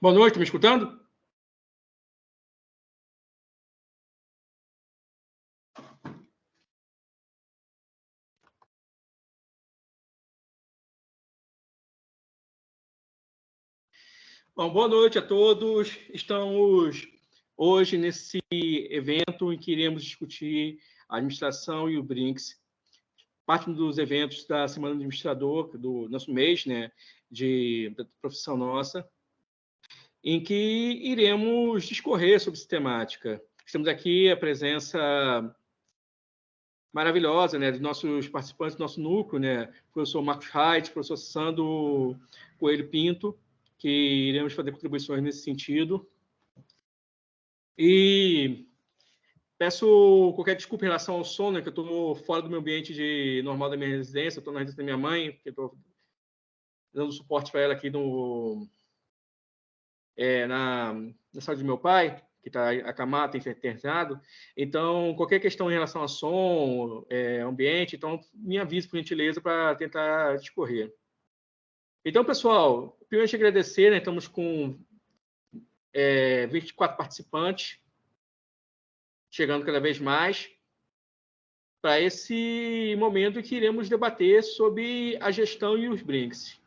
Boa noite, me escutando? Bom, boa noite a todos. Estamos hoje nesse evento em que iremos discutir a administração e o Brinks, parte dos eventos da Semana do Administrador, do nosso mês, né, da profissão nossa, em que iremos discorrer sobre essa temática. Temos aqui a presença maravilhosa, né, dos nossos participantes do nosso núcleo, né, professor Marcos Reit, professor Sandro Coelho Pinto, que iremos fazer contribuições nesse sentido. E peço qualquer desculpa em relação ao som, né, que eu estou fora do meu ambiente normal da minha residência, estou na residência da minha mãe, porque estou dando suporte para ela aqui na sala do meu pai, que está acamado, internado. Então, qualquer questão em relação a som, ambiente, então me avise, por gentileza, para tentar discorrer. Então, pessoal, primeiro, agradecer, né, estamos com 24 participantes, chegando cada vez mais, para esse momento em que iremos debater sobre a gestão e os Brinks.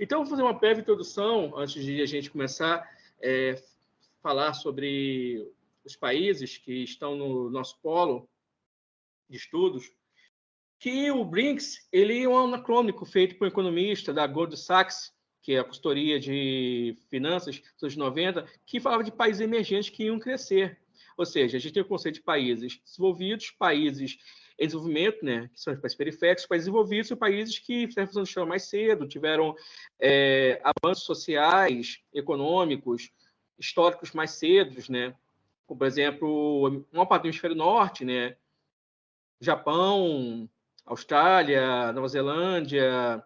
Então, vou fazer uma breve introdução, antes de a gente começar a falar sobre os países que estão no nosso polo de estudos, que o Brinks ele é um anacrônico feito por um economista da Goldman Sachs, que é a consultoria de finanças dos anos 90, que falava de países emergentes que iam crescer. Ou seja, a gente tem o conceito de países desenvolvidos, países em desenvolvimento, né, que são os países periféricos, países desenvolvidos são países que fizeram função do chão mais cedo, tiveram avanços sociais, econômicos, históricos mais cedos, né? Como, por exemplo, uma parte do hemisfério norte, né? Japão, Austrália, Nova Zelândia,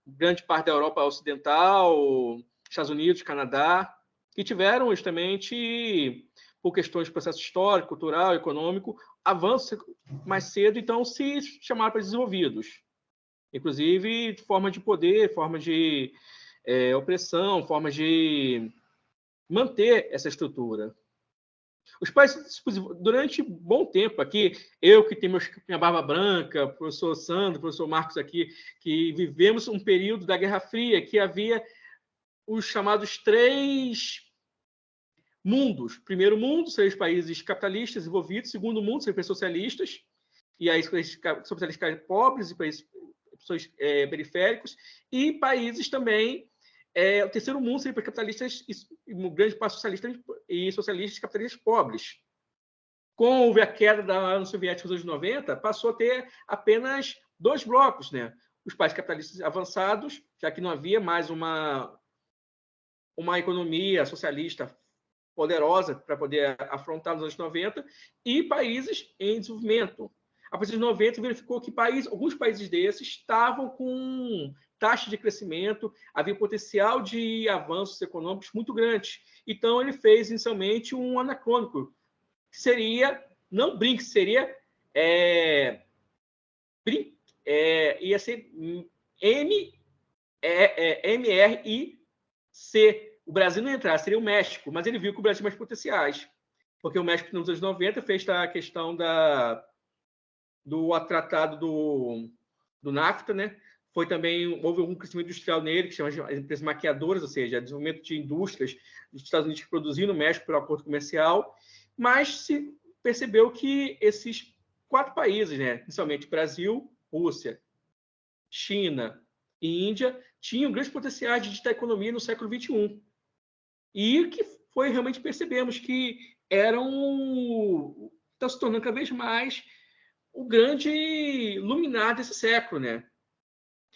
grande parte da Europa Ocidental, Estados Unidos, Canadá, que tiveram justamente, por questões de processo histórico, cultural, econômico, avanço mais cedo, então se chamaram para desenvolvidos. Inclusive, de forma de poder, forma de opressão, forma de manter essa estrutura. Os países, durante um bom tempo aqui, eu que tenho minha barba branca, o professor Sandro, o professor Marcos aqui, que vivemos um período da Guerra Fria, que havia os chamados 3 mundos. Primeiro mundo, seria os países capitalistas desenvolvidos. Segundo mundo, seria os países socialistas. E aí, socialistas pobres e países periféricos. E países também... o terceiro mundo seria para capitalistas, e grande parte socialistas e socialistas capitalistas pobres. Com a queda da União Soviética nos anos 90, passou a ter apenas 2 blocos, né? Os países capitalistas avançados, já que não havia mais uma economia socialista poderosa para poder afrontar nos anos 90, e países em desenvolvimento. A partir de 90, verificou que alguns países desses estavam com taxa de crescimento, havia potencial de avanços econômicos muito grandes. Então, ele fez inicialmente um anacrônico, que seria, não Brinks, seria ia ser MRI, se o Brasil não entrar, seria o México, mas ele viu que o Brasil tinha mais potenciais, porque o México, nos anos 90, fez a questão do tratado do NAFTA, né? Houve um crescimento industrial nele, que chama de empresas maquiadoras, ou seja, desenvolvimento de indústrias dos Estados Unidos que produziam no México pelo acordo comercial, mas se percebeu que esses 4 países, né, principalmente Brasil, Rússia, China e Índia, tinham grandes potenciais de digitar a economia no século XXI. E que foi realmente percebemos que estão se tornando cada vez mais o grande luminar desse século, né?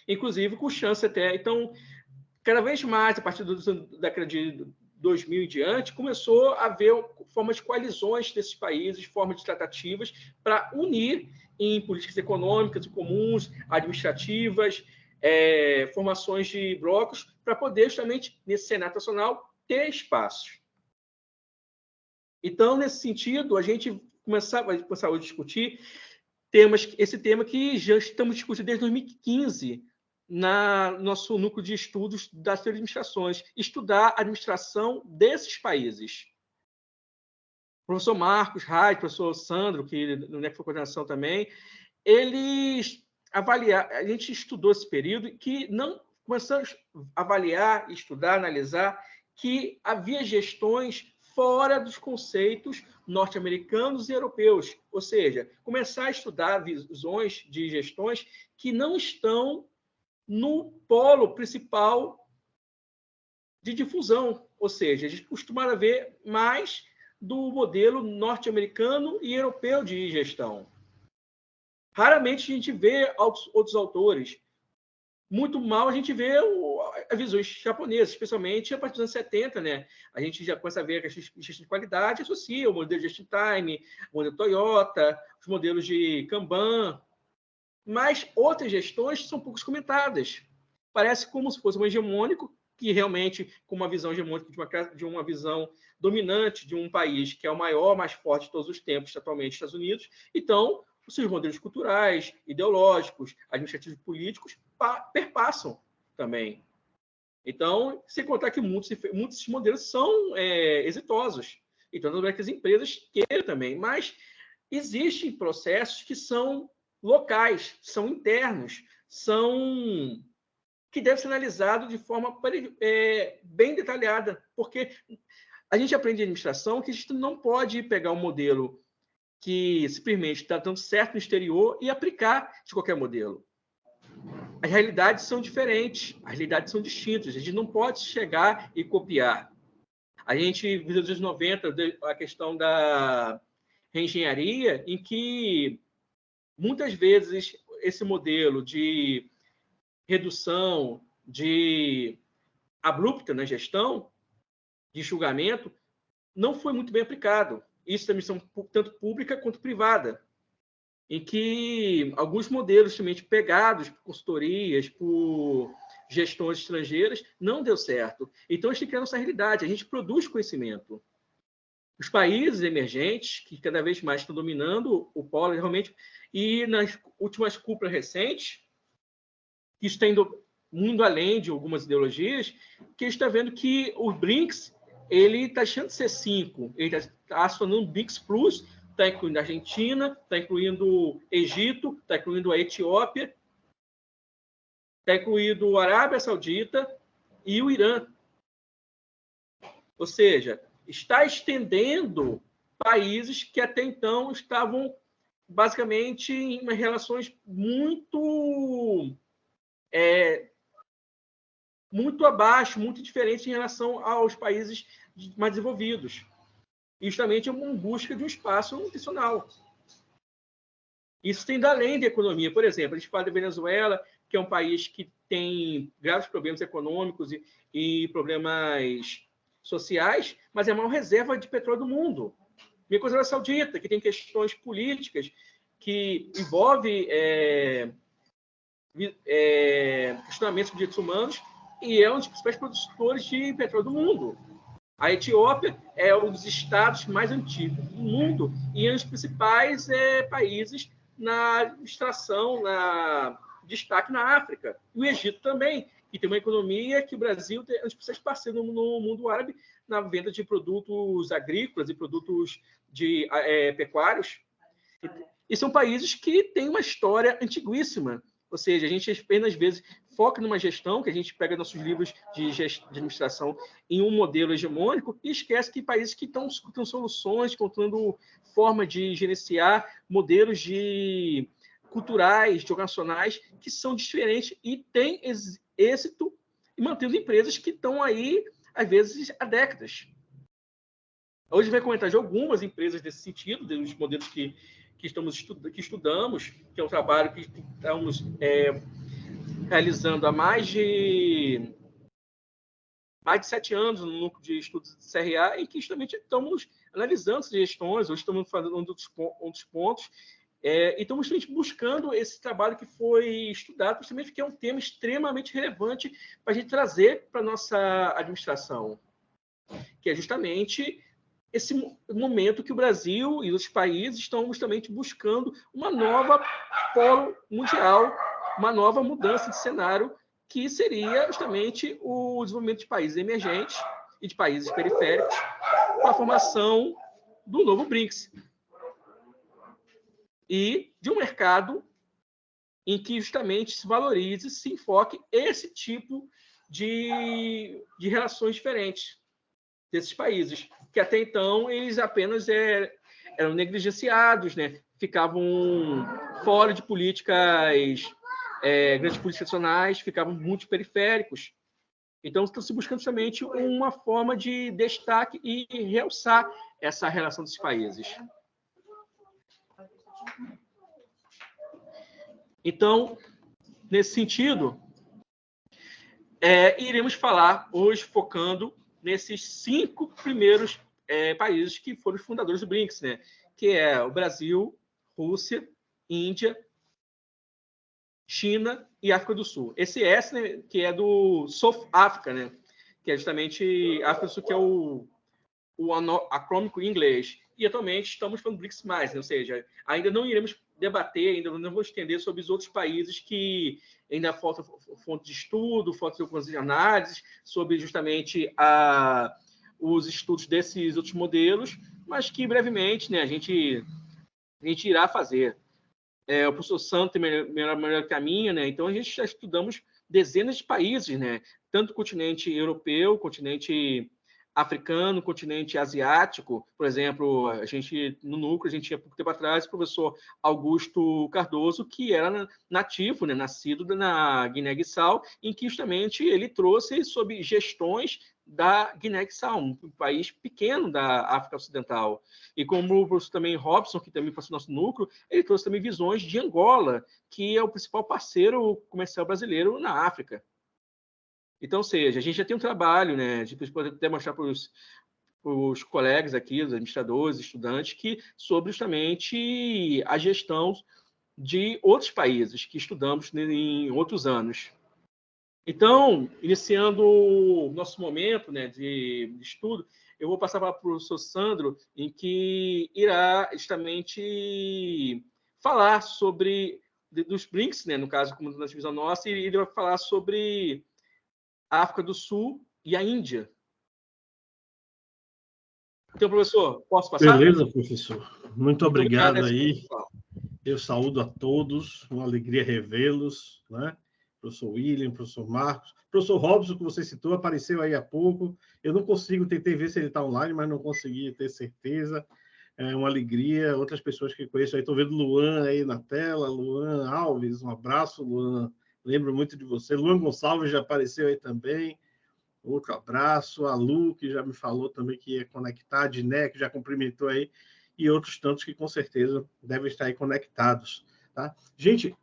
Inclusive com chance até. Então, cada vez mais, a partir da década de 2000 em diante, começou a haver formas de coalizões desses países, formas de tratativas para unir em políticas econômicas comuns, administrativas, formações de blocos, para poder, justamente, nesse cenário nacional, ter espaços. Então, nesse sentido, a gente vai começar a discutir esse tema que já estamos discutindo desde 2015, no nosso núcleo de estudos das administrações, estudar a administração desses países. O professor Marcos Reis, o professor Sandro, que no NEC foi coordenação também, eles avaliaram, a gente estudou esse período que não começamos a avaliar, estudar, analisar que havia gestões fora dos conceitos norte-americanos e europeus, ou seja, começar a estudar visões de gestões que não estão no polo principal de difusão, ou seja, a gente costuma ver mais do modelo norte-americano e europeu de gestão. Raramente a gente vê outros autores. Muito mal a gente vê as visões japonesas, especialmente a partir dos anos 70, né? A gente já começa a ver que a gestão de qualidade associa o modelo de just-in-time, o modelo Toyota, os modelos de Kanban, mas outras gestões são pouco comentadas. Parece como se fosse um hegemônico, que realmente, com uma visão hegemônica de uma visão dominante de um país que é o maior, mais forte de todos os tempos, atualmente, Estados Unidos. Então, os seus modelos culturais, ideológicos, administrativos e políticos perpassam também. Então, sem contar que muitos desses modelos são exitosos. Então, não é que as empresas queiram também, mas existem processos que são locais, são internos, que devem ser analisados de forma bem detalhada, porque a gente aprende em administração que a gente não pode pegar um modelo que simplesmente está dando certo no exterior e aplicar de qualquer modelo. As realidades são diferentes, as realidades são distintas, a gente não pode chegar e copiar. A gente viu nos anos 90 a questão da reengenharia, em que muitas vezes esse modelo de redução de abrupta na gestão, de julgamento, não foi muito bem aplicado. Isso também são tanto pública quanto privada, em que alguns modelos também pegados por consultorias, por gestões estrangeiras, não deu certo. Então, a gente cria nossa realidade, a gente produz conhecimento. Os países emergentes, que cada vez mais estão dominando o polo, realmente, e nas últimas cúpulas recentes, isso está indo muito além de algumas ideologias, que está vendo que o BRICS ele está deixando de ser 5, ele está se tornando um BRICS Plus, está incluindo a Argentina, está incluindo o Egito, está incluindo a Etiópia, está incluindo a Arábia Saudita e o Irã. Ou seja, está estendendo países que até então estavam basicamente em relações muito abaixo, muito diferentes em relação aos países mais desenvolvidos. E justamente é uma busca de um espaço nutricional. Isso tem além da economia. Por exemplo, a gente fala da Venezuela, que é um país que tem graves problemas econômicos e problemas sociais, mas é a maior reserva de petróleo do mundo. E a Arábia Saudita, que tem questões políticas que envolvem questionamentos de direitos humanos e é um dos principais produtores de petróleo do mundo. A Etiópia é um dos estados mais antigos do mundo e é um dos principais países na extração, na destaque na África. E o Egito também, e tem uma economia que o Brasil é um dos principais parceiros no mundo árabe na venda de produtos agrícolas e produtos pecuários. E são países que têm uma história antiguíssima. Ou seja, a gente apenas, às vezes, foca numa gestão, que a gente pega nossos livros de administração em um modelo hegemônico e esquece que países que estão com soluções, contando forma de gerenciar modelos culturais, organizacionais, que são diferentes e têm êxito e mantendo empresas que estão aí, às vezes, há décadas. Hoje a gente vai comentar de algumas empresas desse sentido, dos modelos que estudamos, que é um trabalho que estamos realizando há mais de 7 anos no núcleo de estudos de CRA, em que justamente estamos analisando as gestões, hoje estamos fazendo um dos pontos, e estamos justamente buscando esse trabalho que foi estudado, justamente porque é um tema extremamente relevante para a gente trazer para a nossa administração, que é justamente esse momento que o Brasil e os países estão justamente buscando uma nova polo mundial, uma nova mudança de cenário, que seria justamente o desenvolvimento de países emergentes e de países periféricos para a formação do novo BRICS. E de um mercado em que justamente se valorize, se enfoque esse tipo de relações diferentes desses países, que até então eles apenas eram negligenciados, né? Ficavam fora de políticas, grandes políticas nacionais, ficavam muito periféricos. Então, estão se buscando justamente uma forma de destaque e realçar essa relação desses países. Então, nesse sentido, iremos falar hoje focando nesses 5 primeiros países que foram os fundadores do BRICS, né? Que é o Brasil, Rússia, Índia, China e África do Sul. Esse S, né, que é do South Africa, né? Que é justamente África do Sul, que é o acrônico em inglês. E atualmente estamos falando BRICS+, né? Ou seja, ainda não iremos debater, ainda não vou estender sobre os outros países que ainda falta fonte de estudo, falta algumas análises sobre justamente os estudos desses outros modelos, mas que brevemente, né, a gente irá fazer. O professor Santo tem melhor que a minha, né? Então a gente já estudamos dezenas de países, né? Tanto o continente europeu, continente africano, continente asiático. Por exemplo, no núcleo, a gente tinha pouco tempo atrás o professor Augusto Cardoso, que era nativo, né, nascido na Guiné-Bissau, em que justamente ele trouxe sobre gestões da Guiné-Bissau, um país pequeno da África Ocidental. E como o professor também Robson, que também passou nosso núcleo, ele trouxe também visões de Angola, que é o principal parceiro comercial brasileiro na África. Então, ou seja, a gente já tem um trabalho, né? A gente pode até mostrar para os colegas aqui, os administradores, estudantes, sobre justamente a gestão de outros países que estudamos em outros anos. Então, iniciando o nosso momento, né, de estudo, eu vou passar para o professor Sandro, em que irá justamente falar sobre dos BRICS, né, no caso, como na divisão nossa, e ele vai falar sobre a África do Sul e a Índia. Então, professor, posso passar? Beleza, professor. Muito obrigado aí. Eu saúdo a todos, uma alegria revê-los, né? Professor William, professor Marcos, professor Robson, que você citou, apareceu aí há pouco. Eu não consigo, tentei ver se ele está online, mas não consegui ter certeza. É uma alegria. Outras pessoas que conheço aí, estou vendo Luan aí na tela, Luan Alves, um abraço, Luan. Lembro muito de você. Luan Gonçalves já apareceu aí também. Outro abraço. A Lu, que já me falou também que ia conectar, a Diné, que já cumprimentou aí, e outros tantos que com certeza devem estar aí conectados. Tá? Gente,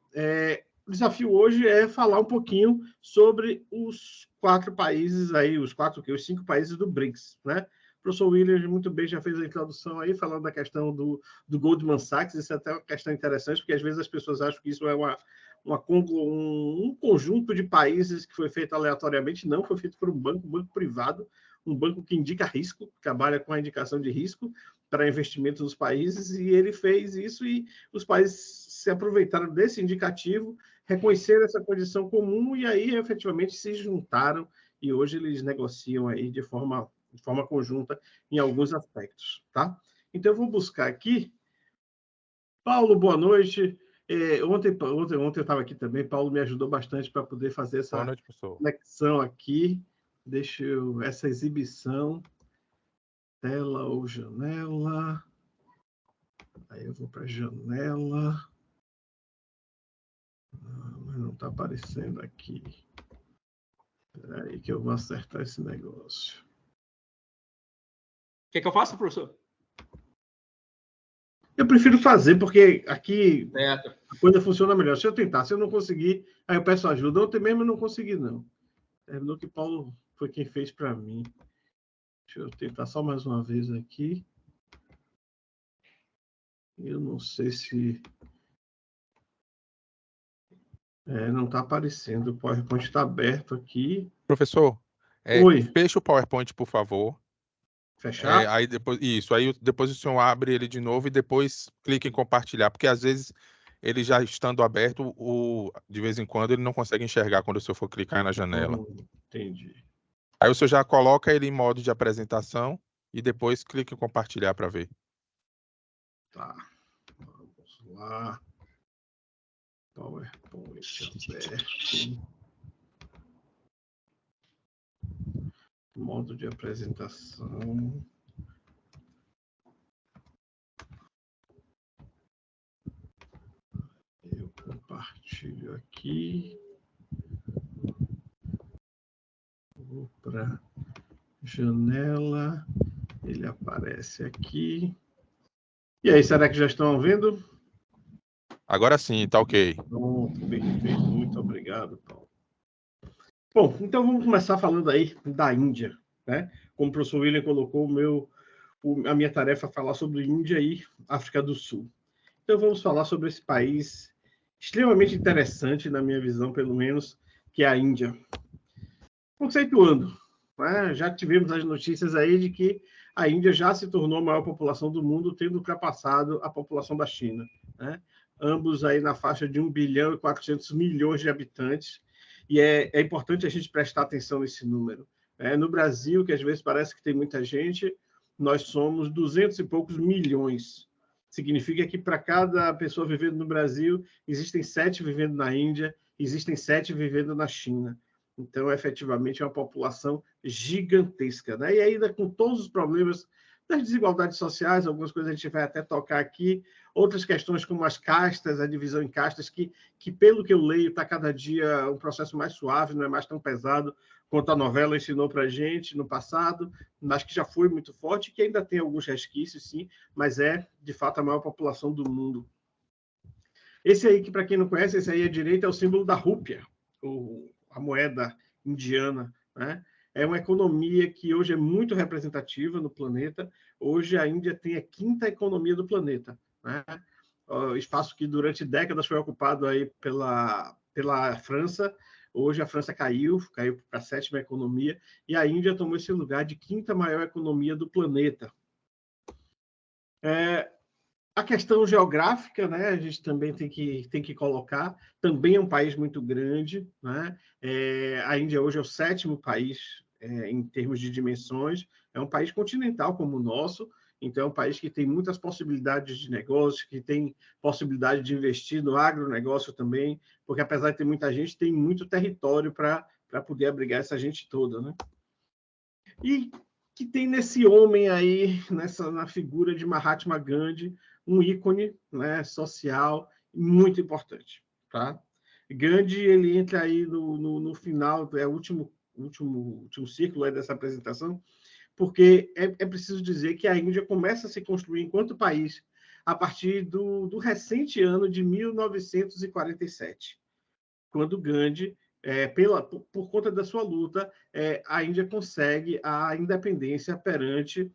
o desafio hoje é falar um pouquinho sobre os 4 países aí, os 5 países do BRICS, né? O professor Williams muito bem já fez a introdução aí, falando da questão do Goldman Sachs. Isso é até uma questão interessante, porque às vezes as pessoas acham que isso é um conjunto de países que foi feito aleatoriamente. Não, foi feito por um banco privado, um banco que indica risco, trabalha com a indicação de risco para investimento nos países, e ele fez isso e os países se aproveitaram desse indicativo, reconheceram essa condição comum e aí efetivamente se juntaram e hoje eles negociam aí de forma conjunta em alguns aspectos, tá? Então eu vou buscar aqui. Paulo, boa noite. Ontem eu estava aqui também, Paulo me ajudou bastante para poder fazer essa noite, conexão aqui. Deixa eu... Essa exibição. Tela ou janela. Aí eu vou para janela. Mas não está aparecendo aqui. Espera aí que eu vou acertar esse negócio. Quer que eu faça, professor? Eu prefiro fazer, porque aqui certo. A coisa funciona melhor. Se eu tentar, se eu não conseguir, aí eu peço ajuda. Ontem mesmo eu não consegui, não. Terminou que Paulo foi quem fez para mim. Deixa eu tentar só mais uma vez aqui. Eu não sei se... não está aparecendo. O PowerPoint está aberto aqui. Professor, Oi. fecha o PowerPoint, por favor. Fechar? Aí depois o senhor abre ele de novo e depois clica em compartilhar, porque às vezes ele já estando aberto, de vez em quando ele não consegue enxergar quando o senhor for clicar na janela. Entendi. Aí o senhor já coloca ele em modo de apresentação e depois clica em compartilhar para ver. Tá. Vamos lá. PowerPoint aberto. Modo de apresentação. Eu compartilho aqui. Vou para janela. Ele aparece aqui. E aí, será que já estão vendo? Agora sim, tá ok. Pronto, perfeito. Muito obrigado, Paulo. Bom, então vamos começar falando aí da Índia, né? Como o professor William colocou, a minha tarefa é falar sobre Índia e África do Sul. Então vamos falar sobre esse país extremamente interessante, na minha visão, pelo menos, que é a Índia. Conceituando, né? Já tivemos as notícias aí de que a Índia já se tornou a maior população do mundo, tendo ultrapassado a população da China, né? Ambos aí na faixa de 1 bilhão e 400 milhões de habitantes, e é importante a gente prestar atenção nesse número. No Brasil, que às vezes parece que tem muita gente, nós somos 200 e poucos milhões. Significa que para cada pessoa vivendo no Brasil, existem 7 vivendo na Índia, existem 7 vivendo na China. Então, efetivamente, é uma população gigantesca, né? E ainda com todos os problemas das desigualdades sociais, algumas coisas a gente vai até tocar aqui, outras questões como as castas, a divisão em castas, que pelo que eu leio, está cada dia um processo mais suave, não é mais tão pesado quanto a novela ensinou para a gente no passado, mas que já foi muito forte, que ainda tem alguns resquícios, sim, mas é, de fato, a maior população do mundo. Esse aí, que para quem não conhece, esse aí à direita é o símbolo da rúpia, a moeda indiana, né? É uma economia que hoje é muito representativa no planeta. Hoje a Índia tem a 5ª economia do planeta, né? O espaço que durante décadas foi ocupado aí pela França. Hoje a França caiu para a 7ª economia e a Índia tomou esse lugar de 5ª maior economia do planeta. A questão geográfica, né, a gente também tem que colocar, também é um país muito grande, né? A Índia hoje é o 7º país em termos de dimensões, é um país continental como o nosso, então é um país que tem muitas possibilidades de negócios, que tem possibilidade de investir no agronegócio também, porque apesar de ter muita gente, tem muito território para poder abrigar essa gente toda, né? E que tem nesse homem aí, na figura de Mahatma Gandhi, um ícone, né, social muito importante, tá? Gandhi, ele entra aí no final, é o último círculo aí dessa apresentação, porque é preciso dizer que a Índia começa a se construir enquanto país a partir do recente ano de 1947, quando Gandhi, por conta da sua luta, a Índia consegue a independência perante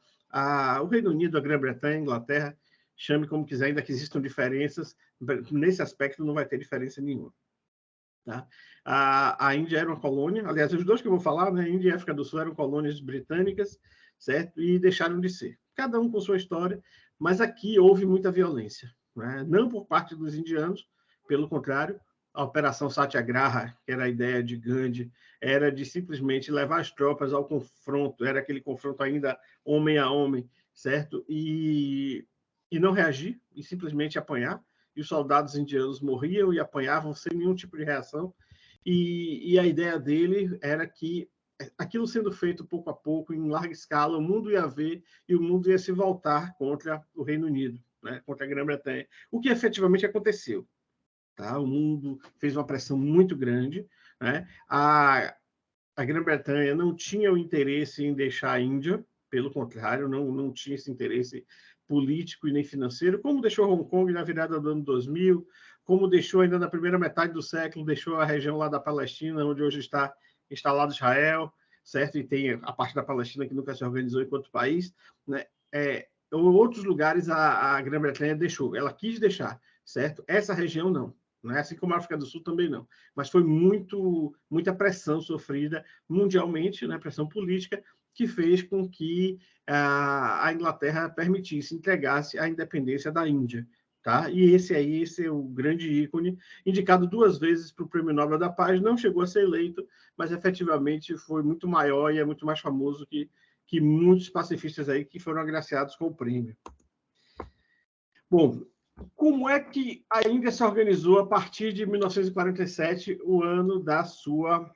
o Reino Unido, a Grã-Bretanha, a Inglaterra, chame como quiser, ainda que existam diferenças, nesse aspecto não vai ter diferença nenhuma. Tá? A Índia era uma colônia, aliás, os dois que eu vou falar, né, Índia e África do Sul, eram colônias britânicas, certo? E deixaram de ser. Cada um com sua história, mas aqui houve muita violência, né? Não por parte dos indianos, pelo contrário, a Operação Satyagraha, que era a ideia de Gandhi, era de simplesmente levar as tropas ao confronto, era aquele confronto ainda homem a homem, certo? E não reagir, e simplesmente apanhar. E os soldados indianos morriam e apanhavam sem nenhum tipo de reação. E a ideia dele era que aquilo sendo feito pouco a pouco, em larga escala, o mundo ia ver e o mundo ia se voltar contra o Reino Unido, né? Contra a Grã-Bretanha. O que efetivamente aconteceu. Tá? O mundo fez uma pressão muito grande, né? A Grã-Bretanha não tinha o interesse em deixar a Índia, pelo contrário, não tinha esse interesse político e nem financeiro, como deixou Hong Kong na virada do ano 2000, como deixou ainda na primeira metade do século, deixou a região lá da Palestina, onde hoje está instalado Israel, certo? E tem a parte da Palestina que nunca se organizou enquanto país, né? Outros lugares a Grã-Bretanha deixou, ela quis deixar, certo? Essa região não. Né? Assim como a África do Sul também não. Mas foi muita pressão sofrida mundialmente, né? Pressão política, que fez com que a Inglaterra permitisse, entregasse a independência da Índia. Tá? E esse é o grande ícone, indicado 2 vezes para o Prêmio Nobel da Paz, não chegou a ser eleito, mas efetivamente foi muito maior e é muito mais famoso que muitos pacifistas aí que foram agraciados com o prêmio. Bom, como é que a Índia se organizou a partir de 1947, o ano da sua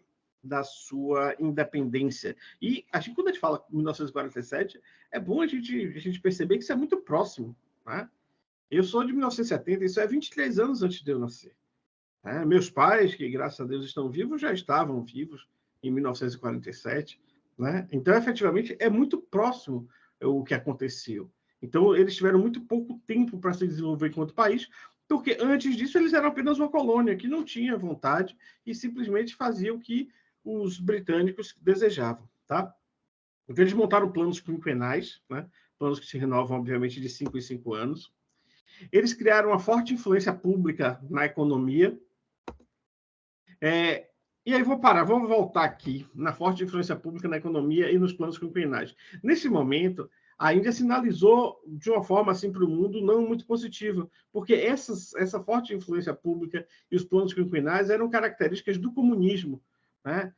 independência? E quando a gente fala 1947, é bom a gente perceber que isso é muito próximo. Né? Eu sou de 1970, isso é 23 anos antes de eu nascer. Né? Meus pais, que graças a Deus estão vivos, já estavam vivos em 1947. Né? Então, efetivamente, é muito próximo o que aconteceu. Então, eles tiveram muito pouco tempo para se desenvolver enquanto país, porque antes disso eles eram apenas uma colônia que não tinha vontade e simplesmente fazia o que os britânicos desejavam. Tá? Então, eles montaram planos quinquenais, né? Planos que se renovam, obviamente, de 5 em 5 anos. Eles criaram uma forte influência pública na economia. E aí vamos voltar aqui na forte influência pública na economia e nos planos quinquenais. Nesse momento, a Índia sinalizou de uma forma assim para o mundo não muito positiva, porque essa forte influência pública e os planos quinquenais eram características do comunismo. Né?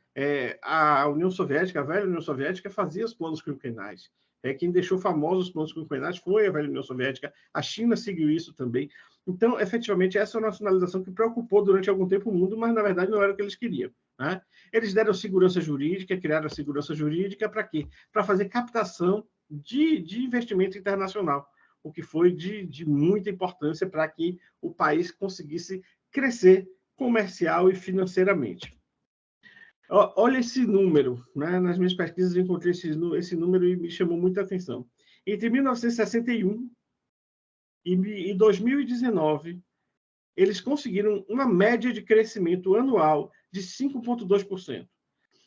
A União Soviética, a velha União Soviética, fazia os planos quinquenais. Quem deixou famosos os planos quinquenais foi a velha União Soviética. A China seguiu isso também. Então, efetivamente, essa é uma nacionalização que preocupou durante algum tempo o mundo, mas, na verdade, não era o que eles queriam. Né? Eles deram segurança jurídica, criaram a segurança jurídica para quê? Para fazer captação de investimento internacional, o que foi de muita importância para que o país conseguisse crescer comercial e financeiramente. Olha esse número, né? Nas minhas pesquisas eu encontrei esse número e me chamou muita atenção. Entre 1961 e 2019, eles conseguiram uma média de crescimento anual de 5,2%.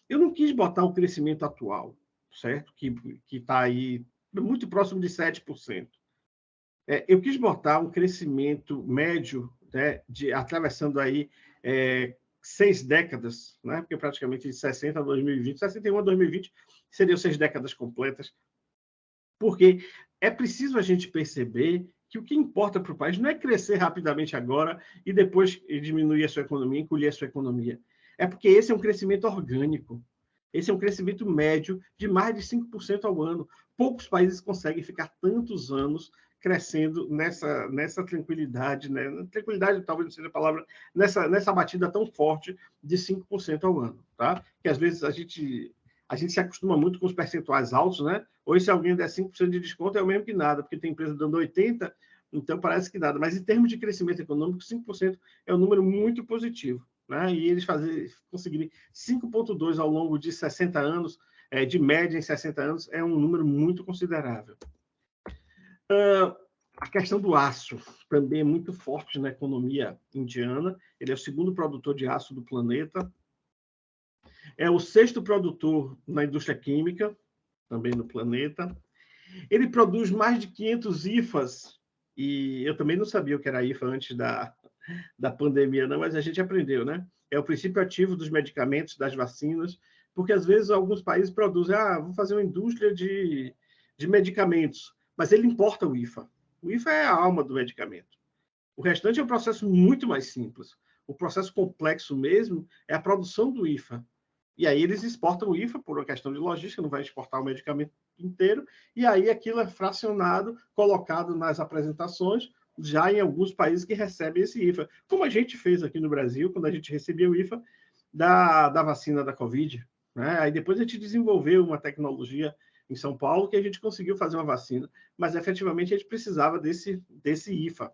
Eu não quis botar o crescimento atual, certo? Que está aí muito próximo de 7%. Eu quis botar um crescimento médio, né, atravessando aí 6 décadas, né? Porque praticamente de 60 a 2020, 61 a 2020 seriam 6 décadas completas, porque é preciso a gente perceber que o que importa para o país não é crescer rapidamente agora e depois diminuir a sua economia, encolher a sua economia. É porque esse é um crescimento orgânico. Esse é um crescimento médio de mais de 5% ao ano. Poucos países conseguem ficar tantos anos crescendo nessa tranquilidade, né? Tranquilidade talvez não seja a palavra, nessa batida tão forte de 5% ao ano. Tá? Que às vezes a gente se acostuma muito com os percentuais altos, né? Hoje, se alguém der 5% de desconto, é o mesmo que nada, porque tem empresa dando 80%, então parece que nada. Mas em termos de crescimento econômico, 5% é um número muito positivo. Né? E eles conseguirem 5,2% ao longo de 60 anos, de média em 60 anos, é um número muito considerável. A questão do aço também é muito forte na economia indiana. Ele é o segundo produtor de aço do planeta. É o 6º produtor na indústria química, também no planeta. Ele produz mais de 500 IFAs, e eu também não sabia o que era IFA antes da pandemia, não, mas a gente aprendeu, né? É o princípio ativo dos medicamentos, das vacinas, porque às vezes alguns países produzem, vou fazer uma indústria de medicamentos, mas ele importa o IFA. O IFA é a alma do medicamento. O restante é um processo muito mais simples. O processo complexo mesmo é a produção do IFA. E aí eles exportam o IFA por uma questão de logística, não vai exportar o medicamento inteiro, e aí aquilo é fracionado, colocado nas apresentações, já em alguns países que recebem esse IFA. Como a gente fez aqui no Brasil, quando a gente recebia o IFA da vacina da Covid. Né? Aí depois a gente desenvolveu uma tecnologia em São Paulo que a gente conseguiu fazer uma vacina, mas efetivamente a gente precisava desse IFA.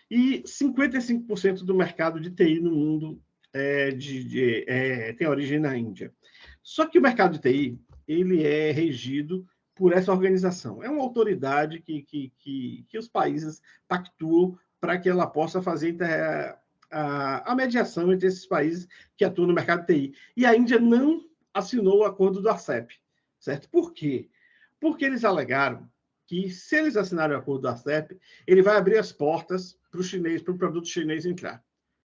E 55% do mercado de TI no mundo tem origem na Índia. Só que o mercado de TI ele é regido por essa organização. É uma autoridade que os países pactuam para que ela possa fazer a mediação entre esses países que atuam no mercado de TI. E a Índia não assinou o acordo do RCEP, certo? Por quê? Porque eles alegaram que, se eles assinarem o acordo do RCEP, ele vai abrir as portas para o produto chinês entrar.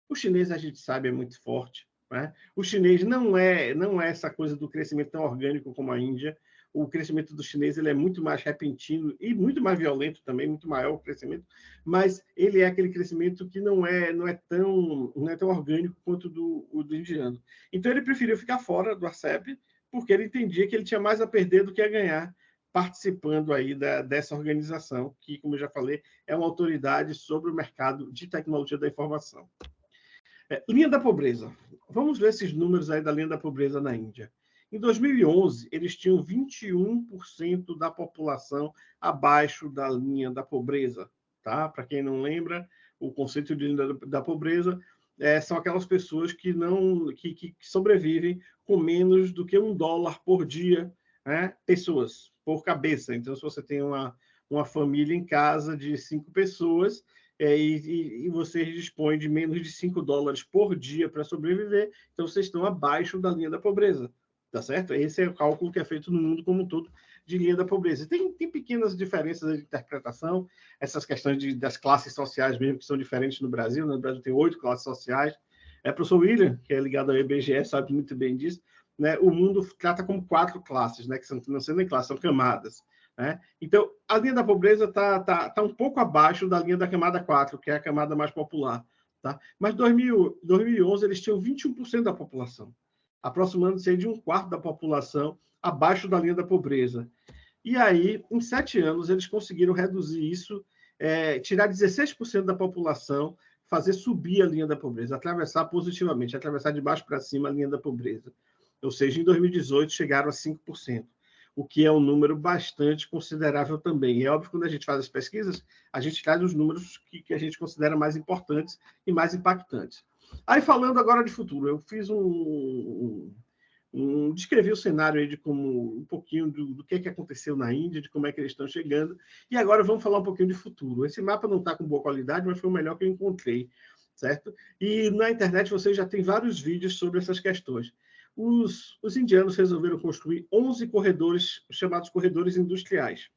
O chinês, a gente sabe, é muito forte. Né? O chinês não é essa coisa do crescimento tão orgânico como a Índia. O crescimento do chinês ele é muito mais repentino e muito mais violento também, muito maior o crescimento, mas ele é aquele crescimento que não é tão orgânico quanto o do indiano. Então, ele preferiu ficar fora do RCEP, porque ele entendia que ele tinha mais a perder do que a ganhar participando aí dessa organização, que, como eu já falei, é uma autoridade sobre o mercado de tecnologia da informação. Linha da pobreza. Vamos ver esses números aí da linha da pobreza na Índia. Em 2011, eles tinham 21% da população abaixo da linha da pobreza. Tá? Para quem não lembra, o conceito de linha da pobreza são aquelas pessoas que sobrevivem com menos do que $1 por dia, né? Pessoas por cabeça. Então, se você tem uma família em casa de 5 pessoas e você dispõe de menos de $5 por dia para sobreviver, então vocês estão abaixo da linha da pobreza. Tá certo? Esse é o cálculo que é feito no mundo como um todo de linha da pobreza. Tem pequenas diferenças de interpretação, essas questões das classes sociais mesmo, que são diferentes no Brasil. No Brasil tem 8 classes sociais. O professor William, que é ligado ao IBGE, sabe muito bem disso. Né? O mundo trata como 4 classes, né? Que não são nem classes, são camadas. Né? Então, a linha da pobreza está um pouco abaixo da linha da camada 4, que é a camada mais popular. Tá? Mas em 2011, eles tinham 21% da população, aproximando-se de 1/4 da população abaixo da linha da pobreza. E aí, em 7 anos, eles conseguiram reduzir isso, tirar 16% da população, fazer subir a linha da pobreza, atravessar positivamente, atravessar de baixo para cima a linha da pobreza. Ou seja, em 2018 chegaram a 5%, o que é um número bastante considerável também. E é óbvio que quando a gente faz as pesquisas, a gente traz os números que a gente considera mais importantes e mais impactantes. Aí, falando agora de futuro, eu fiz descrevi o cenário aí de como um pouquinho do que aconteceu na Índia, de como é que eles estão chegando, e agora vamos falar um pouquinho de futuro. Esse mapa não está com boa qualidade, mas foi o melhor que eu encontrei, certo? E na internet você já tem vários vídeos sobre essas questões. Os indianos resolveram construir 11 corredores, chamados corredores industriais.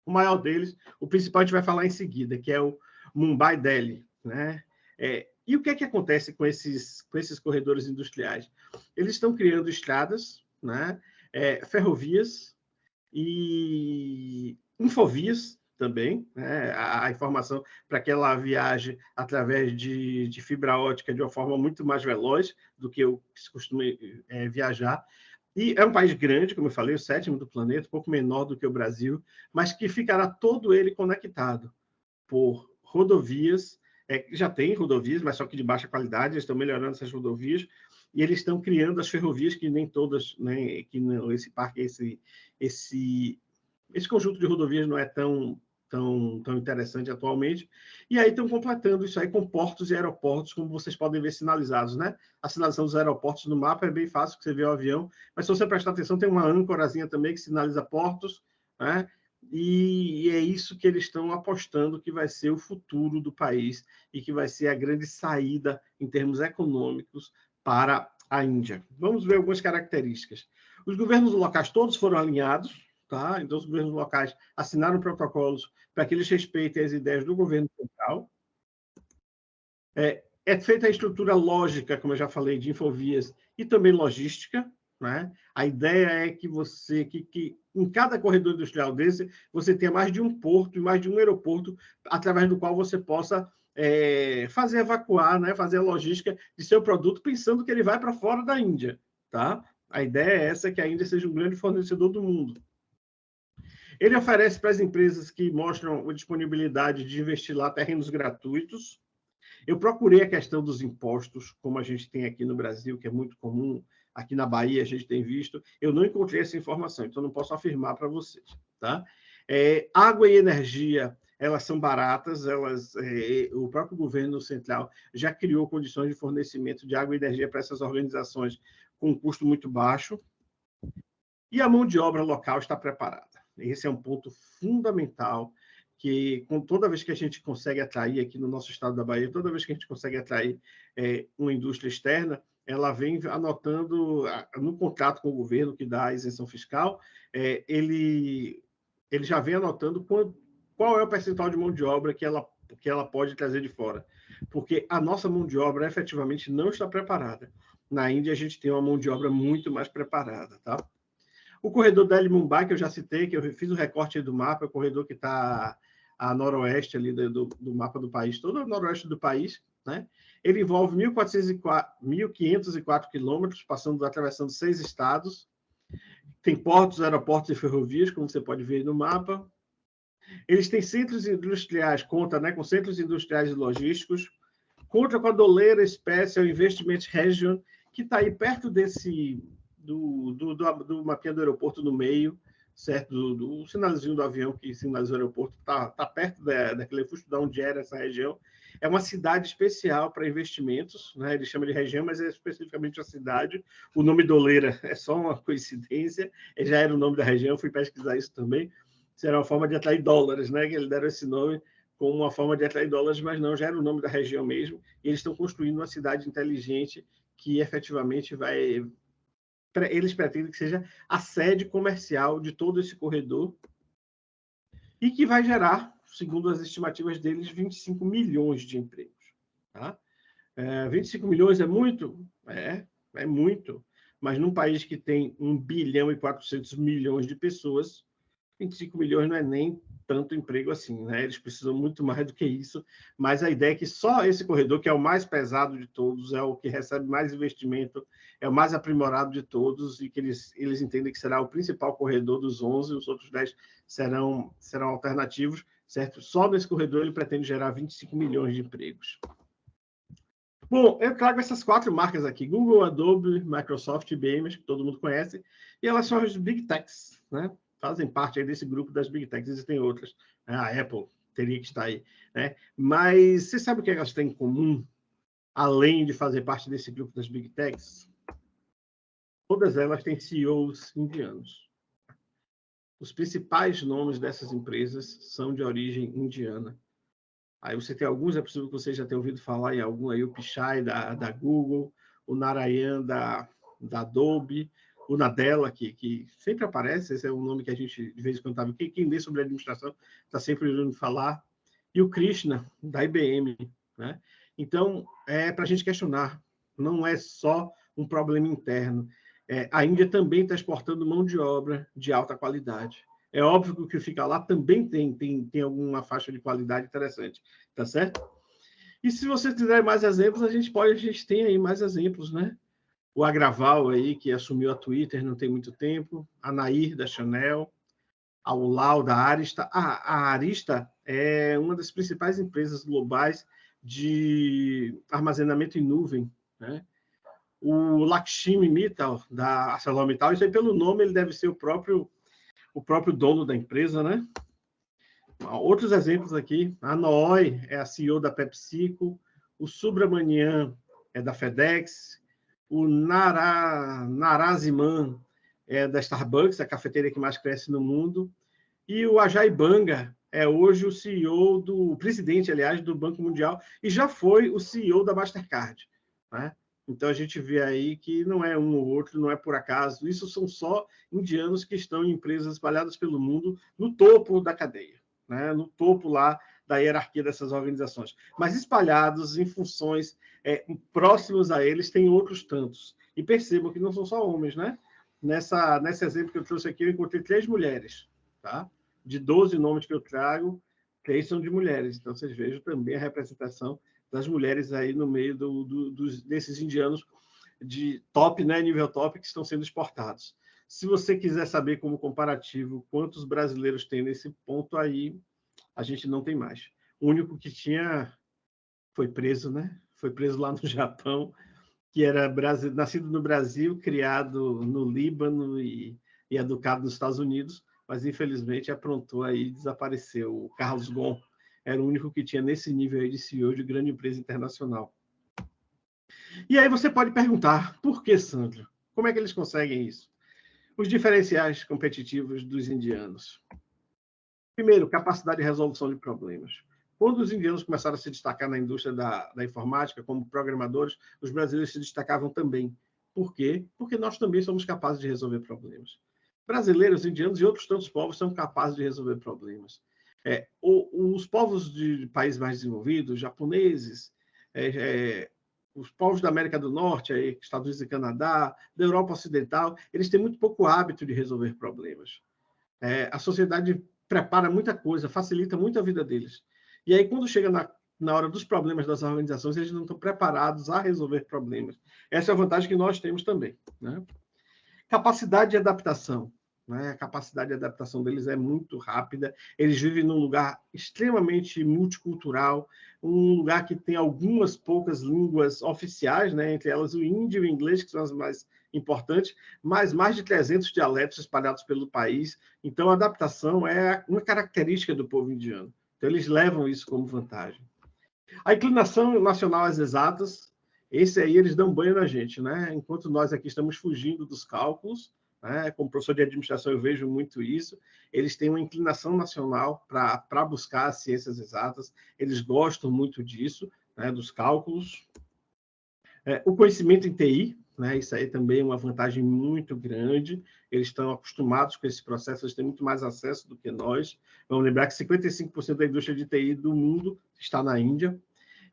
O maior deles, o principal a gente vai falar em seguida, que é o Mumbai-Delhi, né? E o que acontece com esses corredores industriais? Eles estão criando estradas, né? Ferrovias e infovias também, né? A informação para que ela viaje através de fibra ótica de uma forma muito mais veloz do que eu costumo viajar. E é um país grande, como eu falei, o 7º do planeta, um pouco menor do que o Brasil, mas que ficará todo ele conectado por rodovias. Já tem rodovias, mas só que de baixa qualidade. Eles estão melhorando essas rodovias e eles estão criando as ferrovias, que nem todas, né, que não, esse conjunto de rodovias não é tão interessante atualmente. E aí estão completando isso aí com portos e aeroportos, como vocês podem ver sinalizados, né? A sinalização dos aeroportos no mapa é bem fácil, que você vê o avião, mas se você prestar atenção, tem uma âncorazinha também que sinaliza portos, né? E é isso que eles estão apostando que vai ser o futuro do país e que vai ser a grande saída em termos econômicos para a Índia. Vamos ver algumas características. Os governos locais todos foram alinhados, tá? Então, os governos locais assinaram protocolos para que eles respeitem as ideias do governo central. É feita a estrutura lógica, como eu já falei, de infovias e também logística, né? A ideia é que que em cada corredor industrial desse, você tenha mais de um porto e mais de um aeroporto, através do qual você possa fazer evacuar, né, fazer a logística de seu produto pensando que ele vai para fora da Índia, tá? A ideia é essa, que a Índia seja um grande fornecedor do mundo. Ele oferece para as empresas que mostram a disponibilidade de investir lá terrenos gratuitos. Eu procurei a questão dos impostos, como a gente tem aqui no Brasil, que é muito comum. Aqui na Bahia a gente tem visto. Eu não encontrei essa informação, então não posso afirmar para vocês, tá? Água e energia, elas são baratas, o próprio governo central já criou condições de fornecimento de água e energia para essas organizações com um custo muito baixo. E a mão de obra local está preparada. Esse é um ponto fundamental, que toda vez que a gente consegue atrair aqui no nosso estado da Bahia, toda vez que a gente consegue atrair uma indústria externa, ela vem anotando no contrato com o governo que dá a isenção fiscal, ele já vem anotando qual é o percentual de mão de obra que ela pode trazer de fora. Porque a nossa mão de obra efetivamente não está preparada. Na Índia a gente tem uma mão de obra muito mais preparada, tá? O corredor Delhi-Mumbai, que eu já citei, que eu fiz o recorte do mapa, é o corredor que está a noroeste ali do mapa do país, todo o noroeste do país, né? Ele envolve 1.504 quilômetros, atravessando 6 estados. Tem portos, aeroportos e ferrovias, como você pode ver no mapa. Eles têm centros industriais, conta, né, com centros industriais e logísticos. Conta com a Dholera Special Investment Region, que está aí perto do mapinha do aeroporto no meio, certo? Do sinalzinho do avião que sinaliza o aeroporto, está perto daquele. Eu fui estudar onde era essa região. É uma cidade especial para investimentos, né? Ele chama de região, mas é especificamente a cidade. O nome Dholera é só uma coincidência, já era o nome da região, fui pesquisar isso também. Será uma forma de atrair dólares, né? Que eles deram esse nome como uma forma de atrair dólares, mas não, já era o nome da região mesmo. E eles estão construindo uma cidade inteligente que efetivamente eles pretendem que seja a sede comercial de todo esse corredor e que vai gerar, segundo as estimativas deles, 25 milhões de empregos. Tá? 25 milhões é muito? É muito. Mas num país que tem 1 bilhão e 400 milhões de pessoas, 25 milhões não é nem tanto emprego assim, né? Eles precisam muito mais do que isso, mas a ideia é que só esse corredor, que é o mais pesado de todos, é o que recebe mais investimento, é o mais aprimorado de todos, e que eles entendem que será o principal corredor dos 11, os outros 10 serão alternativos, certo? Só nesse corredor ele pretende gerar 25 milhões de empregos. Bom, eu trago essas 4 marcas aqui, Google, Adobe, Microsoft, IBM, que todo mundo conhece, e elas são as Big Techs, né? Fazem parte aí desse grupo das Big Techs, existem outras. A Apple teria que estar aí, né? Mas você sabe o que elas têm em comum, além de fazer parte desse grupo das Big Techs? Todas elas têm CEOs indianos. Os principais nomes dessas empresas são de origem indiana. Aí você tem alguns, é possível que você já tenha ouvido falar em algum aí, o Pichai da Google, o Narayan da Adobe, o Nadella, que sempre aparece, esse é um nome que a gente, de vez em quando, está vendo. Quem lê sobre administração está sempre ouvindo falar. E o Krishna, da IBM. Né? Então, para a gente questionar, não é só um problema interno. A Índia também está exportando mão de obra de alta qualidade. É óbvio que o que fica lá também tem alguma faixa de qualidade interessante, tá certo? E se você tiver mais exemplos, a gente tem aí mais exemplos, né? O Agraval aí, que assumiu a Twitter não tem muito tempo, a Nair, da Chanel, a Ulau, da Arista. A Arista é uma das principais empresas globais de armazenamento em nuvem, né? O Lakshmi Mittal, da ArcelorMittal, isso aí pelo nome ele deve ser o próprio dono da empresa, né? Outros exemplos aqui, a Nooi é a CEO da PepsiCo, o Subramanian é da FedEx, o Narasimhan é da Starbucks, a cafeteira que mais cresce no mundo, e o Ajay Banga é hoje o CEO o presidente, aliás, do Banco Mundial, e já foi o CEO da Mastercard, né? Então, a gente vê aí que não é um ou outro, não é por acaso. Isso são só indianos que estão em empresas espalhadas pelo mundo, no topo da cadeia, né? No topo lá da hierarquia dessas organizações. Mas espalhados em funções próximos a eles, tem outros tantos. E percebam que não são só homens, né? Nesse exemplo que eu trouxe aqui, eu encontrei 3 mulheres, tá? De 12 nomes que eu trago, 3 são de mulheres. Então, vocês vejam também a representação das mulheres aí no meio desses indianos de top, né, nível top, que estão sendo exportados. Se você quiser saber como comparativo quantos brasileiros tem nesse ponto aí, a gente não tem mais. O único que tinha foi preso, né? Foi preso lá no Japão, que era nascido no Brasil, criado no Líbano e educado nos Estados Unidos, mas infelizmente aprontou aí e desapareceu. O Carlos Ghosn era o único que tinha nesse nível aí de CEO de grande empresa internacional. E aí você pode perguntar, por que, Sandro? Como é que eles conseguem isso? Os diferenciais competitivos dos indianos. Primeiro, capacidade de resolução de problemas. Quando os indianos começaram a se destacar na indústria da informática como programadores, os brasileiros se destacavam também. Por quê? Porque nós também somos capazes de resolver problemas. Brasileiros, indianos e outros tantos povos são capazes de resolver problemas. Os povos de países mais desenvolvidos, japoneses, os povos da América do Norte, Estados Unidos e Canadá, da Europa Ocidental, eles têm muito pouco hábito de resolver problemas. A sociedade prepara muita coisa, facilita muito a vida deles. E aí, quando chega na hora dos problemas das organizações, eles não estão preparados a resolver problemas. Essa é a vantagem que nós temos também, né? Capacidade de adaptação. Né? A capacidade de adaptação deles é muito rápida. Eles vivem num lugar extremamente multicultural, um lugar que tem algumas poucas línguas oficiais, né? Entre elas o hindi e o inglês, que são as mais importantes, mas mais de 300 dialetos espalhados pelo país. Então, a adaptação é uma característica do povo indiano. Então, eles levam isso como vantagem. A inclinação nacional às exatas, esse aí eles dão banho na gente, né? Enquanto nós aqui estamos fugindo dos cálculos, né? Como professor de administração eu vejo muito isso, eles têm uma inclinação nacional para buscar as ciências exatas, eles gostam muito disso, né? Dos cálculos. O conhecimento em TI, né? Isso aí também é uma vantagem muito grande. Eles estão acostumados com esse processo, eles têm muito mais acesso do que nós. Vamos lembrar que 55% da indústria de TI do mundo está na Índia.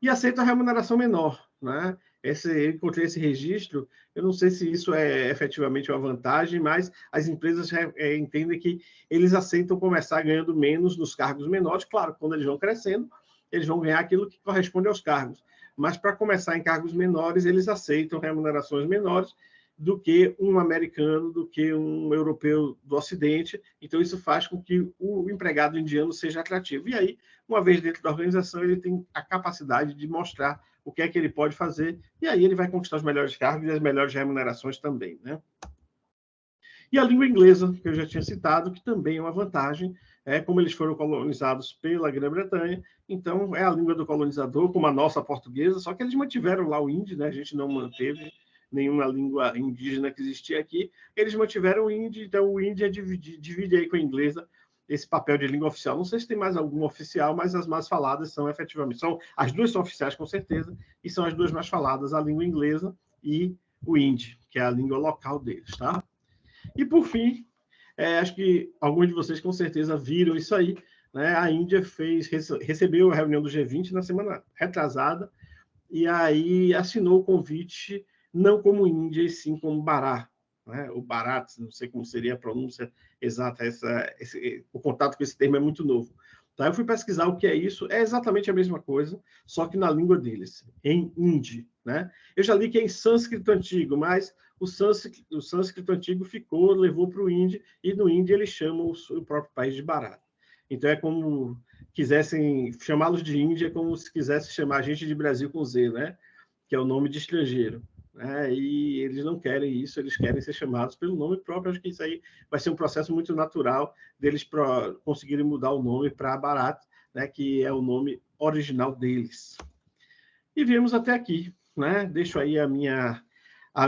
E aceita a remuneração menor, né? Eu encontrei esse registro, eu não sei se isso é efetivamente uma vantagem, mas as empresas entendem que eles aceitam começar ganhando menos nos cargos menores. Claro, quando eles vão crescendo, eles vão ganhar aquilo que corresponde aos cargos. Mas para começar em cargos menores, eles aceitam remunerações menores do que um americano, do que um europeu do Ocidente. Então, isso faz com que o empregado indiano seja atrativo. E aí, uma vez dentro da organização, ele tem a capacidade de mostrar o que é que ele pode fazer, e aí ele vai conquistar os melhores cargos e as melhores remunerações também, né? E a língua inglesa, que eu já tinha citado, que também é uma vantagem, como eles foram colonizados pela Grã-Bretanha, então é a língua do colonizador, como a nossa portuguesa, só que eles mantiveram lá o hindi, né? A gente não manteve nenhuma língua indígena que existia aqui, eles mantiveram o hindi, então o hindi divide aí com a inglesa esse papel de língua oficial. Não sei se tem mais alguma oficial, mas as mais faladas são efetivamente, as duas são oficiais com certeza, e são as duas mais faladas, a língua inglesa e o hindi, que é a língua local deles, tá? E por fim, acho que alguns de vocês com certeza viram isso aí, né? A Índia recebeu a reunião do G20 na semana retrasada, e aí assinou o convite não como Índia, e sim como Bharat, né? O Bharat, não sei como seria a pronúncia exata, o contato com esse termo é muito novo. Tá? Eu fui pesquisar o que é isso, é exatamente a mesma coisa, só que na língua deles, em hindi, né? Eu já li que é em sânscrito antigo, mas o sânscrito antigo levou para o hindi, e no hindi eles chamam o próprio país de Bharat. Então é como quisessem chamá-los de Índia, como se quisesse chamar a gente de Brasil com Z, né? Que é o nome de estrangeiro. E eles não querem isso, eles querem ser chamados pelo nome próprio. Acho que isso aí vai ser um processo muito natural deles conseguirem mudar o nome para Bharat, né, que é o nome original deles. E viemos até aqui, né? Deixo aí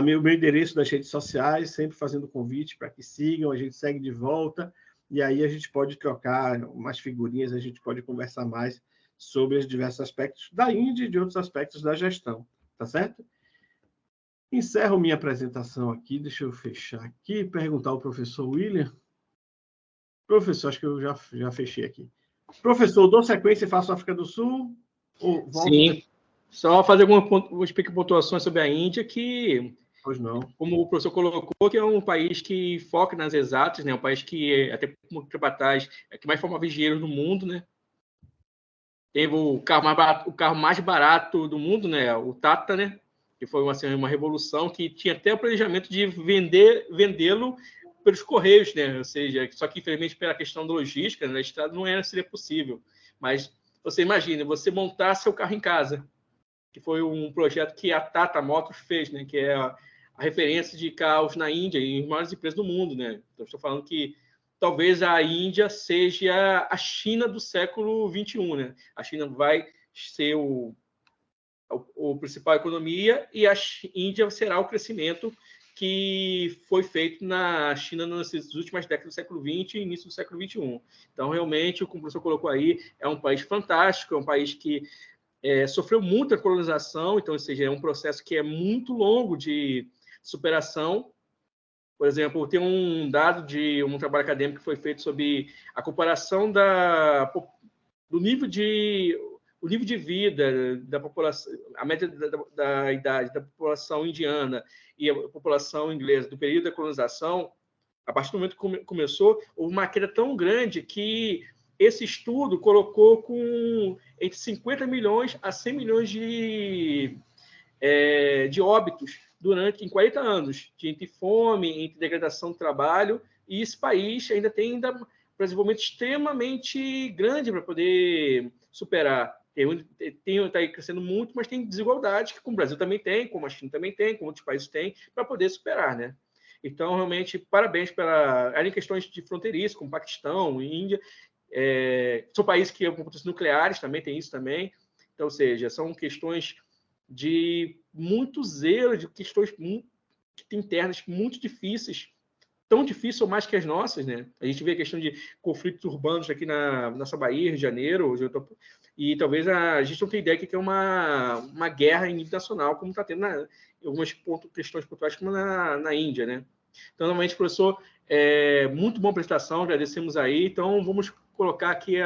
meu endereço das redes sociais, sempre fazendo convite para que sigam, a gente segue de volta, e aí a gente pode trocar umas figurinhas, a gente pode conversar mais sobre os diversos aspectos da Índia e de outros aspectos da gestão, tá certo? Encerro minha apresentação aqui, deixa eu fechar aqui e perguntar ao professor William. Professor, acho que eu já fechei aqui. Professor, dou sequência e faço África do Sul? Ou volto? Sim, só fazer algumas pontuações sobre a Índia, que, pois não, como o professor colocou, que é um país que foca nas exatas, né? Um país que, até muito tempo atrás, é que mais formava engenheiros no mundo, né? Teve o carro mais barato do mundo, né? O Tata, né? Que foi uma revolução que tinha até o planejamento de vendê-lo pelos Correios, né? Ou seja, só que infelizmente pela questão da logística, né, na estrada não seria possível. Mas você imagina, você montar seu carro em casa, que foi um projeto que a Tata Motors fez, né? Que é a referência de carros na Índia e as maiores empresas do mundo, né? Então estou falando que talvez a Índia seja a China do século XXI, né? A China vai ser o principal economia e a Índia será o crescimento que foi feito na China nas últimas décadas do século XX e início do século XXI. Então, realmente, como o professor colocou aí, é um país fantástico, é um país que sofreu muita colonização, então, ou seja, é um processo que é muito longo de superação. Por exemplo, tem um dado de um trabalho acadêmico que foi feito sobre a comparação do nível de vida da população, a média da idade da população indiana e a população inglesa do período da colonização. A partir do momento que começou, houve uma queda tão grande que esse estudo colocou entre 50 milhões a 100 milhões de óbitos em 40 anos, entre fome, entre degradação do trabalho, e esse país ainda tem um desenvolvimento extremamente grande para poder superar. Está crescendo muito, mas tem desigualdades que como o Brasil também tem, como a China também tem, como outros países têm, para poder superar, né? Então, realmente, parabéns em questões de fronteiriço, como Paquistão, Índia, são países que com potências nucleares também tem isso também. Então, ou seja, são questões de muito zelo, de questões internas muito difíceis, tão difíceis ou mais que as nossas, né? A gente vê a questão de conflitos urbanos aqui na nossa Bahia, Rio de Janeiro, e talvez a gente não tenha ideia que é uma guerra em nível nacional, como está tendo em algumas questões pontuais, como na Índia, né? Então, normalmente, professor, muito boa apresentação, agradecemos aí. Então, vamos colocar aqui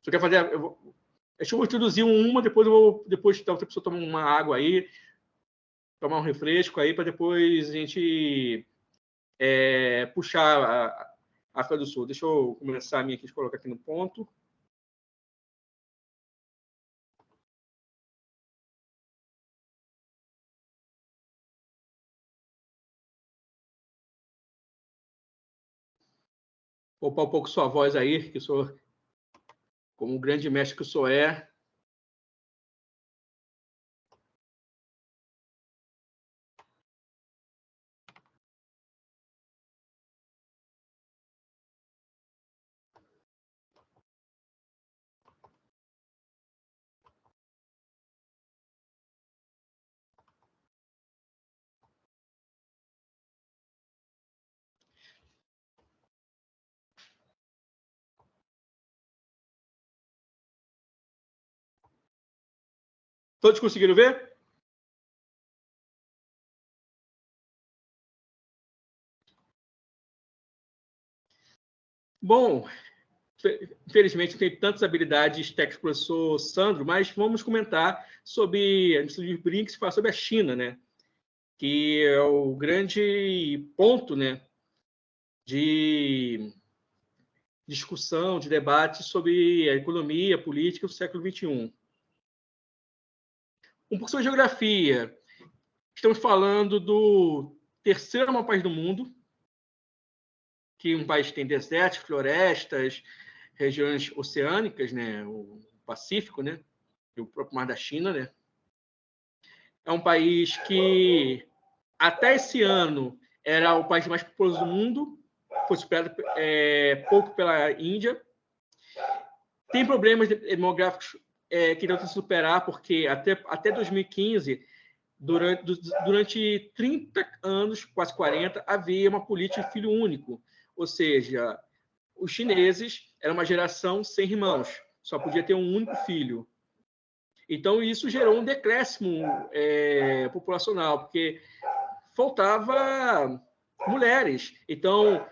Você quer fazer... Deixa eu introduzir uma, depois a outra pessoa toma uma água aí, tomar um refresco aí, para depois a gente puxar a África do Sul. Deixa eu começar a minha aqui, colocar aqui no ponto. Poupar um pouco sua voz aí, que eu sou, como um grande mestre que eu sou, Todos conseguiram ver? Bom, infelizmente tem tantas habilidades técnicas, professor Sandro, mas vamos comentar sobre a indústria de brinks e falar sobre a China, né? Que é o grande ponto, né, de discussão, de debate sobre a economia, a política do século XXI. Um pouco sobre geografia. Estamos falando do terceiro maior país do mundo, que um país que tem desertos, florestas, regiões oceânicas, né, o Pacífico, né, e o próprio Mar da China, né. É um país que até esse ano era o país mais populoso do mundo, foi superado pouco pela Índia. Tem problemas demográficos que não se superar, porque até 2015, durante 30 anos, quase 40, havia uma política de filho único. Ou seja, os chineses eram uma geração sem irmãos, só podia ter um único filho. Então, isso gerou um decréscimo populacional, porque faltava mulheres. Então,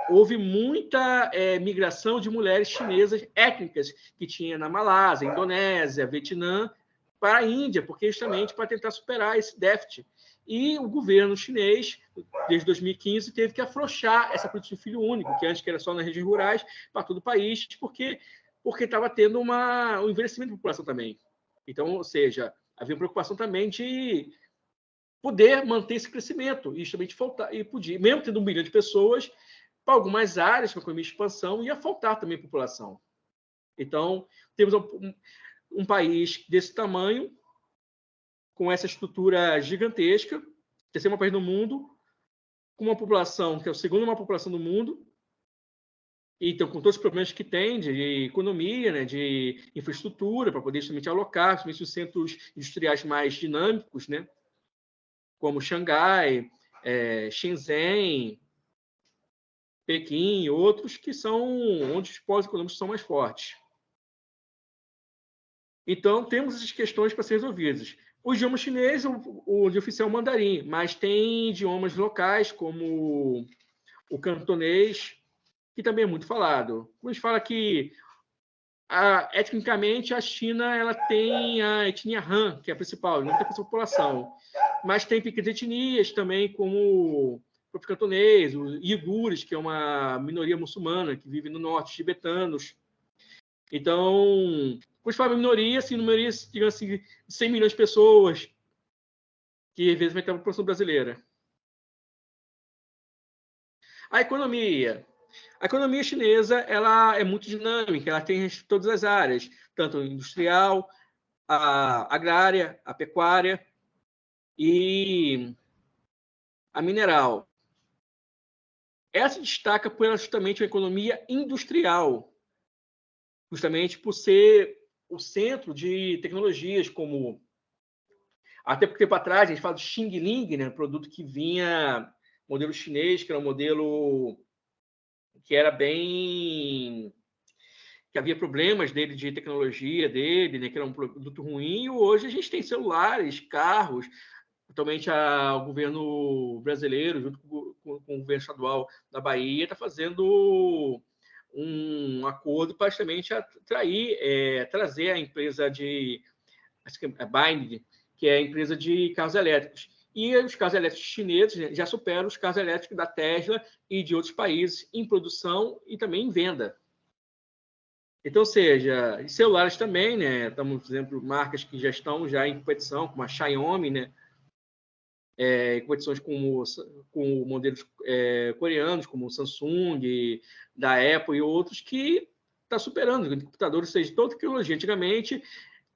houve muita migração de mulheres chinesas étnicas que tinha na Malásia, Indonésia, Vietnã, para a Índia, porque justamente para tentar superar esse déficit. E o governo chinês, desde 2015, teve que afrouxar essa política de filho único, que antes era só nas regiões rurais, para todo o país, porque porque estava tendo um envelhecimento da população também. Então, ou seja, havia preocupação também de poder manter esse crescimento e justamente faltar, e podia, mesmo tendo 1 bilhão de pessoas, para algumas áreas, para a economia de expansão, ia faltar também população. Então, temos um país desse tamanho, com essa estrutura gigantesca, terceiro maior país do mundo, com uma população que é o segundo maior população do mundo, e então com todos os problemas que tem de economia, né, de infraestrutura, para poder justamente alocar, principalmente os centros industriais mais dinâmicos, né, como Xangai, Shenzhen, Pequim e outros, que são onde os polos econômicos são mais fortes. Então, temos essas questões para ser resolvidas. O idioma chinês, o de oficial é o mandarim, mas tem idiomas locais, como o cantonês, que também é muito falado. A gente fala que, etnicamente, a China ela tem a etnia Han, que é a principal, não tem a principal população. Mas tem pequenas etnias também, como o cantonês, os uigures, que é uma minoria muçulmana que vive no norte, os tibetanos. Então, quando se fala em minoria, assim, digamos assim, 100 milhões de pessoas, que às vezes vai ter a população brasileira. A economia. A economia chinesa ela é muito dinâmica, ela tem todas as áreas, tanto industrial, a agrária, a pecuária e a mineral. Ela se destaca por ela justamente uma economia industrial, justamente por ser o centro de tecnologias como... Até porque tempo atrás a gente fala do Xing Ling, né, produto que vinha, modelo chinês, que era um modelo que era bem... que havia problemas dele de tecnologia dele, né, que era um produto ruim, e hoje a gente tem celulares, carros, atualmente o governo brasileiro, junto com o governo estadual da Bahia, está fazendo um acordo para justamente trazer a empresa de Bind, que é a empresa de carros elétricos. E os carros elétricos chineses, né, já superam os carros elétricos da Tesla e de outros países em produção e também em venda. Então, ou seja, em celulares também, né? Estamos, por exemplo, marcas que já estão em competição, como a Xiaomi, né? Competições com modelos coreanos, como o Samsung, da Apple e outros, que está superando computadores, ou seja, toda tecnologia. Antigamente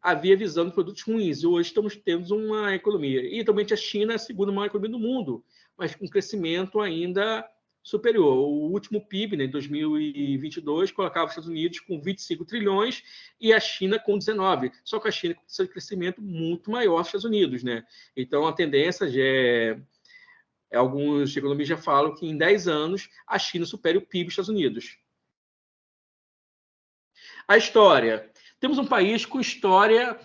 havia visão de produtos ruins, e hoje temos uma economia. E também a China é a segunda maior economia do mundo, mas com crescimento ainda superior. O último PIB, né, em 2022, colocava os Estados Unidos com 25 trilhões e a China com 19. Só que a China com um crescimento muito maior que os Estados Unidos, né? Então, a tendência alguns economistas já falam que em 10 anos a China supere o PIB dos Estados Unidos. A história. Temos um país com história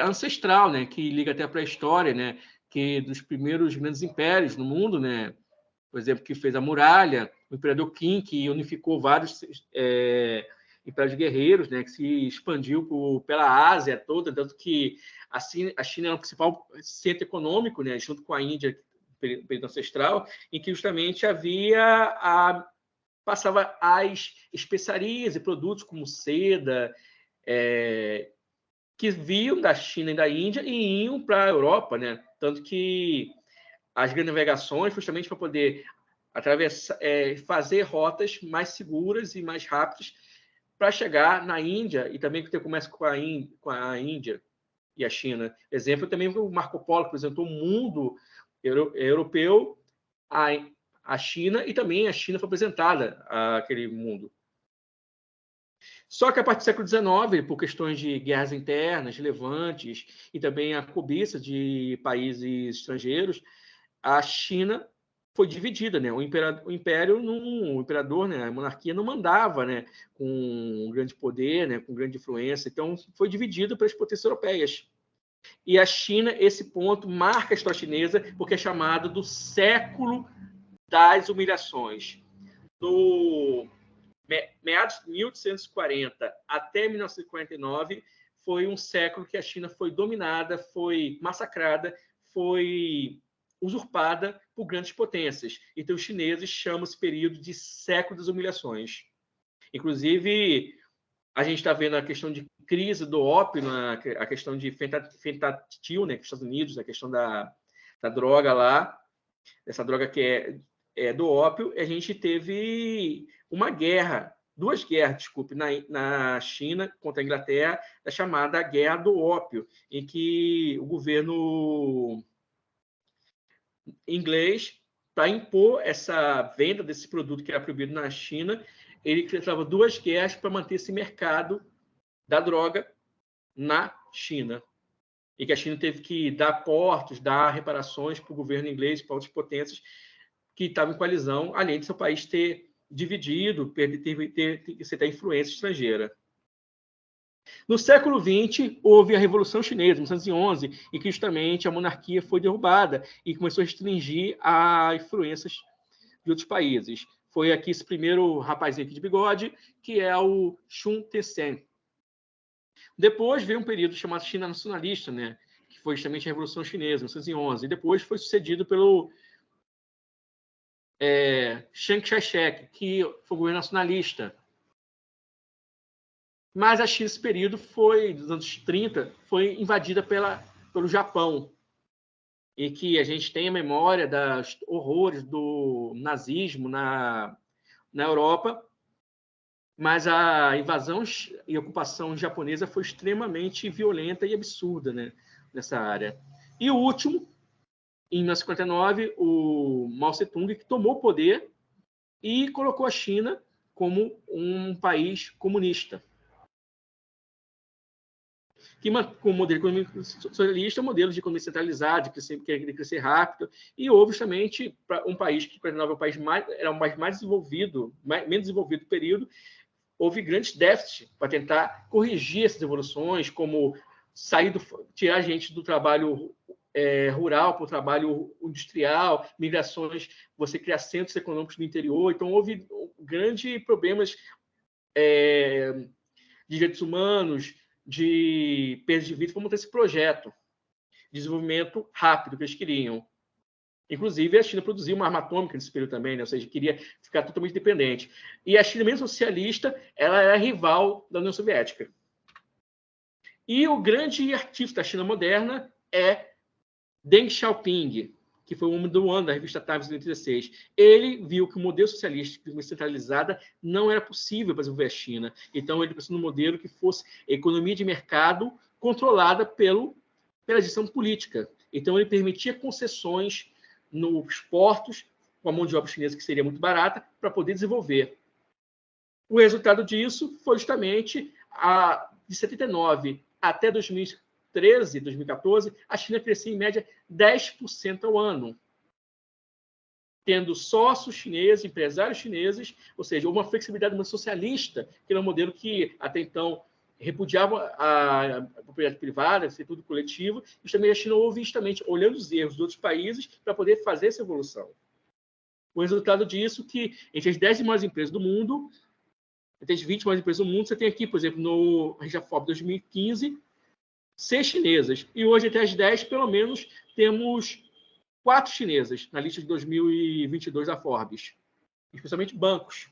ancestral, né, que liga até para a história, né, que dos primeiros grandes impérios no mundo, né, por exemplo, que fez a muralha, o imperador Qin, que unificou vários impérios guerreiros, né, que se expandiu pela Ásia toda, tanto que a China é o principal centro econômico, né, junto com a Índia, período ancestral, em que justamente passava as especiarias e produtos como seda, que vinham da China e da Índia e iam para a Europa, né? Tanto que as grandes navegações, justamente para poder atravessar, fazer rotas mais seguras e mais rápidas para chegar na Índia, e também que tem comércio com a Índia e a China. Exemplo também o Marco Polo, que apresentou o mundo europeu, a China, e também a China foi apresentada àquele mundo. Só que a partir do século XIX, por questões de guerras internas, levantes, e também a cobiça de países estrangeiros, a China foi dividida, né? O imperador, né? A monarquia não mandava, né? Com um grande poder, né? Com grande influência. Então, foi dividida pelas potências europeias. E a China, esse ponto, marca a história chinesa, porque é chamado do século das humilhações. Do meados de 1840 até 1949, foi um século que a China foi dominada, foi massacrada, foi usurpada por grandes potências. Então, os chineses chamam esse período de século das humilhações. Inclusive, A gente está vendo a questão de crise do ópio, a questão de fentanyl, né, que os Estados Unidos, a questão da droga lá, essa droga que é do ópio. A gente teve duas guerras, desculpe, na China contra a Inglaterra, a chamada Guerra do Ópio, em que o governo inglês, para impor essa venda desse produto que era proibido na China, ele criava duas guerras para manter esse mercado da droga na China. E que a China teve que dar portos, dar reparações para o governo inglês e para outras potências que estavam em coalizão, além de seu país ter dividido, ter influência estrangeira. No século XX, houve a Revolução Chinesa, em 1911, em que justamente a monarquia foi derrubada e começou a restringir as influências de outros países. Foi aqui esse primeiro rapazinho aqui de bigode, que é o Sun Tse. Depois veio um período chamado China nacionalista, né, que foi justamente a Revolução Chinesa, em 1911, e depois foi sucedido pelo Chiang Kai-shek, que foi o governo nacionalista. Mas a China, nesse período, dos anos 30, foi invadida pelo Japão, e que a gente tem a memória dos horrores do nazismo na Europa, mas a invasão e ocupação japonesa foi extremamente violenta e absurda, né, nessa área. E o último, em 1959, o Mao Tse-tung, que tomou o poder e colocou a China como um país comunista, que com o modelo econômico socialista, modelo de economia centralizada, de crescer rápido, e houve justamente um país que era o país mais desenvolvido, menos desenvolvido do período, houve grandes déficits para tentar corrigir essas evoluções, como tirar a gente do trabalho rural para o trabalho industrial, migrações, você criar centros econômicos no interior. Então, houve grandes problemas de direitos humanos, de perda de vida, para montar esse projeto de desenvolvimento rápido que eles queriam. Inclusive, a China produziu uma arma atômica nesse período também, né? Ou seja, queria ficar totalmente dependente. E a China, mesmo socialista, ela era rival da União Soviética. E o grande artista da China moderna é Deng Xiaoping, que foi o homem do ano da revista Times em 2016. Ele viu que o modelo socialista centralizada não era possível para desenvolver a China. Então, ele pensou num modelo que fosse economia de mercado controlada pela gestão política. Então, ele permitia concessões nos portos, com a mão de obra chinesa que seria muito barata, para poder desenvolver. O resultado disso foi justamente, de 79 até 2013, 2014, a China crescia em média 10% ao ano, tendo sócios chineses, empresários chineses, ou seja, uma flexibilidade mais socialista, que era um modelo que até então repudiava a propriedade privada, o tudo coletivo, e também a China houve justamente olhando os erros de outros países para poder fazer essa evolução. O resultado disso é que entre as 10 maiores empresas do mundo, entre as 20 maiores empresas do mundo, você tem aqui, por exemplo, no RegiaForbes 2015, 6 chinesas. E hoje, entre as 10, pelo menos, temos 4 chinesas na lista de 2022 da Forbes, especialmente bancos.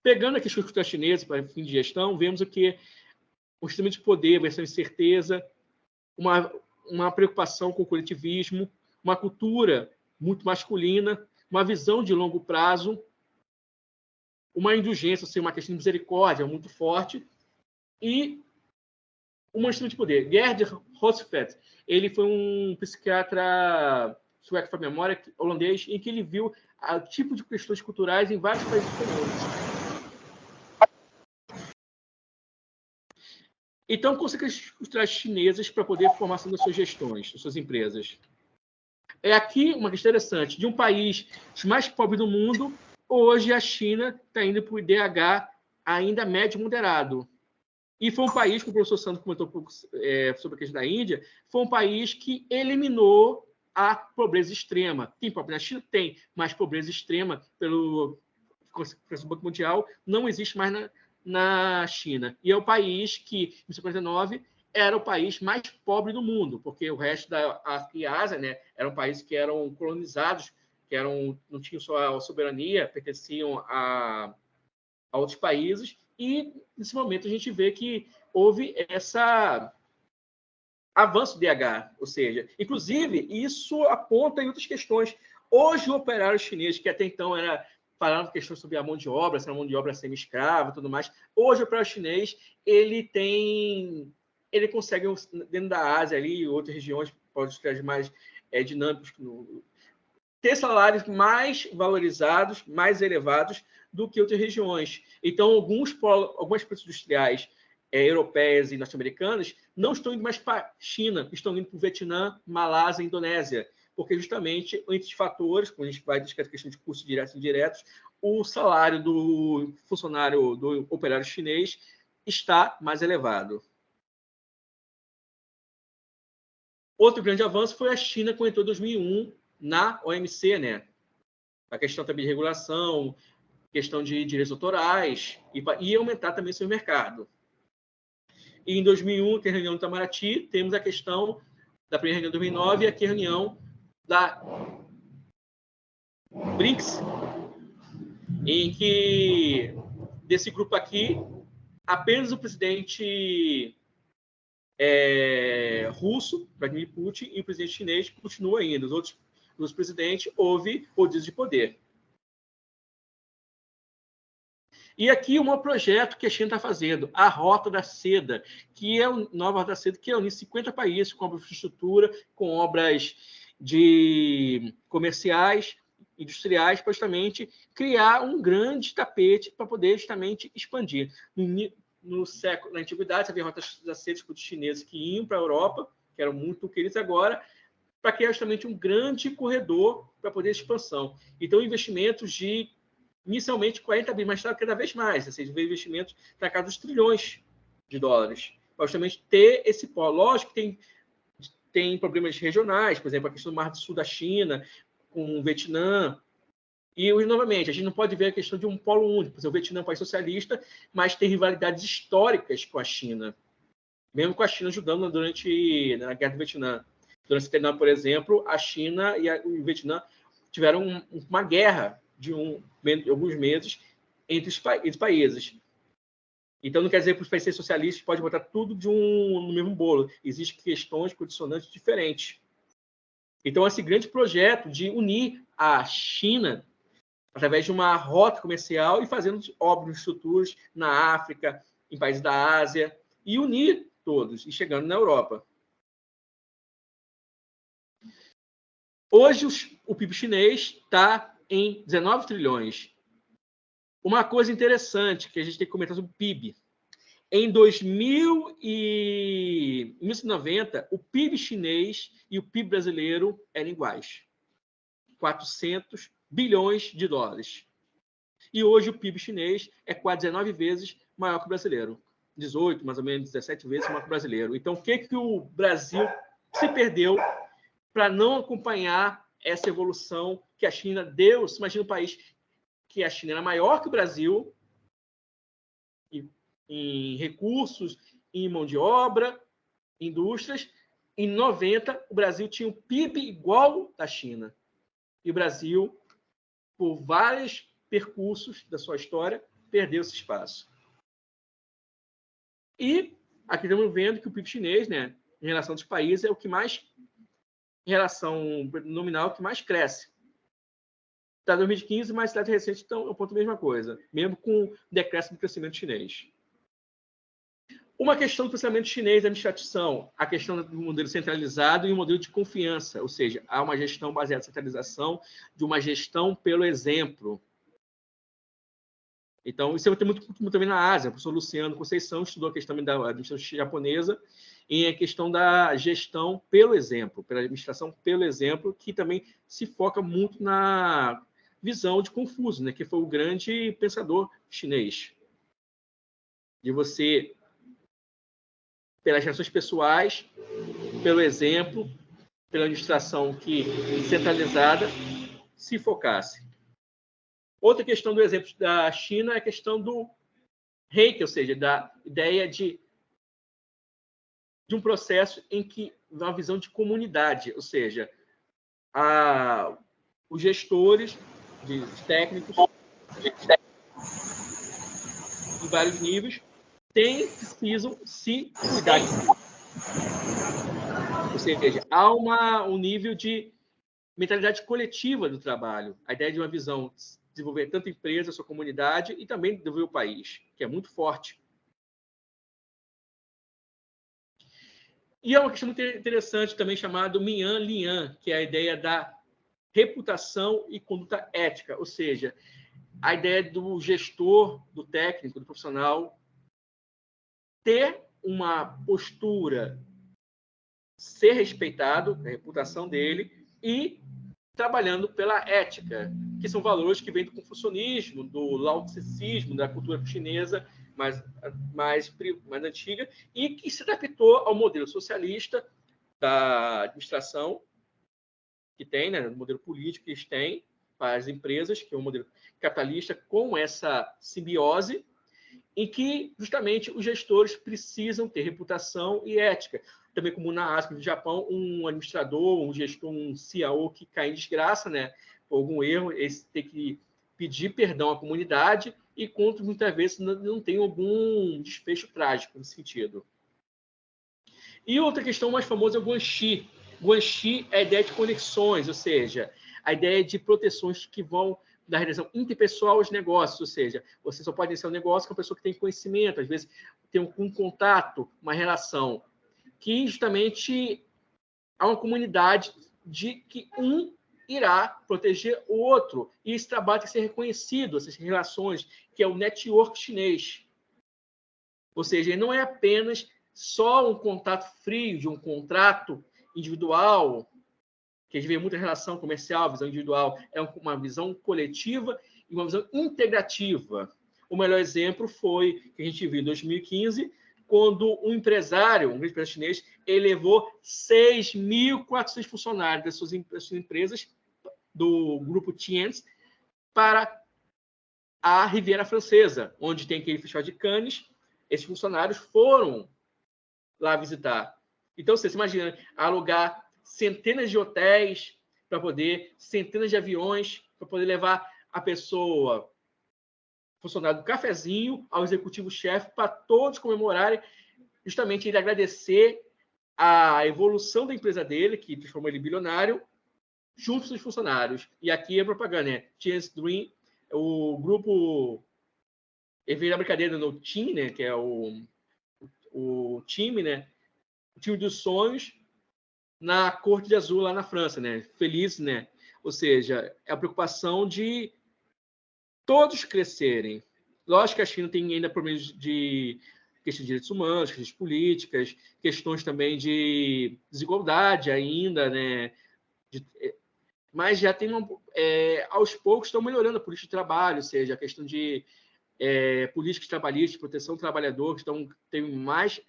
Pegando aqui as estruturas chinesas para fim de gestão, vemos o que o sistema de poder, versão de incerteza, uma preocupação com o coletivismo, uma cultura muito masculina, uma visão de longo prazo, uma indulgência, ou seja, uma questão de misericórdia muito forte, e um sistema de poder. Gerd Hofstede, ele foi um psiquiatra sueco para memória, holandês, em que ele viu o tipo de questões culturais em vários países diferentes. Então, conseguem as chinesas para poder formação das suas gestões, das suas empresas. É aqui uma questão interessante. De um país mais pobre do mundo, hoje a China está indo para o IDH ainda médio moderado. E foi um país, como o professor Sandro comentou um pouco sobre a questão da Índia, foi um país que eliminou a pobreza extrema. Tem pobreza na China? Tem, mas pobreza extrema, pelo Banco Mundial, não existe mais na China. E é o país que, em 1959, era o país mais pobre do mundo, porque o resto da África e Ásia, né, eram países que eram colonizados, não tinham só a soberania, pertenciam a outros países, e nesse momento a gente vê que houve esse avanço do DH, ou seja, inclusive isso aponta em outras questões. Hoje o operário chinês, que até então falava questões sobre a mão de obra, se a mão de obra semi-escrava e tudo mais, hoje o operário chinês ele consegue, dentro da Ásia ali e outras regiões, pode mais dinâmicos, ter salários mais valorizados, mais elevados do que outras regiões. Então, algumas empresas industriais europeias e norte-americanas não estão indo mais para a China, estão indo para o Vietnã, Malásia, Indonésia, porque justamente, entre os fatores, quando a gente vai discutir a questão de custos diretos e indiretos, o salário do funcionário, do operário chinês, está mais elevado. Outro grande avanço foi a China, quando entrou em 2001 na OMC, né? A questão também de regulação, questão de direitos autorais, e aumentar também seu mercado. E em 2001, tem a reunião do Itamaraty, temos a questão da primeira reunião de 2009 e aqui a reunião da BRICS, em que, desse grupo aqui, apenas o presidente russo, Vladimir Putin, e o presidente chinês continuam ainda. Os outros presidentes, houve rodízio de poder. E aqui um projeto que a China está fazendo, a Rota da Seda, que é a nova Rota da Seda, que reúne 50 países com infraestrutura, com obras comerciais, industriais, para justamente criar um grande tapete para poder justamente expandir. Na antiguidade, havia rotas da seda para os chineses que iam para a Europa, que eram muito queridos agora, para criar justamente um grande corredor para poder expansão. Então, investimentos de inicialmente 40 bilhões, mas está cada vez mais, ou seja, investimentos na casa dos trilhões de dólares, para justamente ter esse polo. Lógico que tem problemas regionais, por exemplo, a questão do Mar do Sul da China, com o Vietnã, e, novamente, a gente não pode ver a questão de um polo único. Por exemplo, o Vietnã é um país socialista, mas tem rivalidades históricas com a China, mesmo com a China ajudando na Guerra do Vietnã. Durante o Vietnã, por exemplo, a China e o Vietnã tiveram uma guerra de alguns meses entre os países. Então, não quer dizer que os países socialistas podem botar tudo no mesmo bolo. Existem questões condicionantes diferentes. Então, esse grande projeto de unir a China através de uma rota comercial e fazendo obras, estruturas na África, em países da Ásia, e unir todos, e chegando na Europa. Hoje, o PIB chinês está em 19 trilhões. Uma coisa interessante que a gente tem que comentar sobre o PIB. Em 1990, o PIB chinês e o PIB brasileiro eram iguais. 400 bilhões de dólares. E hoje o PIB chinês é quase 19 vezes maior que o brasileiro. 18, mais ou menos 17 vezes maior que o brasileiro. Então, o que o Brasil se perdeu para não acompanhar essa evolução que a China deu? Você imagina um país que a China era maior que o Brasil em recursos, em mão de obra, indústrias. Em 90, o Brasil tinha um PIB igual da China. E o Brasil, por vários percursos da sua história, perdeu esse espaço. E aqui estamos vendo que o PIB chinês, né, em relação aos países, é o que mais, em relação nominal, que mais cresce. Está 2015, mas dados recentes estão a ponto da mesma coisa, mesmo com o decréscimo do crescimento chinês. Uma questão do pensamento chinês da administração, a questão do modelo centralizado e o modelo de confiança, ou seja, há uma gestão baseada em centralização, de uma gestão pelo exemplo. Então, isso tem muito também na Ásia. O professor Luciano Conceição estudou a questão da administração japonesa e a questão da gestão pelo exemplo, pela administração pelo exemplo, que também se foca muito na visão de Confúcio, né, que foi o grande pensador chinês. De você, pelas relações pessoais, pelo exemplo, pela administração que centralizada se focasse. Outra questão do exemplo da China é a questão do reiki, ou seja, da ideia de um processo em que uma visão de comunidade, ou seja, os gestores, de técnicos, em vários níveis, precisam se cuidar de si. Ou seja, há um nível de mentalidade coletiva do trabalho, a ideia de uma visão de desenvolver tanto a empresa, a sua comunidade e também desenvolver o país, que é muito forte. E é uma questão muito interessante também chamada Minhan Lian, que é a ideia da reputação e conduta ética, ou seja, a ideia do gestor, do técnico, do profissional ter uma postura, ser respeitado, a reputação dele, e trabalhando pela ética, que são valores que vêm do confucionismo, do laoticismo, da cultura chinesa mais antiga, e que se adaptou ao modelo socialista da administração que tem, né, o modelo político que eles têm para as empresas, que é um modelo capitalista com essa simbiose, em que justamente os gestores precisam ter reputação e ética. Também como na Ásia, no Japão, um administrador, um gestor, um CIO que cai em desgraça, né, por algum erro, esse tem que pedir perdão à comunidade e, muitas vezes, não tem algum desfecho trágico nesse sentido. E outra questão mais famosa é o Guanxi. Guanxi é a ideia de conexões, ou seja, a ideia de proteções que vão da relação interpessoal aos negócios, ou seja, você só pode iniciar um negócio com a pessoa que tem conhecimento, às vezes tem um contato, uma relação, que justamente há uma comunidade de que um irá proteger o outro, e esse trabalho tem que ser reconhecido, essas relações, que é o network chinês. Ou seja, ele não é apenas só um contato frio de um contrato individual, que a gente vê muita relação comercial, visão individual, é uma visão coletiva e uma visão integrativa. O melhor exemplo foi que a gente viu em 2015, quando um empresário, um grande empresário chinês, elevou 6.400 funcionários das suas empresas, do grupo Tian's, para a Riviera Francesa, onde tem aquele festival de Cannes. Esses funcionários foram lá visitar. Então, você imagina alugar centenas de hotéis para poder, centenas de aviões para poder levar a pessoa, funcionário do cafezinho, ao executivo-chefe, para todos comemorarem, justamente ele agradecer a evolução da empresa dele, que transformou ele em bilionário, junto dos funcionários. E aqui é propaganda, né? Chance Dream, o grupo, ele veio da brincadeira no TIM, né? Que é o time, né? O time dos sonhos, na Corte de Azul, lá na França, né? Feliz, né? Ou seja, é a preocupação de todos crescerem. Lógico que a China tem ainda problemas de questões de direitos humanos, questões políticas, questões também de desigualdade ainda, né? Mas já tem aos poucos estão melhorando a política de trabalho, ou seja, a questão de políticas trabalhistas, de proteção do trabalhador, que tem mais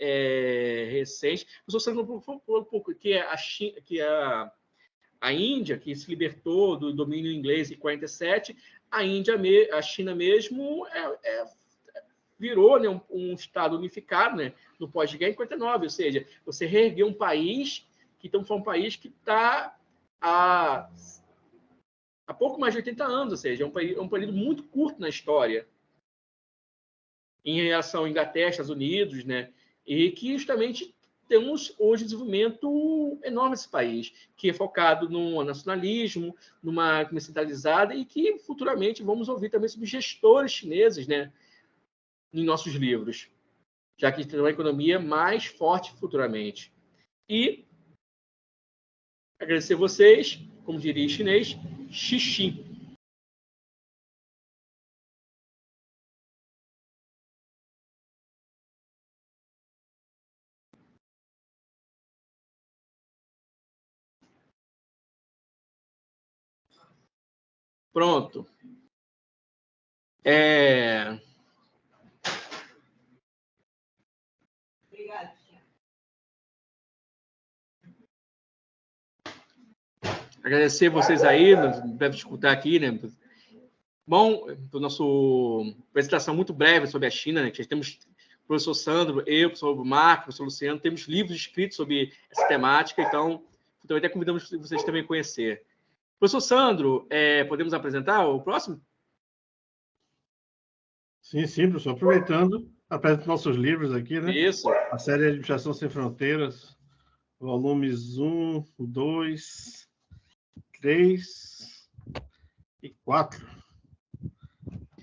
recente. Eu só um pouco que a Índia, que se libertou do domínio inglês em 47, a China mesmo virou, né, um Estado unificado, né, no pós-guerra em 49, ou seja, você reergueu um país que foi um país que está há pouco mais de 80 anos, ou seja, é um período muito curto na história em relação à Inglaterra, Estados Unidos, né? E que justamente temos hoje um desenvolvimento enorme nesse país, que é focado no nacionalismo, numa economia centralizada, e que futuramente vamos ouvir também sobre gestores chineses, né? Em nossos livros, já que tem uma economia mais forte futuramente. E agradecer vocês, como diria em chinês, xixi. Pronto. Obrigada. Agradecer vocês aí, deve escutar aqui, né? Bom, para nossa apresentação muito breve sobre a China, né? Que já temos o professor Sandro, eu, o professor Marco, o professor Luciano, temos livros escritos sobre essa temática, então até convidamos vocês também a conhecer. Professor Sandro, podemos apresentar o próximo? Sim, sim, professor. Aproveitando, apresento nossos livros aqui, né? Isso. A série Administração Sem Fronteiras, volumes 1, 2, 3 e 4.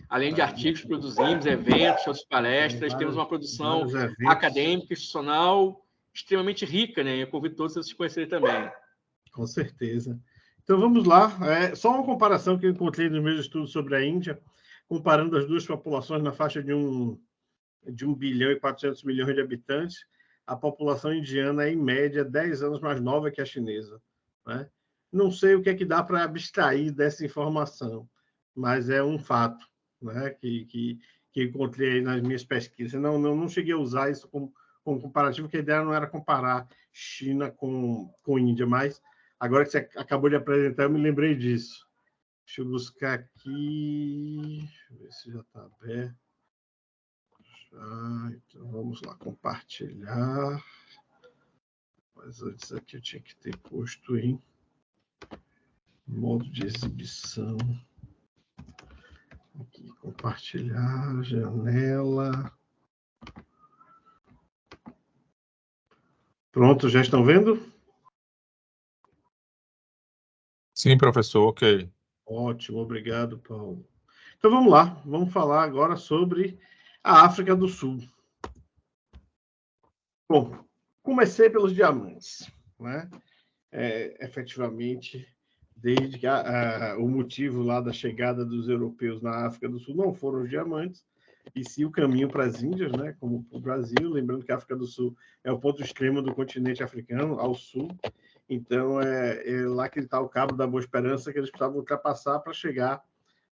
Além de artigos que produzimos, eventos, outras palestras, temos uma produção acadêmica, institucional, extremamente rica, né? Eu convido todos a se conhecerem também. Com certeza. Então, vamos lá. Só uma comparação que eu encontrei nos meus estudos sobre a Índia, comparando as duas populações na faixa de 1 bilhão e 400 milhões de habitantes, a população indiana é, em média, 10 anos mais nova que a chinesa, né? Não sei o que é que dá para abstrair dessa informação, mas é um fato, né, que encontrei nas minhas pesquisas. Não cheguei a usar isso como comparativo, porque a ideia não era comparar China com Índia, mas agora que você acabou de apresentar, eu me lembrei disso. Deixa eu buscar aqui, deixa eu ver se já está aberto. Então vamos lá, compartilhar. Mas antes aqui eu tinha que ter posto em modo de exibição. Aqui, compartilhar, janela. Pronto, já estão vendo? Sim, professor, ok. Ótimo, obrigado, Paulo. Então vamos lá, vamos falar agora sobre a África do Sul. Bom, comecei pelos diamantes, né? Efetivamente, desde que o motivo lá da chegada dos europeus na África do Sul não foram os diamantes, e sim o caminho para as Índias, né, como o Brasil, lembrando que a África do Sul é o ponto extremo do continente africano, ao sul, então é lá que está o Cabo da Boa Esperança, que eles precisavam ultrapassar para chegar,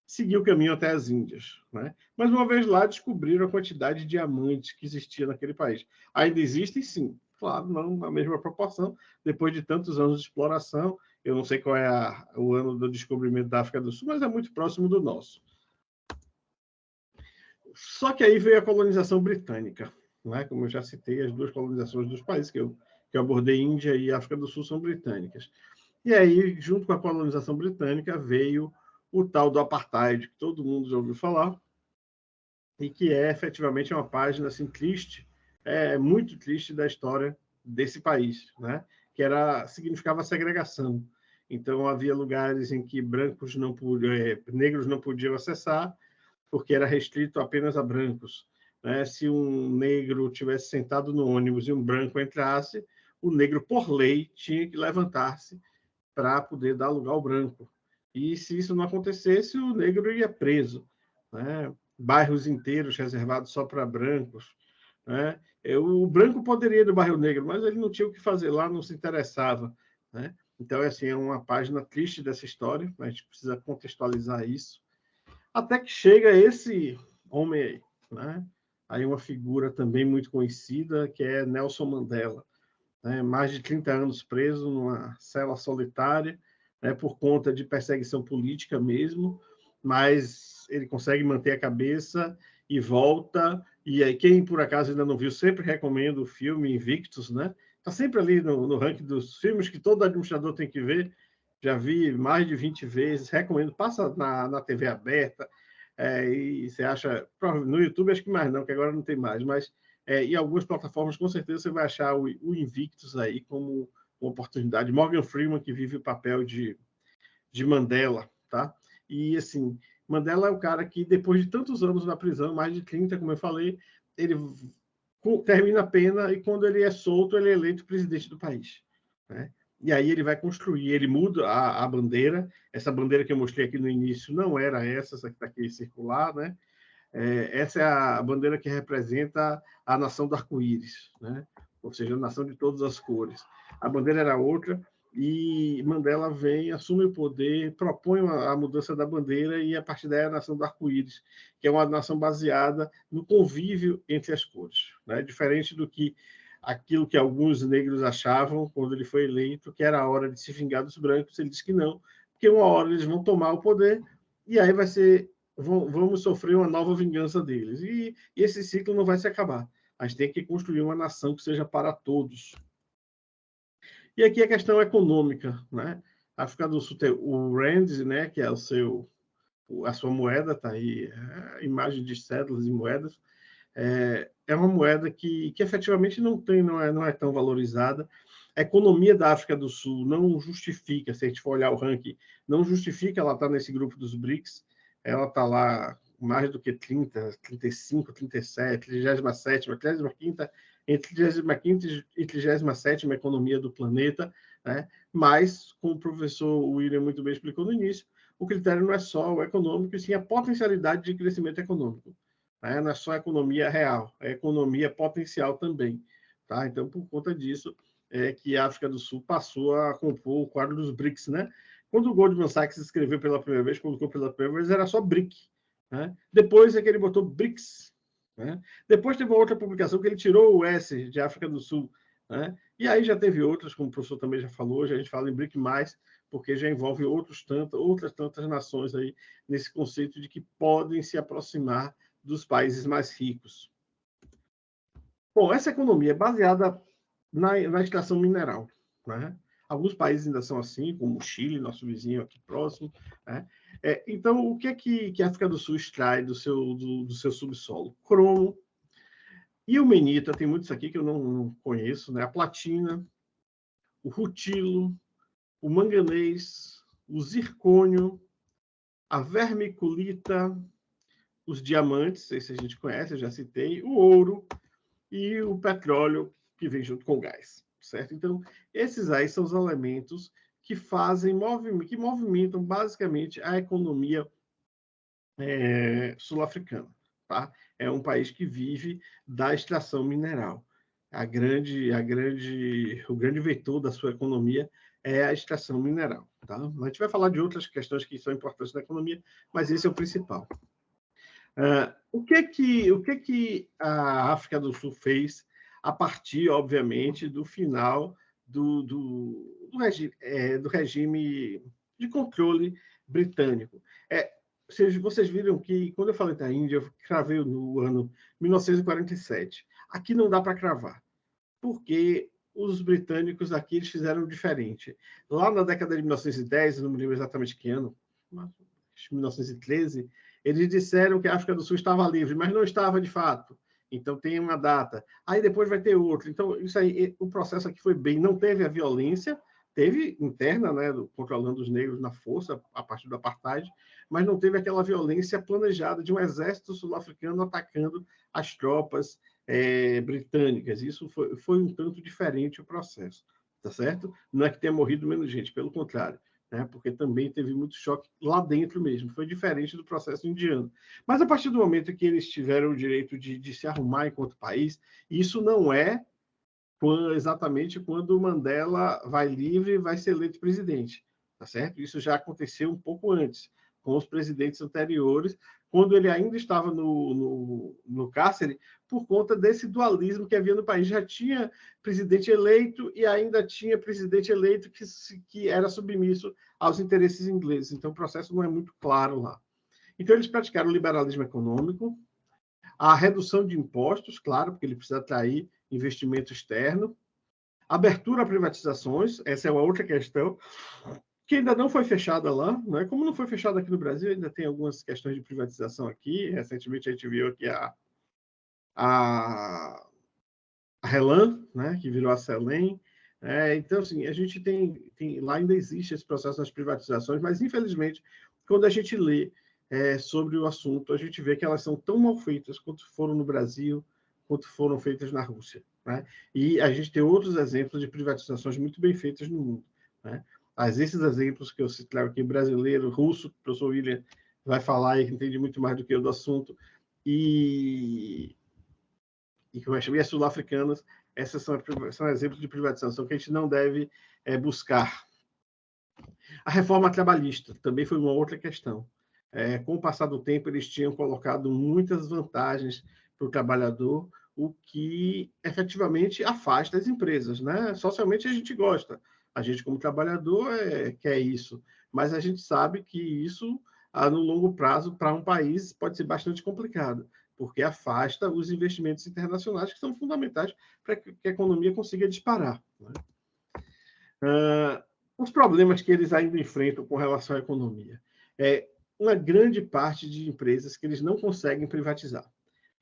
seguir o caminho até as Índias, né? Mas uma vez lá, descobriram a quantidade de diamantes que existia naquele país. Ainda existem, sim, claro, não na mesma proporção, depois de tantos anos de exploração. Eu não sei qual é o ano do descobrimento da África do Sul, mas é muito próximo do nosso. Só que aí veio a colonização britânica, né? Como eu já citei, as duas colonizações dos países que eu abordei, Índia e África do Sul, são britânicas. E aí, junto com a colonização britânica, veio o tal do apartheid, que todo mundo já ouviu falar, e que é efetivamente uma página assim, triste, muito triste da história desse país, né? Que significava segregação. Então, havia lugares em que negros não podiam acessar, porque era restrito apenas a brancos, né? Se um negro tivesse sentado no ônibus e um branco entrasse, o negro, por lei, tinha que levantar-se para poder dar lugar ao branco. E se isso não acontecesse, o negro ia preso, né? Bairros inteiros reservados só para brancos, né? O branco poderia ir no bairro negro, mas ele não tinha o que fazer lá, não se interessava, né? Então, assim, é uma página triste dessa história, a gente precisa contextualizar isso. Até que chega esse homem aí, né? Aí uma figura também muito conhecida, que é Nelson Mandela, né? Mais de 30 anos preso numa cela solitária, né? Por conta de perseguição política mesmo, mas ele consegue manter a cabeça e volta. E aí, quem por acaso ainda não viu, sempre recomendo o filme Invictus, né? Está sempre ali no ranking dos filmes que todo administrador tem que ver. Já vi mais de 20 vezes, recomendo, passa na TV aberta, e você acha, no YouTube acho que mais não, que agora não tem mais, mas em algumas plataformas com certeza você vai achar o Invictus aí como uma oportunidade. Morgan Freeman, que vive o papel de Mandela, tá? E assim, Mandela é o cara que depois de tantos anos na prisão, mais de 30, como eu falei, ele termina a pena e quando ele é solto, ele é eleito presidente do país, né? E aí ele vai construir, ele muda a bandeira. Essa bandeira que eu mostrei aqui no início não era essa que está aqui circular, né? Essa é a bandeira que representa a nação do arco-íris, né? Ou seja, a nação de todas as cores. A bandeira era outra e Mandela vem, assume o poder, propõe a mudança da bandeira e a partir daí a nação do arco-íris, que é uma nação baseada no convívio entre as cores, né? Diferente do que aquilo que alguns negros achavam quando ele foi eleito, que era a hora de se vingar dos brancos. Ele disse que não, porque uma hora eles vão tomar o poder e aí vamos sofrer uma nova vingança deles. E esse ciclo não vai se acabar. A gente tem que construir uma nação que seja para todos. E aqui a questão econômica, né? A África do Sul tem o Rand, né, que é o seu a sua moeda, está aí a imagem de cédulas e moedas, é uma moeda que efetivamente não é tão valorizada. A economia da África do Sul não justifica, se a gente for olhar o ranking, não justifica ela estar nesse grupo dos BRICS. Ela está lá mais do que 30, 35, 37, 37ª, 35ª, entre 35ª e 37ª economia do planeta, né? Mas, como o professor William muito bem explicou no início, o critério não é só o econômico, e sim a potencialidade de crescimento econômico. Né? Não é só a economia real, é a economia potencial também. Tá? Então, por conta disso, que a África do Sul passou a compor o quadro dos BRICS. Né? Quando o Goldman Sachs escreveu pela primeira vez, colocou pela primeira vez, era só BRIC. Né? Depois é que ele botou BRICS. Né? Depois teve uma outra publicação que ele tirou o S de África do Sul. Né? E aí já teve outras, como o professor também já falou, já a gente fala em BRIC+, porque já envolve outras tantas nações aí nesse conceito de que podem se aproximar dos países mais ricos. Bom, essa economia é baseada na extração mineral. Né? Alguns países ainda são assim, como o Chile, nosso vizinho aqui próximo. Né? Então, o que é que a África do Sul extrai do seu subsolo? Cromo, ilmenita, tem muitos aqui que eu não conheço, né? A platina, o rutilo, o manganês, o zircônio, a vermiculita, os diamantes, esse a gente conhece, eu já citei, o ouro e o petróleo que vem junto com o gás, certo? Então, esses aí são os elementos que que movimentam basicamente a economia sul-africana, tá? É um país que vive da extração mineral. O grande vetor da sua economia é a extração mineral, tá? A gente vai falar de outras questões que são importantes na economia, mas esse é o principal. O que que a África do Sul fez a partir, obviamente, do final do regime de controle britânico? Vocês viram que, quando eu falei da Índia, eu cravei no ano 1947. Aqui não dá para cravar, porque os britânicos aqui eles fizeram diferente. Lá na década de 1910, não me lembro exatamente que ano, mas 1913, eles disseram que a África do Sul estava livre, mas não estava de fato. Então tem uma data. Aí depois vai ter outra. Então isso aí, o processo aqui foi bem, não teve a violência, teve interna, né, controlando os negros na força a partir do apartheid, mas não teve aquela violência planejada de um exército sul-africano atacando as tropas britânicas. Isso foi um tanto diferente o processo, tá certo? Não é que tenha morrido menos gente, pelo contrário. Né, porque também teve muito choque lá dentro mesmo, foi diferente do processo indiano. Mas a partir do momento que eles tiveram o direito de se arrumar enquanto país, isso não é exatamente quando o Mandela vai livre e vai ser eleito presidente, tá certo? Isso já aconteceu um pouco antes, com os presidentes anteriores, quando ele ainda estava no cárcere, por conta desse dualismo que havia no país. Já tinha presidente eleito e ainda tinha presidente eleito que era submisso aos interesses ingleses. Então, o processo não é muito claro lá. Então, eles praticaram o liberalismo econômico, a redução de impostos, claro, porque ele precisa atrair investimento externo, abertura a privatizações, essa é uma outra questão, que ainda não foi fechada lá, né? Como não foi fechada aqui no Brasil, ainda tem algumas questões de privatização aqui. Recentemente a gente viu aqui a Relan, né? Que virou a Celem. Então, assim, a gente lá ainda existe esse processo das privatizações, mas infelizmente, quando a gente lê sobre o assunto, a gente vê que elas são tão mal feitas quanto foram no Brasil, quanto foram feitas na Rússia. Né? E a gente tem outros exemplos de privatizações muito bem feitas no mundo. Né? Mas esses exemplos que eu citei aqui, brasileiro, russo, o professor William vai falar e entende muito mais do que eu do assunto, e as sul-africanas, essas são exemplos de privatização que a gente não deve buscar. A reforma trabalhista também foi uma outra questão. Com o passar do tempo, eles tinham colocado muitas vantagens para o trabalhador, o que efetivamente afasta as empresas. Né? Socialmente, a gente gosta. A gente, como trabalhador, quer isso. Mas a gente sabe que isso, no longo prazo, para um país, pode ser bastante complicado, porque afasta os investimentos internacionais que são fundamentais para que a economia consiga disparar. Né? Os problemas que eles ainda enfrentam com relação à economia. uma grande parte de empresas que eles não conseguem privatizar.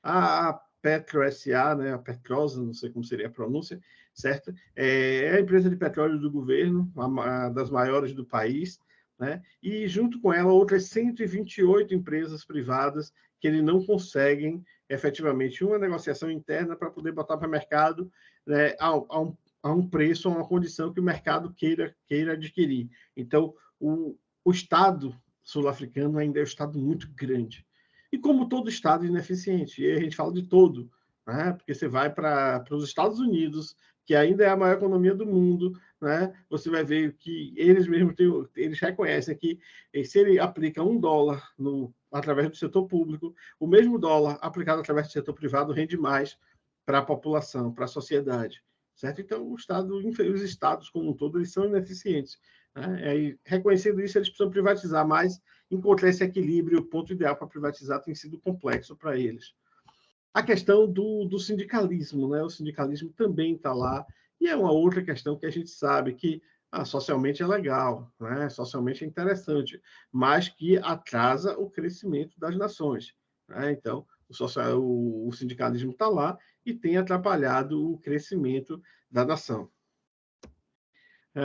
A Petro S.A., né, a Petrosa, não sei como seria a pronúncia, certo? É a empresa de petróleo do governo, uma das maiores do país, né? E junto com ela outras 128 empresas privadas que eles não conseguem efetivamente uma negociação interna para poder botar para o mercado, né, a um preço, a uma condição que o mercado queira adquirir. Então, o Estado sul-africano ainda é um Estado muito grande. E como todo Estado ineficiente, e a gente fala de todo, né? Porque você vai para os Estados Unidos, que ainda é a maior economia do mundo, né? Você vai ver que eles mesmos eles reconhecem que se ele aplica $1 através do setor público, o mesmo dólar aplicado através do setor privado rende mais para a população, para a sociedade, certo? Então, os estados como um todo, eles são ineficientes, né? E reconhecendo isso, eles precisam privatizar mais. Encontrar esse equilíbrio, o ponto ideal para privatizar tem sido complexo para eles. A questão do sindicalismo, né? O sindicalismo também está lá, e é uma outra questão que a gente sabe que socialmente é legal, né? Socialmente é interessante, mas que atrasa o crescimento das nações, né? Então, o sindicalismo está lá e tem atrapalhado o crescimento da nação.